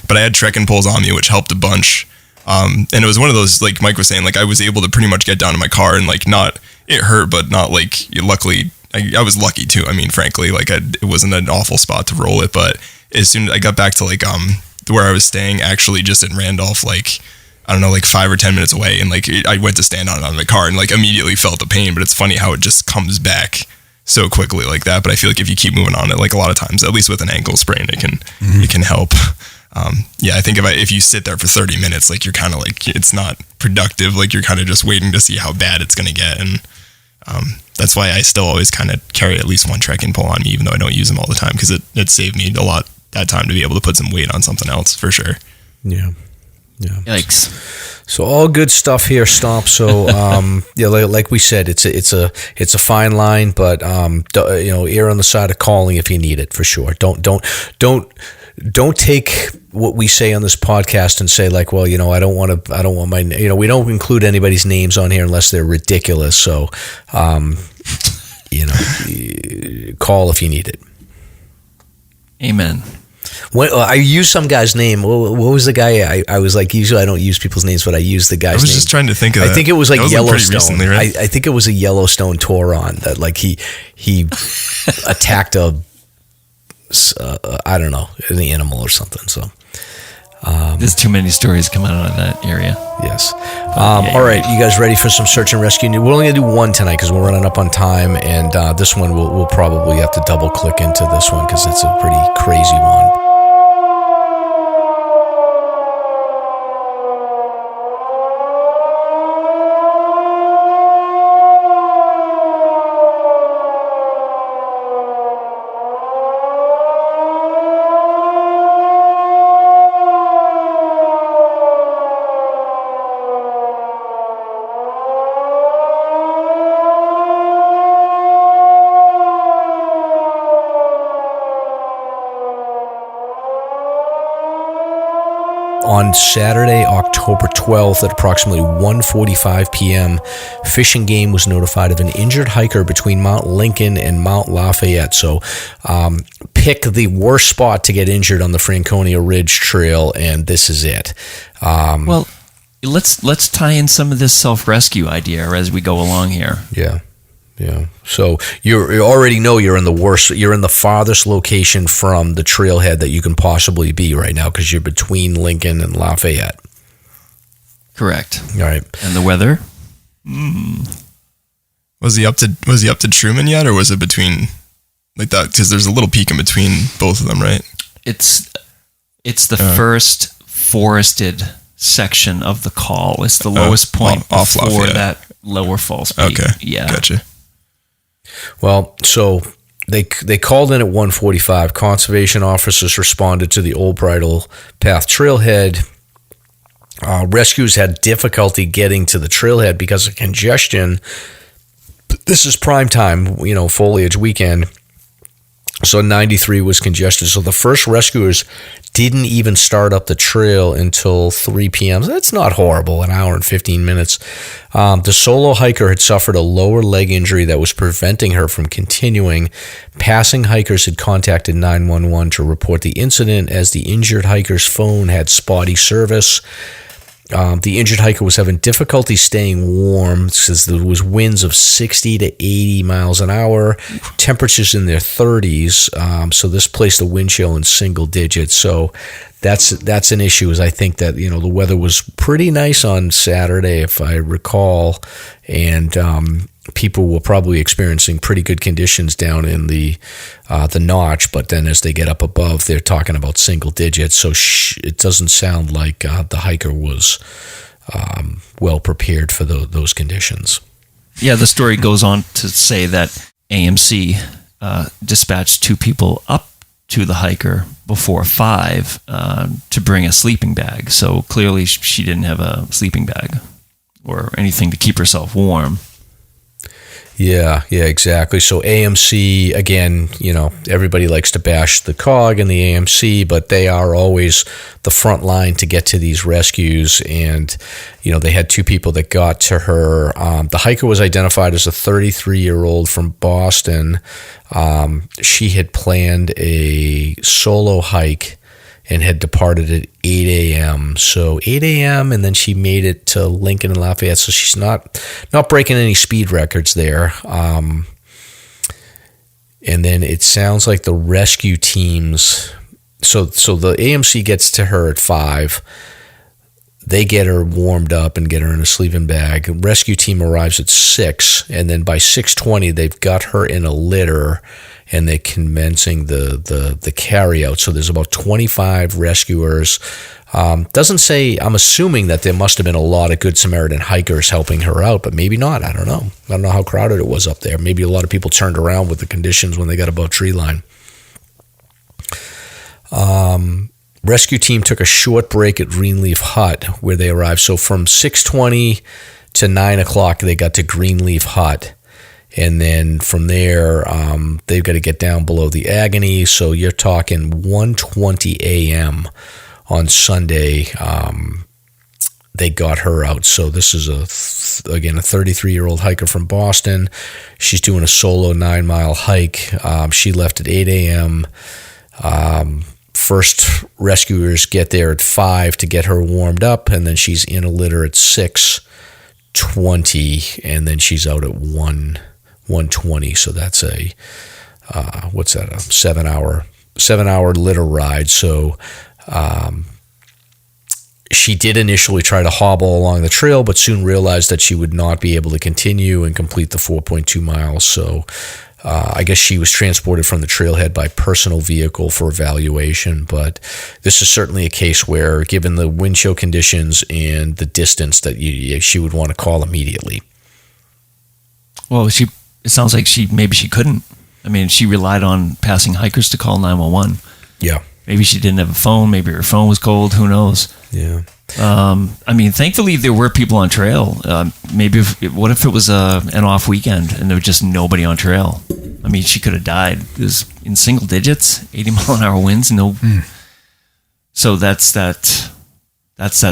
S5: But I had trekking poles on me, which helped a bunch. And it was one of those, like Mike was saying, like I was able to pretty much get down to my car and like it hurt, but not like, luckily I was lucky too. I mean, frankly, like it wasn't an awful spot to roll it, but as soon as I got back to like where I was staying, actually just in Randolph, like I don't know, like 5 or 10 minutes away, and like I went to stand on the car and like immediately felt the pain. But it's funny how it just comes back so quickly like that. But I feel like if you keep moving on it, like a lot of times, at least with an ankle sprain, it can help. I think if you sit there for 30 minutes, like you're kind of like, it's not productive. Like you're kind of just waiting to see how bad it's going to get. And that's why I still always kind of carry at least one trekking pole on me, even though I don't use them all the time, because it saved me a lot that time to be able to put some weight on something else for sure.
S3: Yeah.
S2: Yikes.
S3: So all good stuff here, Stomp. So like we said, it's a fine line, but err on the side of calling if you need it, for sure. Don't take what we say on this podcast and say like, well, I don't want my, we don't include anybody's names on here unless they're ridiculous. So, call if you need it.
S2: Amen.
S3: I used some guy's name. What was the guy? I was like, usually I don't use people's names, but I used the guy's name.
S5: I was just trying to think of that.
S3: I think it was like Yellowstone.
S5: Recently, right?
S3: I think it was a Yellowstone Tauron that like he attacked I don't know, an animal or something. So
S2: there's too many stories coming out of that area.
S3: Yes. All right, you guys ready for some search and rescue? We're only gonna do one tonight because we're running up on time, and this one we'll probably have to double click into this one because it's a pretty crazy one. On Saturday, October 12th at approximately 1:45 p.m., Fish and Game was notified of an injured hiker between Mount Lincoln and Mount Lafayette. So pick the worst spot to get injured on the Franconia Ridge Trail, and this is it.
S2: Well, let's tie in some of this self-rescue idea as we go along here.
S3: Yeah. So you already know you're in the farthest location from the trailhead that you can possibly be right now because you're between Lincoln and Lafayette.
S2: Correct.
S3: All right.
S2: And the weather?
S5: Was he up to Truman yet, or was it between like that? Because there's a little peak in between both of them, right?
S2: It's the first forested section of the call. It's the lowest point
S5: off
S2: before
S5: Lafayette.
S2: that lower falls peak.
S5: Okay.
S2: Yeah.
S5: Gotcha.
S3: Well, so they called in at 1:45. Conservation officers responded to the Old Bridle Path trailhead. Rescues had difficulty getting to the trailhead because of congestion. This is prime time, foliage weekend. So 93 was congested. So the first rescuers didn't even start up the trail until 3 p.m. So that's not horrible, an hour and 15 minutes. The solo hiker had suffered a lower leg injury that was preventing her from continuing. Passing hikers had contacted 911 to report the incident as the injured hiker's phone had spotty service. The injured hiker was having difficulty staying warm since there was winds of 60 to 80 miles an hour, temperatures in their 30s. So this placed the wind chill in single digits. So that's an issue. Is I think that the weather was pretty nice on Saturday, if I recall, and people were probably experiencing pretty good conditions down in the notch, but then as they get up above, they're talking about single digits. So it doesn't sound like the hiker was well prepared for those conditions.
S2: Yeah, the story goes on to say that AMC dispatched 2 people up to the hiker before 5 to bring a sleeping bag. So clearly she didn't have a sleeping bag or anything to keep herself warm.
S3: Yeah, exactly. So AMC, again, everybody likes to bash the COG and the AMC, but they are always the front line to get to these rescues. And, they had 2 people that got to her. The hiker was identified as a 33-year-old from Boston. She had planned a solo hike and had departed at 8 a.m. So 8 a.m. and then she made it to Lincoln and Lafayette. So she's not breaking any speed records there. And then it sounds like the rescue teams. So the AMC gets to her at 5. They get her warmed up and get her in a sleeping bag. Rescue team arrives at 6, and then by 6:20 they've got her in a litter. And they're commencing the carry out. So there's about 25 rescuers. Doesn't say, I'm assuming that there must have been a lot of Good Samaritan hikers helping her out, but maybe not. I don't know. I don't know how crowded it was up there. Maybe a lot of people turned around with the conditions when they got above tree line. Rescue team took a short break at Greenleaf Hut where they arrived. So from 6:20 to 9 o'clock, they got to Greenleaf Hut. And then from there, they've got to get down below the Agony. So you're talking 1:20 a.m. on Sunday. They got her out. So this is a 33-year-old hiker from Boston. She's doing a solo 9-mile hike. She left at 8 a.m. First rescuers get there at 5 to get her warmed up, and then she's in a litter at 6:20, and then she's out at 1:20. So that's a 7-hour litter ride. So she did initially try to hobble along the trail, but soon realized that she would not be able to continue and complete the 4.2 miles. So I guess she was transported from the trailhead by personal vehicle for evaluation. But this is certainly a case where, given the wind chill conditions and the distance, that she would want to call immediately.
S2: Well, it sounds like she couldn't. I mean, she relied on passing hikers to call 911. Yeah. Maybe she didn't have a phone. Maybe her phone was cold. Who knows?
S3: Yeah.
S2: I mean, thankfully there were people on trail. What if it was an off weekend and there was just nobody on trail? I mean, she could have died. It was in single digits, 80-mile-an-hour winds. No. So that's that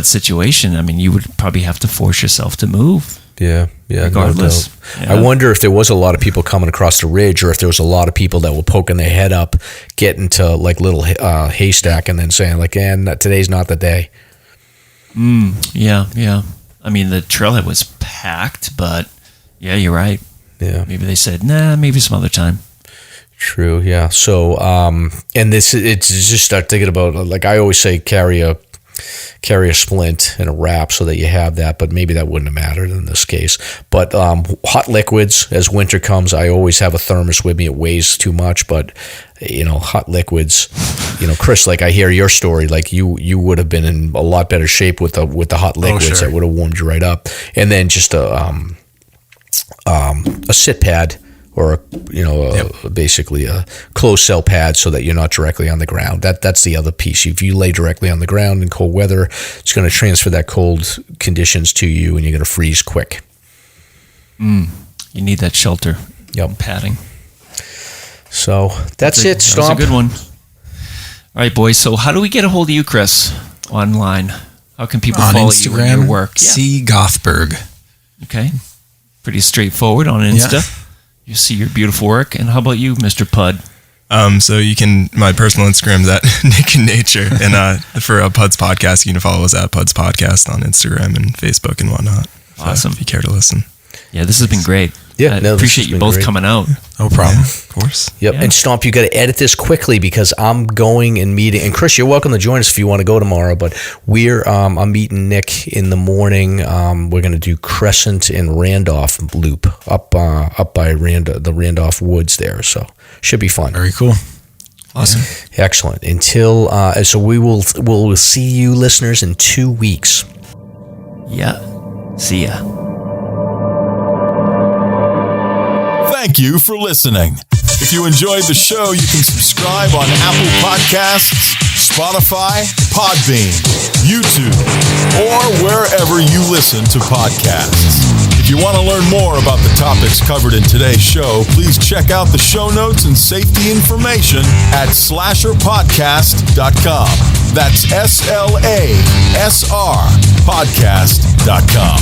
S2: situation. I mean, you would probably have to force yourself to move.
S3: Yeah,
S2: regardless.
S3: No doubt. I wonder if there was a lot of people coming across the ridge, or if there was a lot of people that were poking their head up, getting to like little haystack, and then saying like, today's not the day.
S2: Yeah. I mean, the trailhead was packed, but yeah, you're right.
S3: Yeah.
S2: Maybe they said, maybe some other time.
S3: True. Yeah. So, and it's just start thinking about, like I always say, carry a splint and a wrap so that you have that, but maybe that wouldn't have mattered in this case. But hot liquids, as winter comes, I always have a thermos with me. It weighs too much, but hot liquids, Chris, like I hear your story, like you would have been in a lot better shape with the hot liquids. That would have warmed you right up. And then just a sit pad, or basically a closed cell pad, so that you're not directly on the ground. That's the other piece. If you lay directly on the ground in cold weather, it's going to transfer that cold conditions to you, and you're going to freeze quick.
S2: You need that shelter.
S3: Yep.
S2: Padding.
S3: So that's it, Stomp.
S2: That's a good one. All right, boys. So how do we get a hold of you, Chris, online? How can people follow you and your work?
S4: C. Gothberg.
S2: Okay. Pretty straightforward on Insta. Yeah. You see your beautiful work. And how about you, Mr. Pud?
S5: So you can, my personal Instagram's at Nick in Nature. And for PUDs Podcast, you can follow us at PUDs Podcast on Instagram and Facebook and whatnot.
S2: Awesome.
S5: If you care to listen.
S2: Yeah, this has been great.
S3: Yeah,
S2: I appreciate you both coming out.
S4: No problem.
S5: Yeah, of course.
S3: Yep. Yeah. And Stomp, you got to edit this quickly because I'm going and meeting. And Chris, you're welcome to join us if you want to go tomorrow. But I'm meeting Nick in the morning. We're going to do Crescent and Randolph Loop up by the Randolph Woods there. So should be fun.
S4: Very cool.
S2: Awesome.
S3: Yeah. Excellent. Until so we'll see you listeners in 2 weeks.
S2: Yeah. See ya.
S1: Thank you for listening. If you enjoyed the show, you can subscribe on Apple Podcasts, Spotify, Podbean, YouTube, or wherever you listen to podcasts. If you want to learn more about the topics covered in today's show, please check out the show notes and safety information at SLASRPodcast.com. That's SLASRPodcast.com.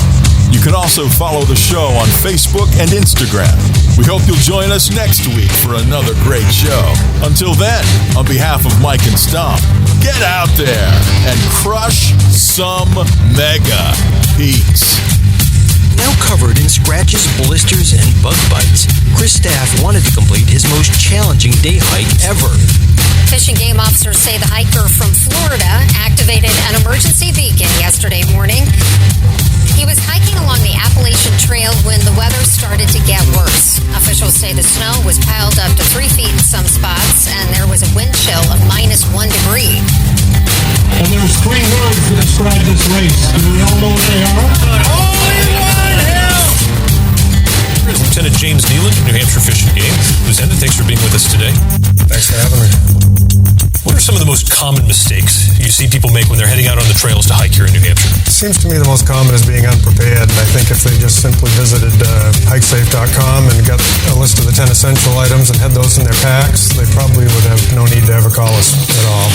S1: You can also follow the show on Facebook and Instagram. We hope you'll join us next week for another great show. Until then, on behalf of Mike and Stomp, get out there and crush some mega peaks.
S7: Now covered in scratches, blisters, and bug bites, Chris Staff wanted to complete his most challenging day hike ever.
S8: Fish and Game officers say the hiker from Florida activated an emergency beacon yesterday morning. He was hiking along the Appalachian Trail when the weather started to get worse. Officials say the snow was piled up to 3 feet in some spots, and there was a wind chill of -1 degree.
S9: And there's 3 words that describe this race. Do we all know what they are? Only one hill!
S10: Here's Lieutenant James Nealon, New Hampshire Fish and Game. Lieutenant, thanks for being with us today.
S9: Thanks for having me.
S10: What are some of the most common mistakes you see people make when they're heading out on the trails to hike here in New Hampshire?
S9: It seems to me the most common is being unprepared, and I think if they just simply visited hikesafe.com and got a list of the 10 essential items and had those in their packs, they probably would have no need to ever call us at all.